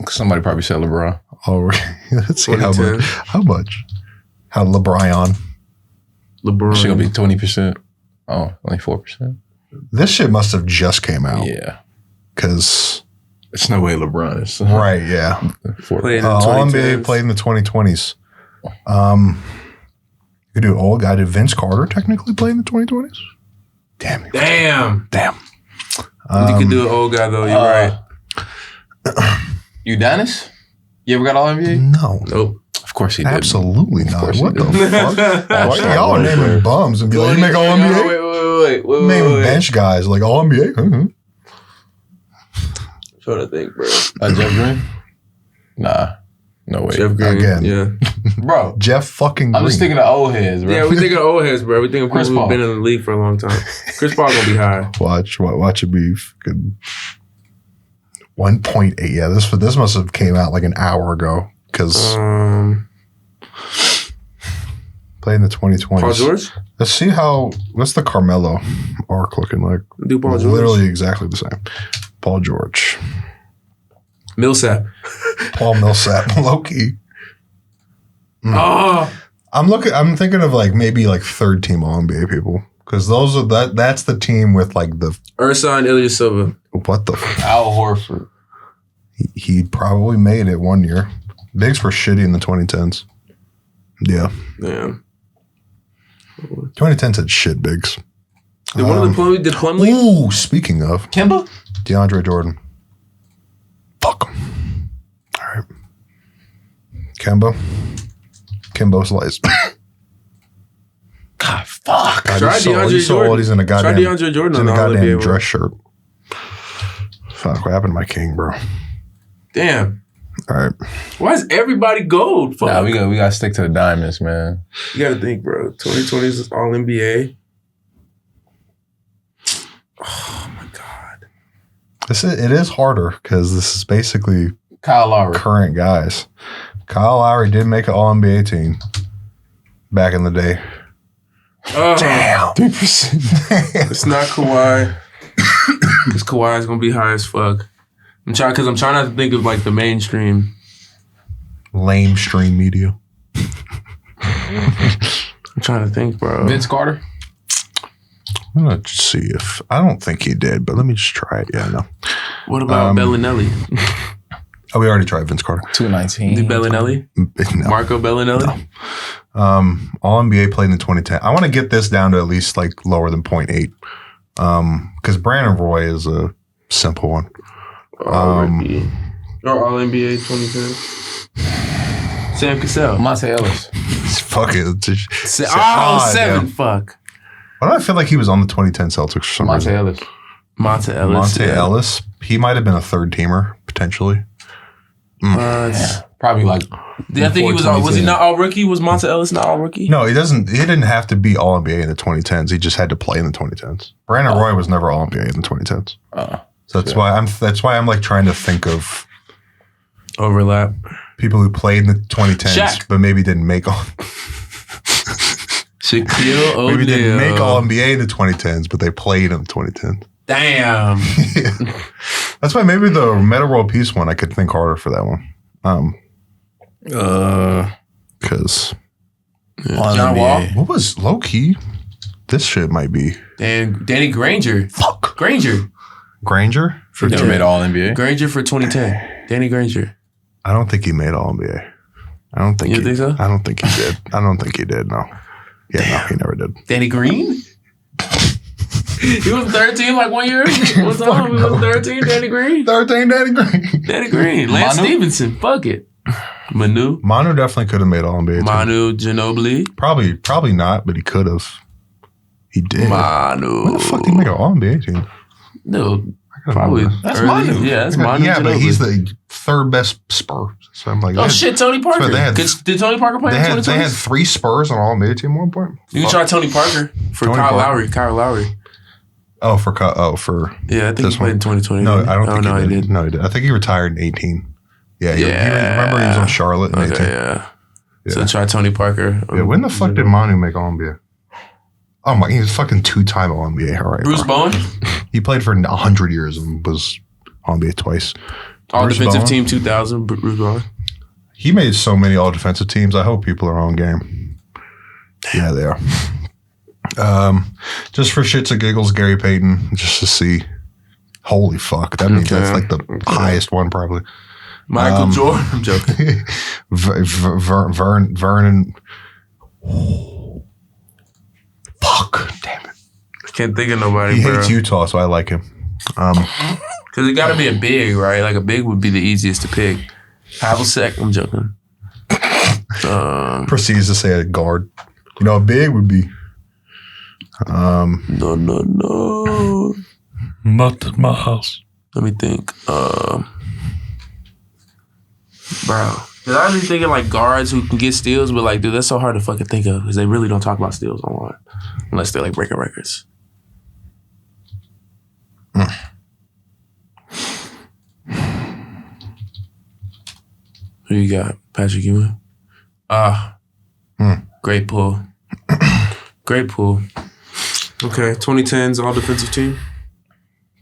Speaker 3: Somebody probably said LeBron.
Speaker 1: Oh, let's see how much. How much? How LeBron?
Speaker 3: It's gonna be 20%. Oh, only 4%.
Speaker 1: This shit must have just came out.
Speaker 3: Yeah,
Speaker 1: because
Speaker 3: it's no way LeBron is
Speaker 1: right. Yeah, all NBA played in the 2020s. You do old guy. Did Vince Carter technically play in the 2020s? Damn.
Speaker 2: You can do an old guy though. You're right.
Speaker 3: Udonis? You ever got all NBA?
Speaker 1: No.
Speaker 2: Nope.
Speaker 3: Of course he did.
Speaker 1: Absolutely not. What the fuck? Why y'all are naming bums and be like, you make all NBA?
Speaker 2: Wait.
Speaker 1: Naming bench guys like all NBA? Mm-hmm.
Speaker 2: Trying to think, bro.
Speaker 3: Jeff Green? Nah. No way.
Speaker 2: Jeff Green.
Speaker 1: Again.
Speaker 2: Yeah.
Speaker 3: Bro.
Speaker 1: Jeff fucking Green.
Speaker 3: I'm just thinking of old heads, bro.
Speaker 2: Yeah, we think of old heads, bro. We think of
Speaker 3: Chris
Speaker 2: people who've
Speaker 3: Paul.
Speaker 2: been in the league for a long time. Chris Paul gonna be high.
Speaker 1: Watch it be good. 1.8. Yeah, this must have came out like an hour ago because played in the 2020s.
Speaker 2: Paul George?
Speaker 1: Let's see what's the Carmelo arc looking like?
Speaker 2: Do Paul George?
Speaker 1: Literally exactly the same. Paul George.
Speaker 2: Millsap.
Speaker 1: Paul Millsap. Low-key.
Speaker 2: Oh.
Speaker 1: I'm thinking of like maybe like third team All NBA people. Because that's the team with like the
Speaker 2: Ersan Ilyasova.
Speaker 1: What the
Speaker 3: Al Horford.
Speaker 1: He probably made it one year. Bigs were shitty in the 2010s. Yeah.
Speaker 2: Damn.
Speaker 1: 2010s had shit bigs.
Speaker 2: Did one of the Plumlee?
Speaker 1: Ooh, speaking of
Speaker 3: Kemba?
Speaker 1: DeAndre Jordan. Fuck him. All right. Kimbo Slice.
Speaker 3: God, fuck.
Speaker 2: Try DeAndre Jordan.
Speaker 1: He's in a goddamn,
Speaker 2: Try DeAndre Jordan
Speaker 1: he's in a
Speaker 2: on the
Speaker 1: goddamn
Speaker 2: NBA
Speaker 1: dress shirt. Fuck, what happened to my king, bro?
Speaker 2: Damn.
Speaker 1: All right.
Speaker 2: Why is everybody gold? Fuck.
Speaker 3: Nah, we gotta stick to the diamonds, man.
Speaker 2: You gotta think, bro. 2020 is all NBA. Oh my god.
Speaker 1: It is harder because this is basically
Speaker 3: Kyle Lowry.
Speaker 1: current guys. Kyle Lowry did make an All NBA team back in the day.
Speaker 2: Damn.
Speaker 3: 3%.
Speaker 2: It's not Kawhi. Because Kawhi is gonna be high as fuck. I'm trying not to think of like the mainstream.
Speaker 1: Lame stream media.
Speaker 2: I'm trying to think, bro.
Speaker 3: Vince Carter?
Speaker 1: I'm going to see if... I don't think he did, but let me just try it. Yeah, no.
Speaker 2: What about Bellinelli?
Speaker 1: Oh, we already tried Vince Carter.
Speaker 3: 219.
Speaker 2: Did Bellinelli?
Speaker 1: No.
Speaker 2: Marco Bellinelli?
Speaker 1: No. All NBA played in the 2010. I want to get this down to at least like lower than 0.8. Because Brandon Roy is a simple one.
Speaker 2: Or All NBA 2010. Sam Cassell.
Speaker 3: Monte Ellis.
Speaker 1: Fuck it.
Speaker 2: Seven.
Speaker 1: damn.
Speaker 2: Fuck.
Speaker 1: Why do I feel like he was on the 2010 Celtics for some
Speaker 3: Monte
Speaker 1: reason?
Speaker 3: Ellis.
Speaker 2: Monte Ellis.
Speaker 1: Monte Ellis. He might have been a third teamer, potentially.
Speaker 3: Yeah, probably like.
Speaker 2: I think he was all. Was he not all rookie? Was Monte Ellis not all rookie?
Speaker 1: No, he didn't have to be All NBA in the 2010s. He just had to play in the 2010s. Brandon Roy was never All NBA in the 2010s. So that's why I'm like trying to think of
Speaker 2: overlap
Speaker 1: people who played in the 2010s,
Speaker 2: Shaq.
Speaker 1: but maybe didn't make all.
Speaker 2: Shaquille O'Neal.
Speaker 1: Maybe didn't make All NBA in the 2010s, but they played in the 2010s.
Speaker 2: Damn.
Speaker 1: That's why maybe the Meta World Peace one I could think harder for that one. Because
Speaker 2: John Wall.
Speaker 1: what was low key? This shit might be
Speaker 2: And Danny Granger.
Speaker 1: fuck
Speaker 2: Granger
Speaker 1: for
Speaker 3: Never made All NBA.
Speaker 2: for 2010. Danny Granger.
Speaker 1: I don't think he made All NBA. I don't think.
Speaker 2: You think so?
Speaker 1: I don't think he did. I don't think he did. No. Yeah,
Speaker 2: Damn.
Speaker 1: no, he never did.
Speaker 2: Danny Green? He was 13 like 1 year? What's up? He was 13, Danny Green?
Speaker 1: 13, Danny Green.
Speaker 2: Danny Green. Lance
Speaker 3: Manu?
Speaker 2: Stevenson. Fuck it. Manu
Speaker 1: definitely could have made All-NBA.
Speaker 2: Manu Ginobili.
Speaker 1: Probably not, but he could have. He did.
Speaker 2: Manu.
Speaker 1: When the fuck did he make an All-NBA team?
Speaker 2: No, probably.
Speaker 3: That's
Speaker 2: early.
Speaker 3: Manu.
Speaker 2: Yeah, that's Manu.
Speaker 1: Yeah, but
Speaker 2: Ginobili.
Speaker 1: he's the third best Spur. So I'm like,
Speaker 2: Oh shit, Tony Parker.
Speaker 1: they had-
Speaker 2: Did Tony Parker play in the 2020s?
Speaker 1: they had 3 Spurs on All-NBA team at one point.
Speaker 2: You can try Tony Parker for
Speaker 1: Tony
Speaker 2: Kyle
Speaker 1: Parker.
Speaker 2: Lowry. Kyle Lowry.
Speaker 1: For
Speaker 2: Yeah, I think
Speaker 1: This
Speaker 2: he played
Speaker 1: one.
Speaker 2: in 2020.
Speaker 1: no, I don't think
Speaker 2: no,
Speaker 1: he did. No, he did. I think he retired in 18. Yeah,
Speaker 2: Yeah.
Speaker 1: remember he was on Charlotte in 18.
Speaker 2: Okay, yeah. So
Speaker 1: Yeah.
Speaker 2: try Tony Parker.
Speaker 1: Yeah, when the fuck did Manu make All-NBA? Oh my, he was fucking 2-time All-NBA. All right,
Speaker 2: Bruce
Speaker 1: bro.
Speaker 2: Bowen?
Speaker 1: He played for 100 years and was All-NBA twice.
Speaker 2: All
Speaker 1: Bruce
Speaker 2: defensive
Speaker 1: Bowen?
Speaker 2: team 2000, Bruce Bowen.
Speaker 1: He made so many all-defensive teams. I hope people are on game. Yeah, they are. Just for shits and giggles, Gary Payton, just to see. Holy fuck. That means that's like the highest one probably.
Speaker 2: Michael Jordan. I'm joking.
Speaker 1: Vernon. Fuck. Damn it.
Speaker 2: I can't think of nobody,
Speaker 1: He
Speaker 2: bro.
Speaker 1: hates Utah, so I like him.
Speaker 2: Because it got to be a big, right? Like a big would be the easiest to pick. Havlicek. I'm joking.
Speaker 1: Proceeds to say a guard. You know, a big would be.
Speaker 2: No.
Speaker 1: Not at my house.
Speaker 2: Let me think. Bro. Because I be thinking like guards who can get steals, but like, dude, that's so hard to fucking think of because they really don't talk about steals online unless they're like breaking records. Who you got? Patrick Ewing? Great pull. Great pull. Okay, 2010s all defensive team.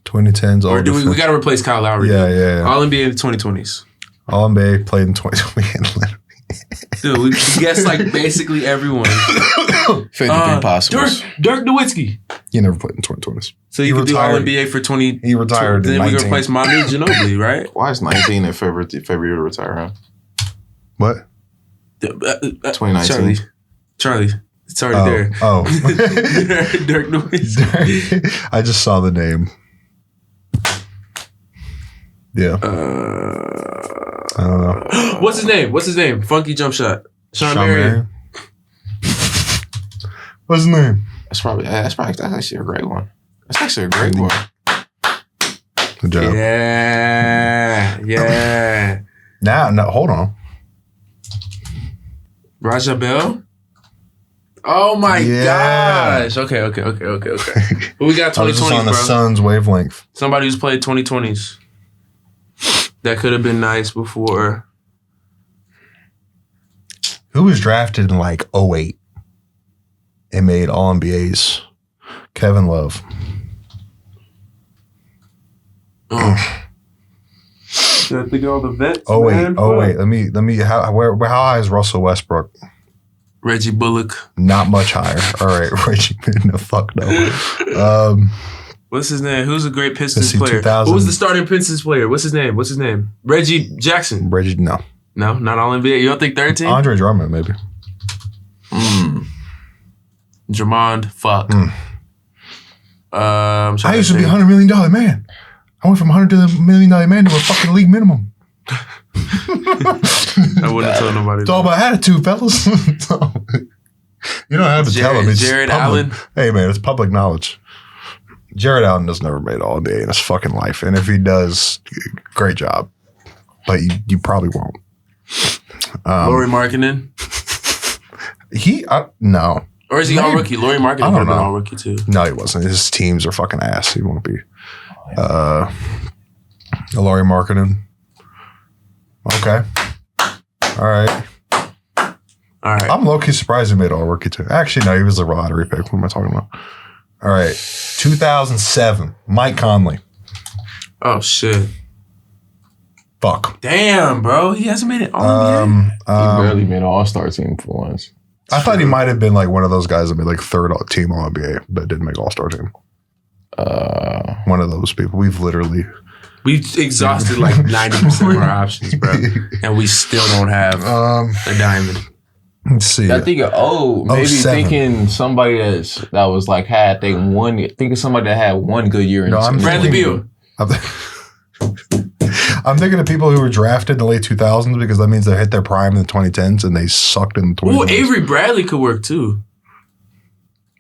Speaker 1: 2010s all
Speaker 2: Or do we
Speaker 1: defense.
Speaker 2: got to replace Kyle Lowry?
Speaker 1: Yeah.
Speaker 2: All NBA in the 2020s.
Speaker 1: All NBA played in 2020.
Speaker 2: Dude, we guessed like basically everyone.
Speaker 3: 53 possibles.
Speaker 2: Dirk Nowitzki.
Speaker 1: He never played in 2020s.
Speaker 2: So you
Speaker 1: He
Speaker 2: could do all
Speaker 1: retired.
Speaker 2: NBA for 20.
Speaker 1: He retired in
Speaker 2: Then we
Speaker 1: 19.
Speaker 2: can replace Manu Ginobili, right?
Speaker 3: Why is 19 in February to retire him?
Speaker 1: What?
Speaker 3: 2019.
Speaker 2: Charlie, it's already there.
Speaker 1: Oh.
Speaker 2: Dirk Nowitzki.
Speaker 1: I just saw the name. Yeah. I don't know.
Speaker 2: What's his name? Funky jump shot. Sean Marion.
Speaker 1: What's his name?
Speaker 3: That's actually a great one. That's actually a great one.
Speaker 1: Good job.
Speaker 2: Yeah.
Speaker 1: Now, hold on.
Speaker 2: Raja Bell? Oh my
Speaker 1: Yeah.
Speaker 2: gosh. Okay. But we got
Speaker 1: I was just
Speaker 2: 2020s,
Speaker 1: on the
Speaker 2: bro.
Speaker 1: Suns wavelength.
Speaker 2: Somebody who's played 2020s. That could have been nice before.
Speaker 1: Who was drafted in like 08 and made All NBAs? Kevin Love.
Speaker 2: Should I think of all the vets?
Speaker 1: Oh wait.
Speaker 2: man?
Speaker 1: Let me. How high is Russell Westbrook?
Speaker 2: Reggie Bullock.
Speaker 1: Not much higher. All right, Reggie. No, fuck no.
Speaker 2: What's his name? Who's a great Pistons
Speaker 1: see,
Speaker 2: player?
Speaker 1: 2000.
Speaker 2: Who was the starting Pistons player? What's his name? Reggie Jackson.
Speaker 1: Reggie, no.
Speaker 2: No, not all NBA. You don't think 13?
Speaker 1: Andre Drummond, maybe.
Speaker 2: Drummond. Fuck.
Speaker 1: I used to be $100 million man. I went from $100 to $1 million man to a fucking league minimum.
Speaker 2: I wouldn't tell nobody.
Speaker 1: It's all about attitude, fellas. You don't have to tell them. It's
Speaker 2: Jared
Speaker 1: public.
Speaker 2: Allen.
Speaker 1: Hey, man, it's public knowledge. Jared Allen has never made All NBA in his fucking life. And if he does, great job. But you probably won't.
Speaker 2: Laurie Markkinen.
Speaker 1: No.
Speaker 2: Or is he all rookie? Laurie Markkinen
Speaker 1: I
Speaker 2: could
Speaker 1: don't
Speaker 2: have been
Speaker 1: know.
Speaker 2: all rookie too.
Speaker 1: No, he wasn't. His teams are fucking ass. He won't be. Laurie Markkinen. Okay. All right.
Speaker 2: All right.
Speaker 1: I'm low-key surprised he made all rookie too. Actually, no, he was a lottery pick. What am I talking about? All right. 2007. Mike Conley.
Speaker 2: Oh shit.
Speaker 1: Fuck.
Speaker 2: Damn, bro. He hasn't made it all NBA.
Speaker 3: He barely made an All-Star team for once.
Speaker 1: I thought he might have been like one of those guys that made like third team All NBA, but didn't make All-Star team. One of those people. We've literally
Speaker 2: We exhausted like 90% of our options, bro, and we still don't have a diamond.
Speaker 1: Let's see.
Speaker 3: I think maybe
Speaker 1: 07.
Speaker 3: thinking somebody that was like thinking somebody that had one good year.
Speaker 2: Bradley Beal.
Speaker 1: I'm thinking of people who were drafted in the late 2000s because that means they hit their prime in the 2010s and they sucked in the 2010s.
Speaker 2: Oh, Avery Bradley could work too.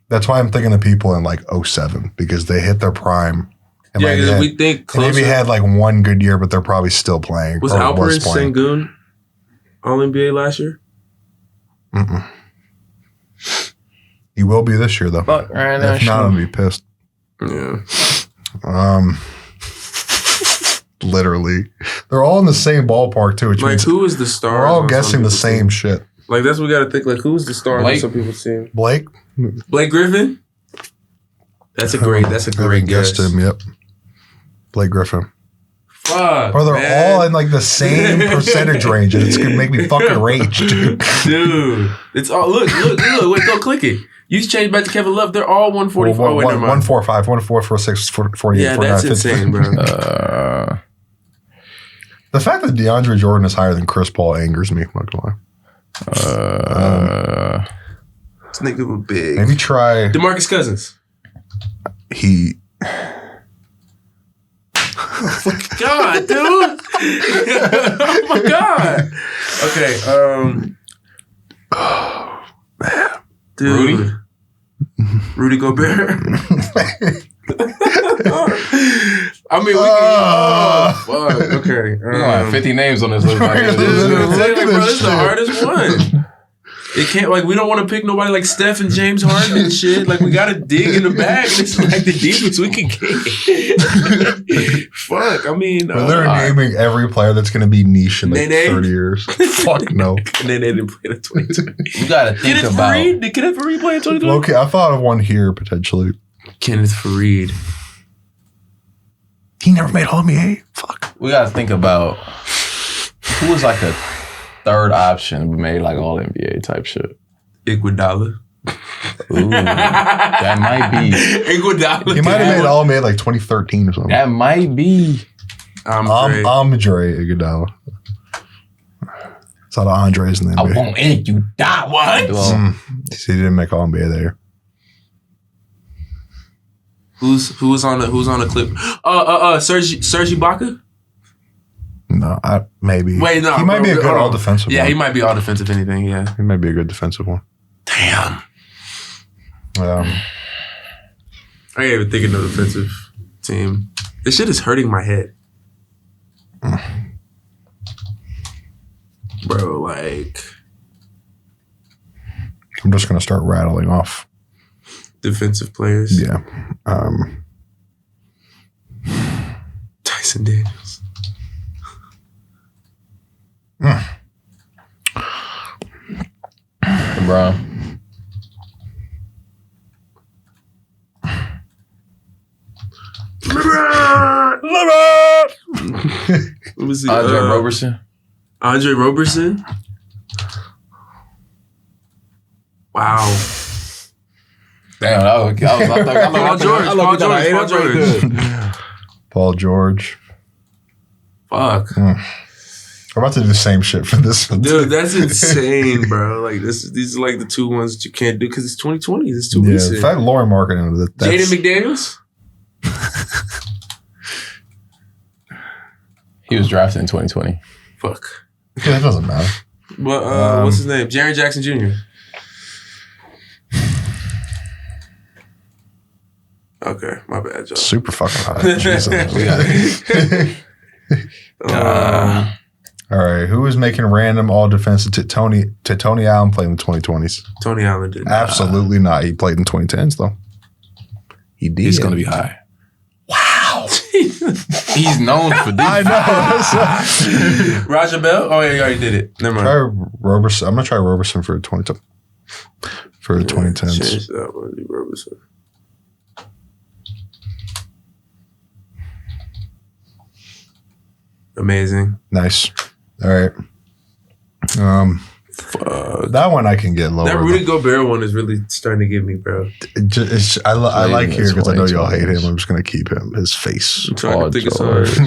Speaker 1: That's why I'm thinking of people in like 07 because they hit their prime. And
Speaker 2: Yeah, because we think closer.
Speaker 1: Maybe had like one good year, but they're probably still playing.
Speaker 2: Was Alperen Sengun All-NBA last year?
Speaker 1: Mm-mm. He will be this year, though.
Speaker 3: Fuck, right
Speaker 1: if not, I'm going to be pissed.
Speaker 2: Yeah.
Speaker 1: Literally. They're all in the same ballpark, too. Which
Speaker 2: like,
Speaker 1: means
Speaker 2: who is the star?
Speaker 1: we're all guessing the same shit.
Speaker 2: Like, that's what we got to think. Like, who's the star on some people's team?
Speaker 1: Blake
Speaker 2: Griffin? That's a great guess.
Speaker 1: Guessed him, yep. Blake Griffin.
Speaker 2: Fuck,
Speaker 1: Or they're
Speaker 2: man.
Speaker 1: all in like the same percentage range, and it's gonna make me fucking rage, dude.
Speaker 2: Dude, it's all look. Wait, go click it. You change back to Kevin Love. They're all 144.
Speaker 1: Well,
Speaker 2: Wait, never mind.
Speaker 1: 145, 146, 48,
Speaker 2: Yeah,
Speaker 1: 49,
Speaker 2: that's
Speaker 1: 50.
Speaker 2: insane, bro.
Speaker 1: The fact that DeAndre Jordan is higher than Chris Paul angers me. I'm not gonna lie.
Speaker 2: This nigga was big.
Speaker 1: Maybe try
Speaker 2: DeMarcus Cousins.
Speaker 1: he.
Speaker 2: Oh my god, dude! Oh my god. Okay.
Speaker 1: Oh man,
Speaker 2: dude. Rudy Gobert. I mean, we can. Fuck. Okay.
Speaker 3: We gonna have 50 names on this list.
Speaker 2: This is the hardest one. It can't, like, we don't want to pick nobody like Steph and James Harden and shit. Like, we got to dig in the bag. It's like the deepest we can get. Fuck, I mean.
Speaker 1: They're naming every player that's going to be niche in like
Speaker 2: Nene?
Speaker 1: 30 years. Fuck no.
Speaker 2: Nene didn't play in 2020.
Speaker 3: You got to think about.
Speaker 2: Did Kenneth Faried play in 2020?
Speaker 1: Okay, I thought of one here potentially.
Speaker 2: Kenneth Faried.
Speaker 1: He never made All-NBA. Fuck.
Speaker 3: We got to think about who was like a third option we made like all NBA type shit.
Speaker 2: Iguodala.
Speaker 3: Ooh, that might be.
Speaker 2: Iguodala.
Speaker 1: He might have made All-NBA like 2013 or something.
Speaker 3: That might be.
Speaker 1: Andre Iguodala. It's a lot of Andres in the NBA.
Speaker 3: I won't end you die. What?
Speaker 1: He didn't make All-NBA there.
Speaker 2: Who's on a clip? Serge Ibaka?
Speaker 1: No, maybe.
Speaker 2: Wait, no.
Speaker 1: He might be a good all defensive one.
Speaker 2: Yeah, he might be all defensive anything, yeah.
Speaker 1: He might be a good defensive one.
Speaker 2: Damn.
Speaker 1: I
Speaker 2: ain't even thinking of defensive team. This shit is hurting my head. Bro, like.
Speaker 1: I'm just going to start rattling off.
Speaker 2: Defensive players.
Speaker 1: Yeah.
Speaker 2: Tyson Daniels.
Speaker 3: LeBron.
Speaker 2: Let me see.
Speaker 3: Andre Roberson.
Speaker 2: Andre Roberson. Wow.
Speaker 3: Damn,
Speaker 1: Paul George.
Speaker 2: Fuck.
Speaker 1: We're about to do the same shit for this one.
Speaker 2: Dude, that's insane, bro. Like these are like the two ones that you can't do because it's 2020. It's too recent.
Speaker 1: In fact, Laurie Marketing.
Speaker 2: Jaden McDaniels?
Speaker 3: He was drafted in 2020.
Speaker 2: Fuck.
Speaker 1: Yeah, it doesn't matter.
Speaker 2: But what's his name? Jaren Jackson Jr. Okay, my bad, Joe.
Speaker 1: Super fucking hot. Jesus. All right, who is making random all defensive to Tony Allen playing in the 2020s?
Speaker 2: Tony Allen did.
Speaker 1: Absolutely not. He played in 2010s though. He did.
Speaker 3: He's going to be high.
Speaker 1: Wow.
Speaker 3: He's known for this.
Speaker 1: I know.
Speaker 2: Raja Bell? Oh, yeah, you already did it. Never mind.
Speaker 1: Try Roberson. I'm going to try Roberson for the 2010s.
Speaker 2: Change that one. Roberson. Amazing.
Speaker 1: Nice. All right.
Speaker 2: Fuck.
Speaker 1: That one I can get lower.
Speaker 2: That Rudy Gobert one is really starting to get me, bro.
Speaker 1: I like here because I know y'all hate him.
Speaker 3: 2020s.
Speaker 1: I'm just gonna keep him. His face.
Speaker 2: I'm trying
Speaker 3: Paul
Speaker 2: to think of
Speaker 3: George.
Speaker 2: some.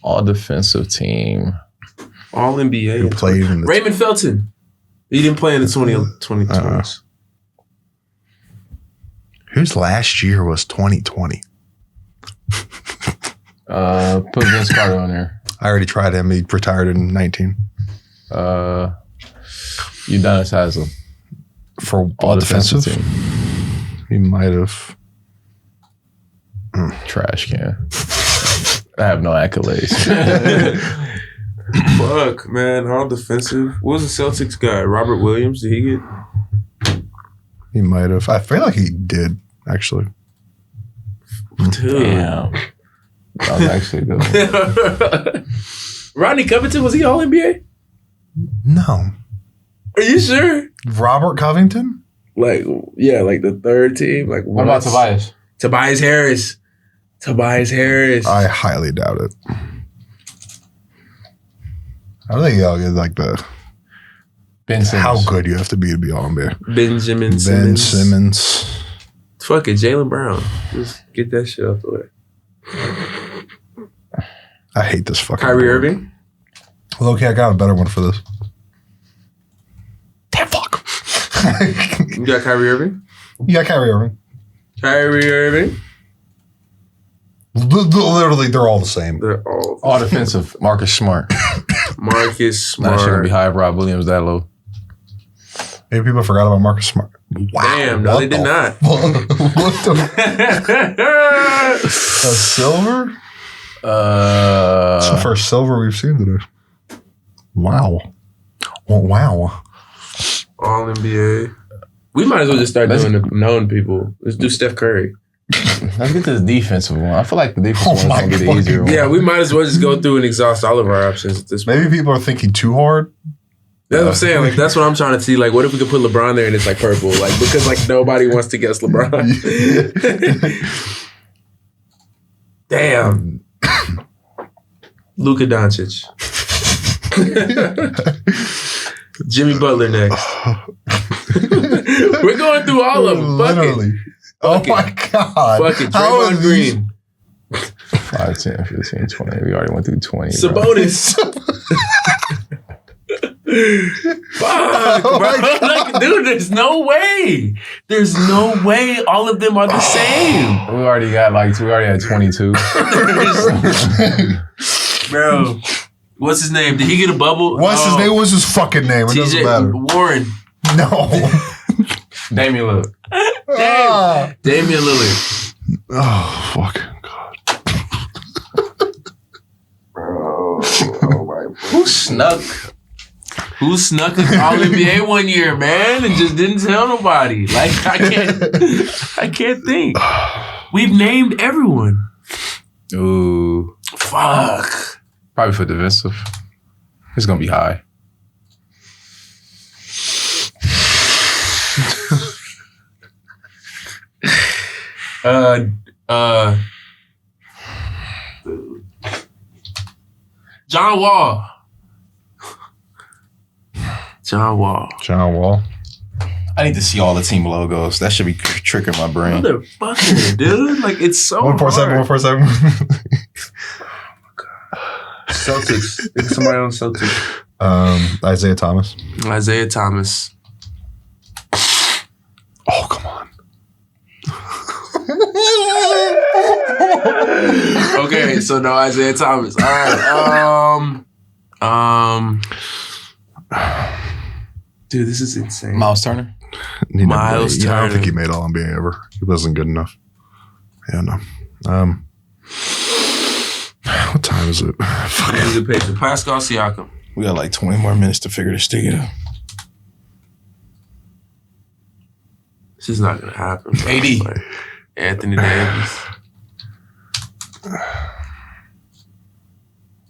Speaker 3: All defensive team.
Speaker 2: All NBA.
Speaker 1: Who played in the
Speaker 2: Raymond Felton. He didn't play in the 2020s.
Speaker 1: Whose last year was 2020?
Speaker 3: Put Vince Carter on there.
Speaker 1: I already tried him. He retired in 19.
Speaker 3: Udonis Haslem.
Speaker 1: For
Speaker 3: All
Speaker 1: defensive?
Speaker 3: defensive team.
Speaker 1: He might have.
Speaker 3: Trash can. I have no accolades.
Speaker 2: Fuck, man. All defensive. What was the Celtics guy? Robert Williams? Did he get?
Speaker 1: He might have. I feel like he did, actually.
Speaker 2: Dude.
Speaker 3: Damn. That was actually good.
Speaker 2: Rodney Covington, was he all NBA?
Speaker 1: No.
Speaker 2: Are you sure?
Speaker 1: Robert Covington?
Speaker 2: Like, yeah, like the third team. Like,
Speaker 3: What about Tobias?
Speaker 2: Tobias Harris.
Speaker 1: I highly doubt it. I don't think y'all get like the
Speaker 3: Ben Simmons.
Speaker 1: how good you have to be all NBA.
Speaker 2: Benjamin
Speaker 1: Ben
Speaker 2: Simmons.
Speaker 1: Simmons.
Speaker 2: Fuck it, Jaylen Brown. Just get that shit out the way.
Speaker 1: I hate this fucking.
Speaker 2: Kyrie
Speaker 1: board.
Speaker 2: Irving.
Speaker 1: Well, okay, I got a better one for this. Damn fuck.
Speaker 2: You got Kyrie Irving?
Speaker 1: You got Kyrie Irving.
Speaker 2: Kyrie Irving.
Speaker 1: Literally, they're all the same.
Speaker 2: They're
Speaker 3: All defensive. Marcus Smart.
Speaker 2: Marcus
Speaker 3: Not
Speaker 2: Smart.
Speaker 3: gonna be high. Rob Williams that low.
Speaker 1: Maybe people forgot about Marcus Smart. Wow.
Speaker 2: Damn, no,
Speaker 1: what
Speaker 2: they did
Speaker 1: the
Speaker 2: not.
Speaker 1: fuck? What the? A silver? It's the first silver we've seen today. Wow. Well, wow.
Speaker 2: All NBA. We might as well just start doing the known people. Let's do Steph Curry.
Speaker 3: Let's get to the defensive one. I feel like the defensive
Speaker 1: Oh
Speaker 3: one's
Speaker 1: my
Speaker 3: gonna get the
Speaker 1: fucking
Speaker 3: easier one.
Speaker 2: Yeah, we might as well just go through and exhaust all of our options at this point.
Speaker 1: Maybe people are thinking too hard.
Speaker 2: That's what I'm saying. Like, that's what I'm trying to see. Like, what if we could put LeBron there and it's like purple? Like, because like nobody wants to guess LeBron. Damn. Luka Doncic. Jimmy Butler next. We're going through all of them. Fuck
Speaker 1: Literally.
Speaker 2: it.
Speaker 1: Oh
Speaker 2: Fuck it.
Speaker 1: my God.
Speaker 2: Fuck it.
Speaker 1: How are
Speaker 2: Draymond
Speaker 1: these-
Speaker 2: Green.
Speaker 3: 5, 10, 15, 20. We already went through 20. bro.
Speaker 2: Sabonis. Fuck,
Speaker 1: Oh
Speaker 2: bro.
Speaker 1: my God.
Speaker 2: Like, dude, there's no way. There's no way all of them are the same.
Speaker 3: We already had 22.
Speaker 2: Bro, what's his name? Did he get a bubble?
Speaker 1: What's his name? What's his fucking name? It doesn't matter.
Speaker 2: Warren.
Speaker 1: No.
Speaker 3: Damian Lillard.
Speaker 1: Ah.
Speaker 2: Damian Lillard.
Speaker 1: Oh, fucking God.
Speaker 3: Who snuck?
Speaker 2: Who snuck an All NBA one year, man, and just didn't tell nobody? Like, I can't think. We've named everyone.
Speaker 3: Ooh.
Speaker 2: Fuck.
Speaker 3: Probably for defensive. It's gonna be high.
Speaker 2: John Wall. John Wall.
Speaker 1: John Wall.
Speaker 3: I need to see all the team logos. That should be tricking my brain.
Speaker 2: Motherfucker, dude. Like, it's so
Speaker 1: 147,
Speaker 2: hard.
Speaker 1: 147.
Speaker 2: Celtics. Think somebody on Celtics.
Speaker 1: Isaiah Thomas.
Speaker 2: Isaiah Thomas.
Speaker 1: Oh, come on.
Speaker 2: Okay, so no Isaiah Thomas. All right. Dude, this is insane.
Speaker 3: Miles Turner.
Speaker 2: Miles
Speaker 1: I don't
Speaker 2: Turner.
Speaker 1: think he made All NBA ever. He wasn't good enough. Yeah, no. What time is it? Fuck.
Speaker 2: He's a patient. Pascal Siakam.
Speaker 3: We got like 20 more minutes to figure this thing out.
Speaker 2: This is not gonna happen. Bro.
Speaker 3: AD.
Speaker 2: Like, Anthony Davis.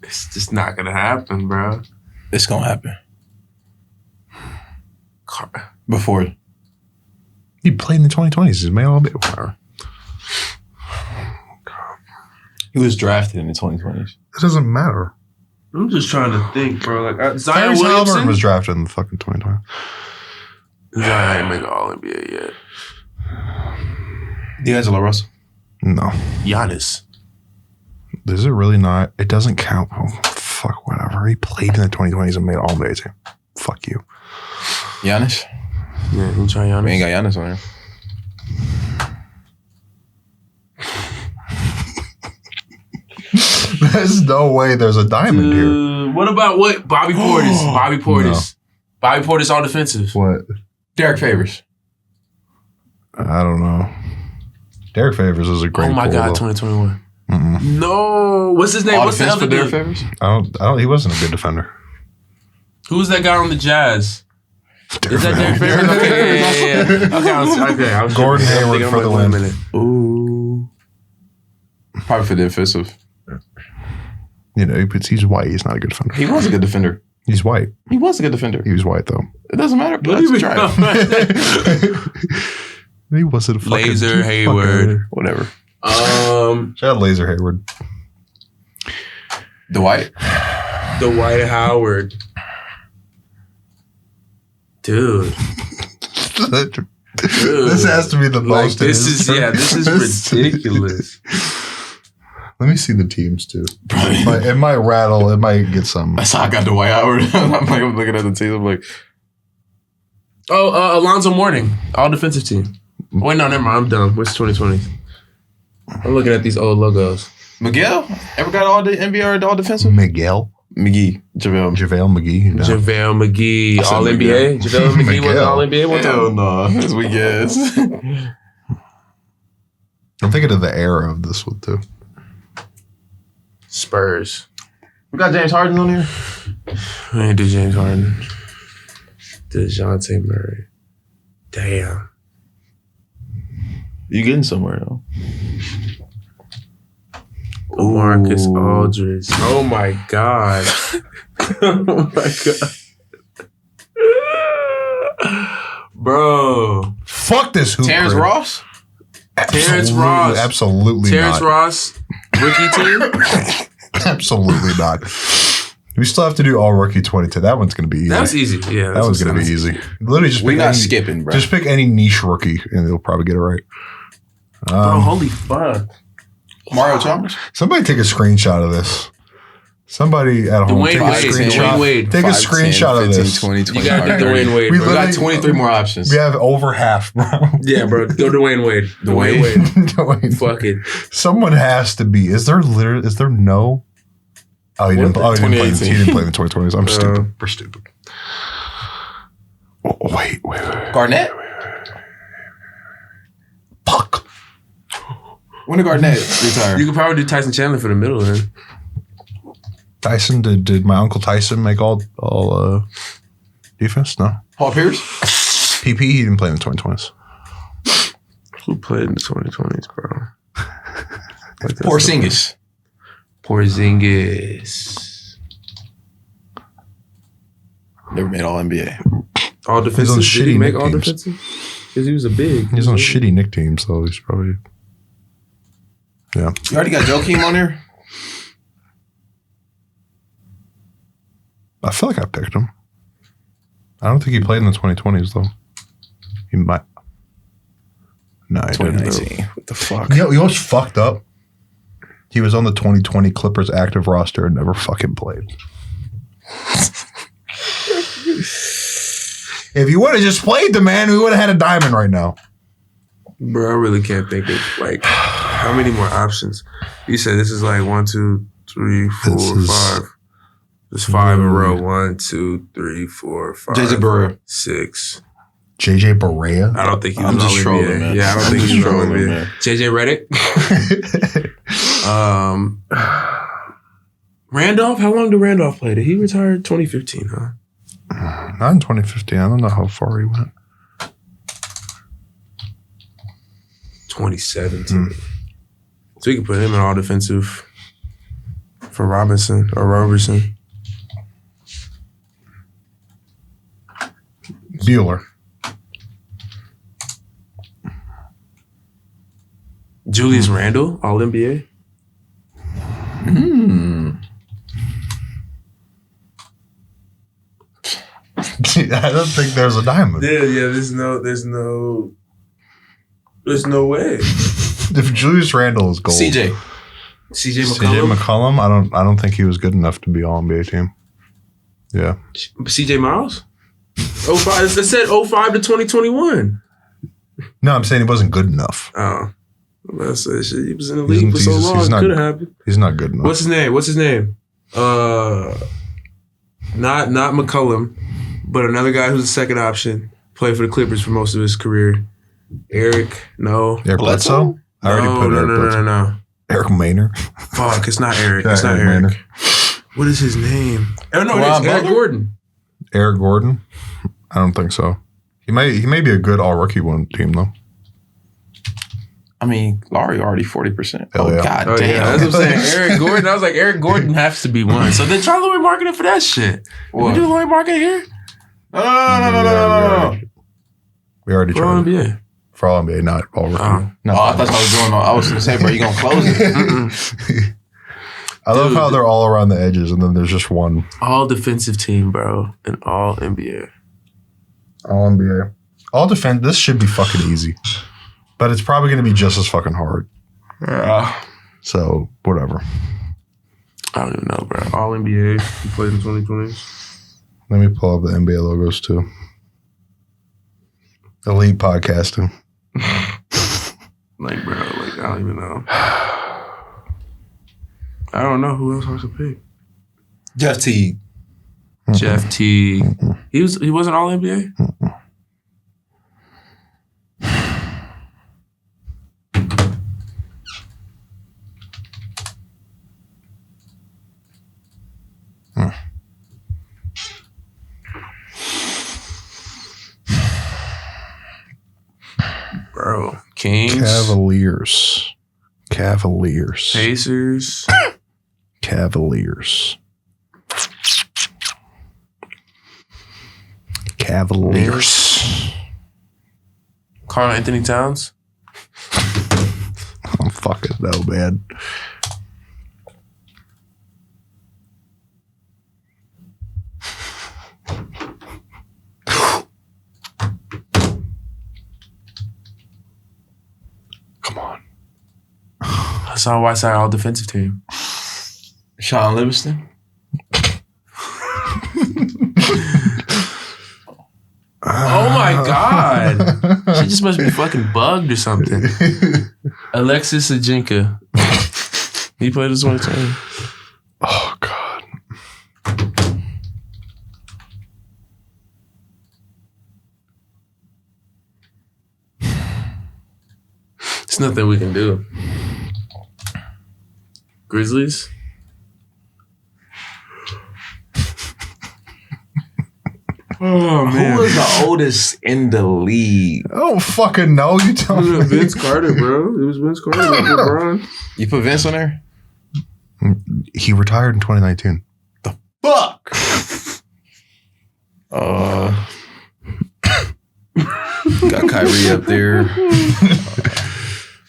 Speaker 2: It's just not gonna happen, bro.
Speaker 3: It's gonna happen. Before.
Speaker 1: He played in the 2020s. He's made All NBA. Whatever.
Speaker 3: He was drafted in the 2020s.
Speaker 1: It doesn't matter.
Speaker 2: I'm just trying to think, bro. Like Zion
Speaker 1: Tyrese Halliburton
Speaker 2: Williamson
Speaker 1: was drafted in the fucking 2020.
Speaker 2: Zion ain't make All NBA yet.
Speaker 3: D'Angelo Russell.
Speaker 1: No.
Speaker 2: Giannis.
Speaker 1: Is it really not? It doesn't count. Oh, fuck, whatever. He played in the 2020s and made All NBA team. Fuck you.
Speaker 3: Giannis.
Speaker 2: Yeah, you try Giannis.
Speaker 3: We ain't got Giannis on here.
Speaker 1: There's no way there's a diamond here.
Speaker 2: What about Bobby Portis? Bobby Portis. No. Bobby Portis all defensive.
Speaker 1: What?
Speaker 3: Derek Favors.
Speaker 1: I don't know. Derek Favors is a great.
Speaker 2: Oh my God,
Speaker 1: though.
Speaker 2: 2021. No, what's his name?
Speaker 3: All
Speaker 2: What's the other
Speaker 3: Derek
Speaker 2: dude?
Speaker 3: Favors?
Speaker 1: I don't. He wasn't a good defender.
Speaker 2: Who's that guy on the Jazz?
Speaker 1: Derek
Speaker 2: Is that Derek Favors? Okay, yeah. Okay, I was
Speaker 1: Gordon Hayward for the win.
Speaker 2: Ooh.
Speaker 3: Probably for the defensive.
Speaker 1: You know, he's white. He's not a good defender.
Speaker 3: He was a good defender.
Speaker 1: He's white.
Speaker 3: He was a good defender.
Speaker 1: He was white though.
Speaker 3: It doesn't matter. But
Speaker 2: What do you
Speaker 3: that's
Speaker 2: mean?
Speaker 1: He wasn't a fucking
Speaker 2: Laser Hayward.
Speaker 3: Whatever.
Speaker 1: Shout out Laser Hayward.
Speaker 3: Dwight
Speaker 2: Howard. Dude.
Speaker 1: This has to be the most.
Speaker 2: Like, this is ridiculous.
Speaker 1: Let me see the teams too. It might rattle. It might get some.
Speaker 3: That's how I got Dwight Howard. I'm looking at the team. I'm like,
Speaker 2: Alonzo Mourning, all defensive team. Wait, no, never mind. I'm dumb. What's 2020? I'm looking at these old logos.
Speaker 3: Miguel? Ever got all the NBA or all defensive?
Speaker 1: Miguel
Speaker 3: McGee. JaVale
Speaker 1: McGee. No.
Speaker 2: JaVale McGee, all NBA. JaVale McGee was all NBA one time.
Speaker 3: Hell no. That's weak ass.
Speaker 1: I'm thinking of the era of this one too.
Speaker 2: Spurs.
Speaker 3: We got James Harden on here.
Speaker 2: I ain't do James Harden. DeJounte Murray. Damn.
Speaker 3: You getting somewhere though?
Speaker 2: Marcus Aldridge. Oh my God. Oh my God. Bro.
Speaker 1: Fuck this hoop.
Speaker 3: Terrence
Speaker 1: grid.
Speaker 3: Ross?
Speaker 2: Terrence Ross.
Speaker 1: Absolutely
Speaker 2: Terrence
Speaker 1: not.
Speaker 2: Ross. Rookie team?
Speaker 1: Absolutely not. We still have to do all rookie 22. That one's going to be easy.
Speaker 2: That was easy. Yeah.
Speaker 1: That one's going to be easy. Literally just
Speaker 3: We're
Speaker 1: pick
Speaker 3: not
Speaker 1: any,
Speaker 3: skipping, bro.
Speaker 1: Just pick any niche rookie and they'll probably get it right.
Speaker 2: Bro, holy fuck.
Speaker 3: Mario Chalmers?
Speaker 1: Somebody take a screenshot of this. Somebody at home
Speaker 2: Dwayne
Speaker 1: take a
Speaker 2: Wade.
Speaker 1: screenshot.
Speaker 2: Dwayne Wade.
Speaker 1: Take a
Speaker 3: 5,
Speaker 1: screenshot
Speaker 3: 10,
Speaker 1: of
Speaker 3: 15,
Speaker 1: this.
Speaker 3: 20,
Speaker 2: You
Speaker 3: 25,
Speaker 2: gotta do
Speaker 3: 30.
Speaker 2: Dwayne Wade,
Speaker 1: We
Speaker 2: bro.
Speaker 3: We got
Speaker 1: literally-
Speaker 3: 23 more options.
Speaker 1: We have over half, bro.
Speaker 2: Yeah, bro. Go Dwayne Wade. Dwayne Wade.
Speaker 1: Dwayne.
Speaker 2: Fuck it.
Speaker 1: Someone has to be. Is there no? Oh, he didn't play. He didn't play in the 2020s. I'm stupid. We're stupid. Oh, wait.
Speaker 3: Garnett?
Speaker 1: Fuck.
Speaker 3: When did Garnett retire?
Speaker 2: You could probably do Tyson Chandler for the middle then.
Speaker 1: Tyson, did my Uncle Tyson make all defense? No.
Speaker 3: Paul Pierce?
Speaker 1: PP, he didn't play in the 2020s.
Speaker 2: Who played in the 2020s, bro?
Speaker 3: Porzingis.
Speaker 2: Porzingis.
Speaker 3: Never made All NBA.
Speaker 2: All defensive.
Speaker 1: He's on
Speaker 2: Did he
Speaker 1: shitty
Speaker 2: make
Speaker 1: Knick
Speaker 2: all
Speaker 1: teams.
Speaker 2: defensive? Because he was a big.
Speaker 1: He's on shitty Knick teams, so he's probably. Yeah.
Speaker 3: You already got Joakim on here?
Speaker 1: I feel like I picked him. I don't think he played in the 2020s, though. He might. No, he didn't.
Speaker 3: 2019. What the fuck?
Speaker 1: You know what's fucked up? He was on the 2020 Clippers active roster and never fucking played. If you would have just played the man, we would have had a diamond right now.
Speaker 2: Bro, I really can't think of, like, how many more options? You said this is like 1, 2, 3, 4,
Speaker 1: This is-
Speaker 2: 5. There's 5 in a row. 1, 2, 3, 4, 5.
Speaker 3: JJ Barea.
Speaker 2: 6.
Speaker 1: JJ Barea?
Speaker 2: I don't think he was
Speaker 3: I'm just
Speaker 2: all
Speaker 3: trolling,
Speaker 2: NBA.
Speaker 3: man.
Speaker 2: Yeah, I don't
Speaker 3: I'm
Speaker 2: think
Speaker 3: just
Speaker 2: he was all
Speaker 3: trolling,
Speaker 2: NBA.
Speaker 3: man.
Speaker 2: JJ Redick. Randolph? How long did Randolph play? Did he retire 2015, huh?
Speaker 1: Not in 2015. I don't know how far he went.
Speaker 2: 2017. So we can put him in all defensive for Robinson or Roberson.
Speaker 1: Bueller.
Speaker 2: Julius Randle, all NBA.
Speaker 1: I don't think there's a diamond.
Speaker 2: Yeah, there's no way.
Speaker 1: If Julius Randle is gold,
Speaker 3: CJ
Speaker 1: McCollum, I don't think he was good enough to be all NBA team. Yeah.
Speaker 2: CJ Miles? 05. It said 05 to 2021.
Speaker 1: No, I'm saying he wasn't good enough.
Speaker 2: Oh. I said shit. He was in the league for so long. It could have happened.
Speaker 1: He's not good enough.
Speaker 2: What's his name? Not McCollum, but another guy who's a second option. Played for the Clippers for most of his career. Eric
Speaker 1: Bledsoe? I already put Eric Bledsoe.
Speaker 2: No.
Speaker 1: Eric Maynor.
Speaker 2: Fuck, it's not Eric. It's not Eric.
Speaker 1: Maynor.
Speaker 2: What is his name? Oh no, it's Eric Gordon.
Speaker 1: Eric Gordon? I don't think so. He may be a good all rookie one team though.
Speaker 3: I mean, Laurie already 40%.
Speaker 1: Hell yeah.
Speaker 3: God
Speaker 2: Oh,
Speaker 3: damn.
Speaker 2: yeah, that's what I'm saying. Eric Gordon. I was like, Eric Gordon has to be one. So then try Laurie marketing for that shit.
Speaker 3: What?
Speaker 2: We do Laurie marketing here?
Speaker 3: No.
Speaker 1: We already
Speaker 2: For all
Speaker 1: tried.
Speaker 2: NBA.
Speaker 1: For all NBA, not all rookie.
Speaker 3: No, I thought I was going to say, bro, you going to close it?
Speaker 1: I love how they're all around the edges and then there's just one.
Speaker 2: All defensive team, bro. And all NBA.
Speaker 1: All NBA. All defense. This should be fucking easy. But it's probably going to be just as fucking hard. So, whatever.
Speaker 2: I don't even know, bro. All NBA. He played in 2020s.
Speaker 1: Let me pull up the NBA logos too. Elite podcasting.
Speaker 2: Like, bro, I don't even know. I don't know who else I was to pick.
Speaker 3: Jeff Teague.
Speaker 2: Jeff T. He wasn't all NBA? Bro, Kings.
Speaker 1: Cavaliers.
Speaker 2: Pacers.
Speaker 1: Cavaliers.
Speaker 2: Karl Anthony Towns.
Speaker 1: I'm fucking no, man. Come on.
Speaker 2: Hassan Whiteside, all defensive team.
Speaker 3: Sean Livingston.
Speaker 2: Oh my God. She just must be fucking bugged or something. Alexis Ajinka. He played his 2020.
Speaker 1: Oh, God.
Speaker 2: It's nothing we can do. Grizzlies? Oh, man.
Speaker 3: Who was the oldest in the league?
Speaker 1: I don't fucking know. You tell me.
Speaker 2: Vince Carter, bro. It was Vince Carter, like LeBron.
Speaker 3: You put Vince on there?
Speaker 1: He retired in 2019.
Speaker 3: Fuck! Got Kyrie up there.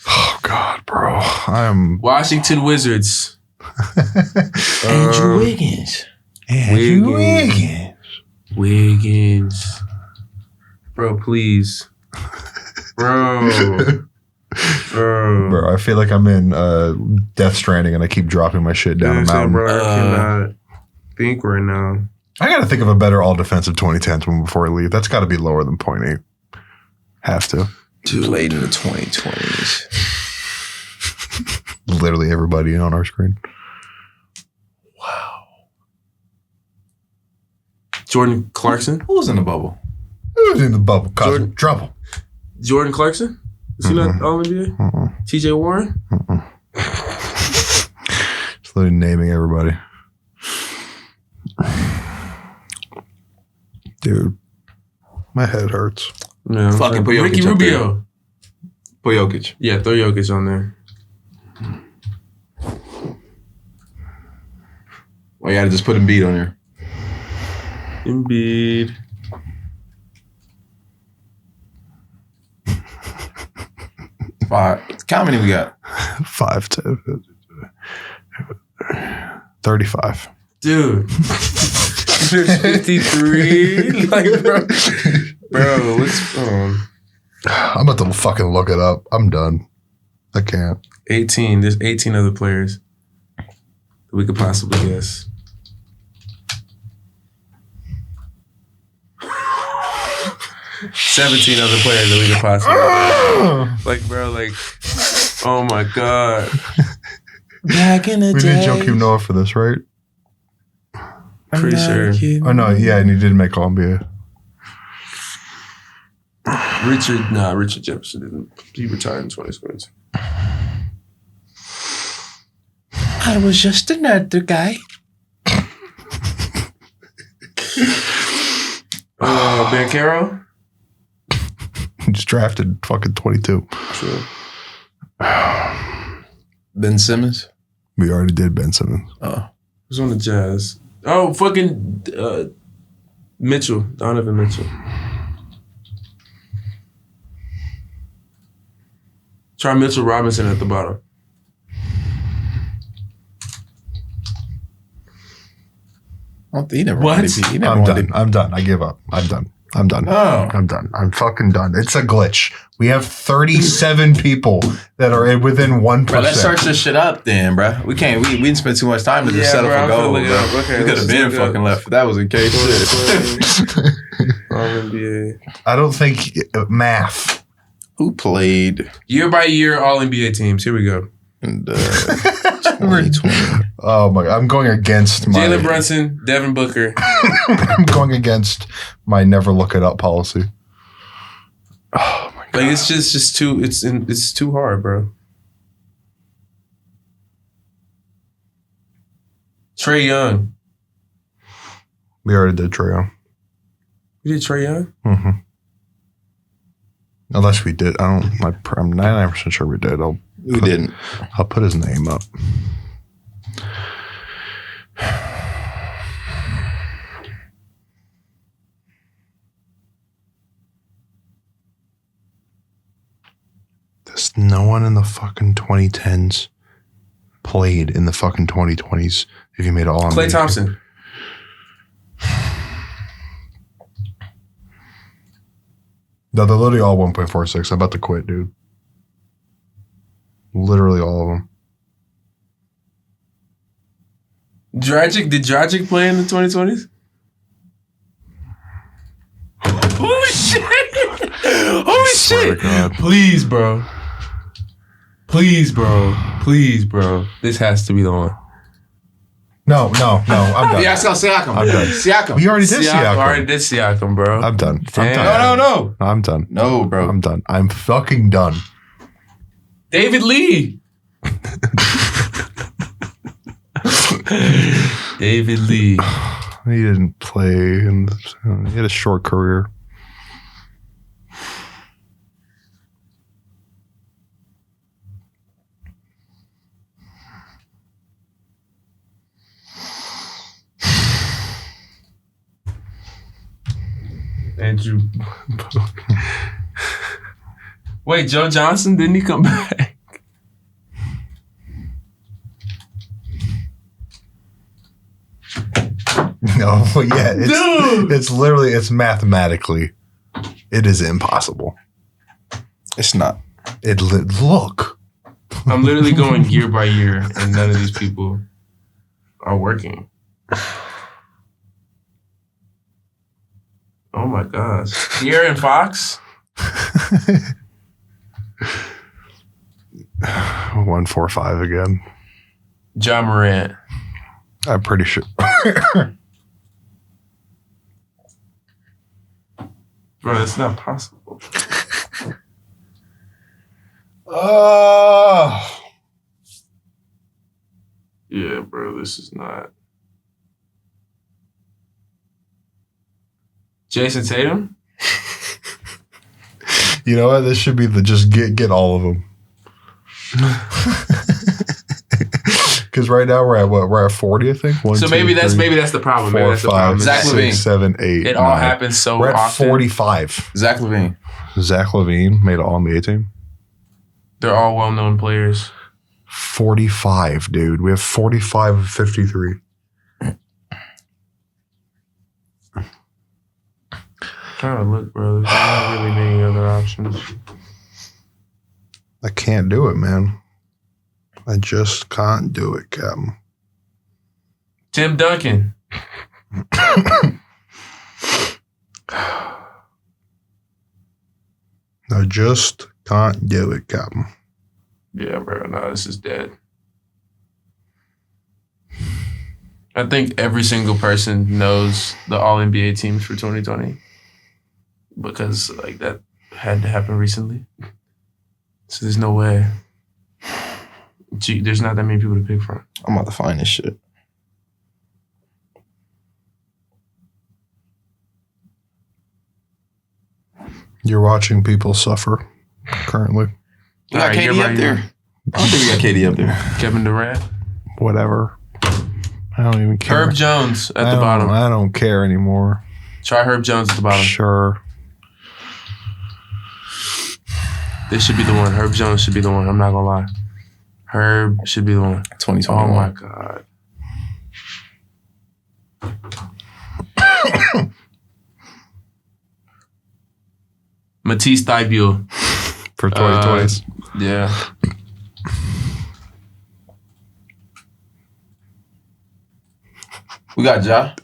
Speaker 1: Oh, God, bro. I'm...
Speaker 2: Washington Wizards.
Speaker 3: Andrew Wiggins.
Speaker 2: Wiggins. Bro, please. Bro,
Speaker 1: I feel like I'm in Death Stranding and I keep dropping my shit down a mountain.
Speaker 2: Bro, I cannot think right now.
Speaker 1: I got to think of a better all-defensive 2010s one before I leave. That's got to be lower than 0.8. Have to.
Speaker 3: Dude, played in the 2020s.
Speaker 1: Literally everybody on our screen.
Speaker 3: Wow.
Speaker 2: Jordan Clarkson?
Speaker 3: Who was in the bubble?
Speaker 1: Who was in the bubble? Causing trouble.
Speaker 2: Jordan Clarkson? Is he not all NBA? TJ Warren?
Speaker 1: Just literally naming everybody. Dude, my head hurts.
Speaker 2: Yeah,
Speaker 3: Fucking put Jokic
Speaker 2: Ricky
Speaker 3: up
Speaker 2: Rubio.
Speaker 3: Put Jokic.
Speaker 2: Yeah, throw Jokic on there.
Speaker 3: Well, you gotta just put Embiid on there.
Speaker 2: Embiid.
Speaker 3: Five. How many we got?
Speaker 1: 5 to 35.
Speaker 2: Dude. There's 53. Like, bro, what's
Speaker 1: I'm about to fucking look it up. I'm done. I can't.
Speaker 2: 18. There's 18 other players that we could possibly guess. $17 other players that we could possibly guess. Like, bro, like, oh my God.
Speaker 3: Back in the
Speaker 1: We
Speaker 3: day.
Speaker 1: need Joakim Noah for this, right?
Speaker 2: Pretty sure.
Speaker 1: Oh, no. Yeah, and he did make All-NBA.
Speaker 2: Richard Jefferson didn't. He retired in 2022.
Speaker 3: I was just another guy.
Speaker 2: Banchero?
Speaker 1: He just drafted fucking 22.
Speaker 2: Sure.
Speaker 3: Ben Simmons.
Speaker 1: We already did Ben Simmons.
Speaker 3: Oh.
Speaker 2: Who's on the Jazz? Oh, fucking Mitchell. Donovan Mitchell. Try Mitchell Robinson at the bottom.
Speaker 3: He never
Speaker 2: What?
Speaker 3: won MVP. He never
Speaker 1: I'm
Speaker 3: won
Speaker 1: done.
Speaker 3: MVP.
Speaker 1: I'm done. I give up. I'm done.
Speaker 3: Oh.
Speaker 1: I'm done. I'm fucking done. It's a glitch. We have 37 people that are within 1%.
Speaker 3: Bro, let's search this shit up then, bro. We can't. We didn't spend too much time to just settle
Speaker 2: bro,
Speaker 3: for
Speaker 2: I'm
Speaker 3: gold,
Speaker 2: finna
Speaker 3: bro.
Speaker 2: look it up. Okay,
Speaker 3: we could
Speaker 2: let's
Speaker 3: have been
Speaker 2: look it up.
Speaker 3: fucking left. That was in case shit.
Speaker 2: All-NBA.
Speaker 1: I don't think math.
Speaker 3: Who played
Speaker 2: Year by year All-NBA teams. Here we go.
Speaker 3: in 2020?
Speaker 1: Oh my God. I'm going against my
Speaker 2: Jalen Brunson, Devin Booker.
Speaker 1: I'm going against my never look it up policy. Oh my God.
Speaker 2: Like it's just too it's too hard, bro. Trae Young.
Speaker 1: We already did Trae Young.
Speaker 2: You did Trae Young?
Speaker 1: Mm-hmm. Unless we did. I'm 99% sure we did.
Speaker 3: We didn't.
Speaker 1: I'll put his name up. There's no one in the fucking 2010s played in the fucking 2020s if you made all
Speaker 2: Klay Thompson.
Speaker 1: No, they're literally all 1.46. I'm about to quit, dude. Literally all of them.
Speaker 2: Did Dragic play in the 2020s? Holy shit! Holy
Speaker 1: swear
Speaker 2: shit!
Speaker 1: to God.
Speaker 2: Please, bro. Please, bro. Please, bro. This has to be the one.
Speaker 1: No, I'm done.
Speaker 3: Yeah, I saw Siakam.
Speaker 1: I'm done.
Speaker 3: Siakam.
Speaker 1: We already did
Speaker 2: I already
Speaker 1: Siakam.
Speaker 2: did Siakam, bro.
Speaker 1: I'm done.
Speaker 2: Damn.
Speaker 3: No.
Speaker 1: I'm done.
Speaker 3: No, bro.
Speaker 1: I'm done. I'm fucking done.
Speaker 2: David Lee. David Lee.
Speaker 1: He didn't play. He had a short career.
Speaker 2: Andrew. Wait, Joe Johnson, didn't he come back?
Speaker 1: No, yeah,
Speaker 2: Dude!
Speaker 1: it's mathematically, it is impossible.
Speaker 3: It's not.
Speaker 1: Look.
Speaker 2: I'm literally going year by year, and none of these people are working. Oh my gosh. De'Aaron Fox?
Speaker 1: 145 again.
Speaker 2: John Morant.
Speaker 1: I'm pretty sure.
Speaker 2: Bro, that's not possible. Yeah, bro, this is not. Jason Tatum?
Speaker 1: You know what? This should be the just get all of them. Because right now we're at what? We're at 40, I think.
Speaker 2: So maybe that's the problem. Maybe
Speaker 1: 4,
Speaker 2: that's the
Speaker 1: 5,
Speaker 2: problem.
Speaker 3: Zach
Speaker 1: 6,
Speaker 3: Levine.
Speaker 1: 7, 8.
Speaker 2: It all
Speaker 1: 9.
Speaker 2: happens so
Speaker 1: We're at
Speaker 2: often.
Speaker 1: 45.
Speaker 3: Zach Levine.
Speaker 1: Zach Levine made an All-NBA team.
Speaker 2: They're all well-known players.
Speaker 1: 45, dude. We have 45 of 53.
Speaker 2: Trying to look, bro. There's not really many other options.
Speaker 1: I can't do it, man. I just can't do it, Captain.
Speaker 2: Tim Duncan.
Speaker 1: I just can't do it, Captain.
Speaker 2: Yeah, bro. No, this is dead. I think every single person knows the All-NBA teams for 2020 because like that had to happen recently. So there's no way. Gee, there's not that many people to pick from.
Speaker 3: I'm about to find this shit.
Speaker 1: You're watching people suffer currently.
Speaker 3: We got KD up there. I don't think we got KD up there.
Speaker 2: Kevin Durant.
Speaker 1: Whatever. I don't even care.
Speaker 2: Herb Jones at the bottom.
Speaker 1: I don't care anymore.
Speaker 2: Try Herb Jones at the bottom.
Speaker 1: Sure.
Speaker 2: This should be the one. Herb Jones should be the one. I'm not gonna lie. Herb should be the one.
Speaker 3: 2021.
Speaker 2: Oh my God. Matisse Thybulle.
Speaker 1: For 2020s.
Speaker 2: Yeah.
Speaker 3: We got Ja.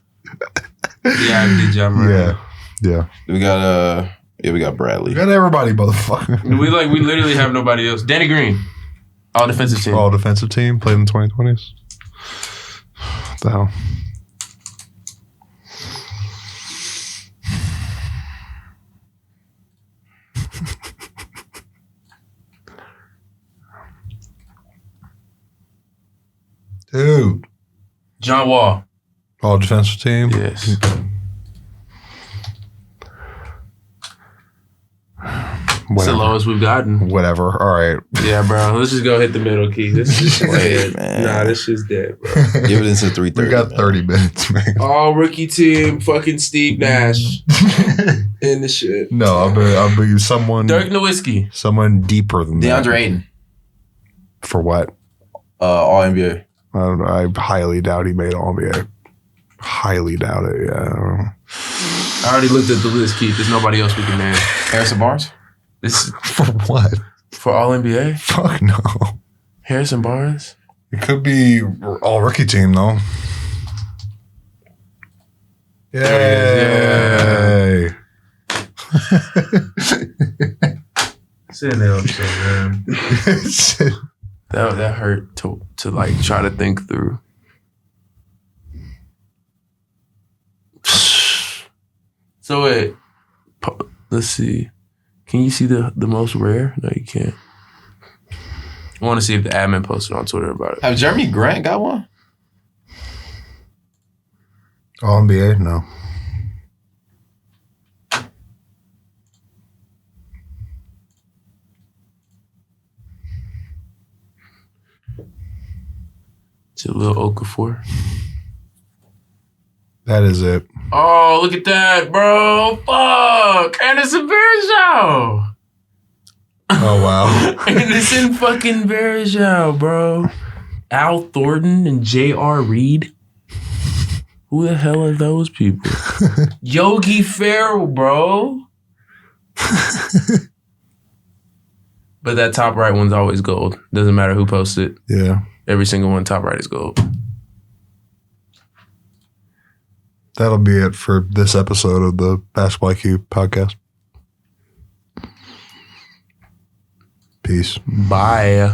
Speaker 2: Yeah, I did Ja Morant.
Speaker 1: Yeah.
Speaker 3: We got we got Bradley.
Speaker 1: We got everybody, motherfucker.
Speaker 2: We literally have nobody else. Danny Green. All defensive team.
Speaker 1: All defensive team played in the 2020s. What the hell? Dude.
Speaker 2: John Wall.
Speaker 1: All defensive team?
Speaker 2: Yes. It's the lowest we've gotten.
Speaker 1: Whatever. All right.
Speaker 2: Yeah, bro. Let's just go hit the middle key. This is dead.
Speaker 3: Man.
Speaker 2: Nah, this shit's dead, bro.
Speaker 3: Give it into 3:30.
Speaker 1: We got 30 minutes, man.
Speaker 2: All rookie team, fucking Steve Nash in the shit.
Speaker 1: No, I'll be someone.
Speaker 2: Dirk Nowitzki.
Speaker 1: Someone deeper than that.
Speaker 3: DeAndre Ayton.
Speaker 1: For what?
Speaker 3: All NBA.
Speaker 1: I don't know. I highly doubt he made All NBA. Highly doubt it. Yeah. I don't know.
Speaker 2: I already looked at the list, Keith. There's nobody else we can name.
Speaker 3: Harrison Barnes.
Speaker 2: This
Speaker 1: For what?
Speaker 2: for All NBA.
Speaker 1: Fuck no.
Speaker 2: Harrison Barnes.
Speaker 1: It could be all rookie team though. Yay!
Speaker 2: Sitting there, man. That hurt to like try to think through. So wait, let's see. Can you see the most rare? No, you can't. I want to see if the admin posted on Twitter about it.
Speaker 3: Have Jeremy Grant got one?
Speaker 1: All NBA? No.
Speaker 2: Jalil Okafor.
Speaker 1: That is it.
Speaker 2: Oh, look at that, bro. Fuck. Anderson Varejao.
Speaker 1: Oh, wow.
Speaker 2: Anderson fucking Varejao, bro. Al Thornton and J.R. Reed. Who the hell are those people? Yogi Ferrell, bro. But that top right one's always gold. Doesn't matter who posts it.
Speaker 1: Yeah.
Speaker 2: Every single one top right is gold.
Speaker 1: That'll be it for this episode of the Basketball IQ podcast. Peace.
Speaker 2: Bye.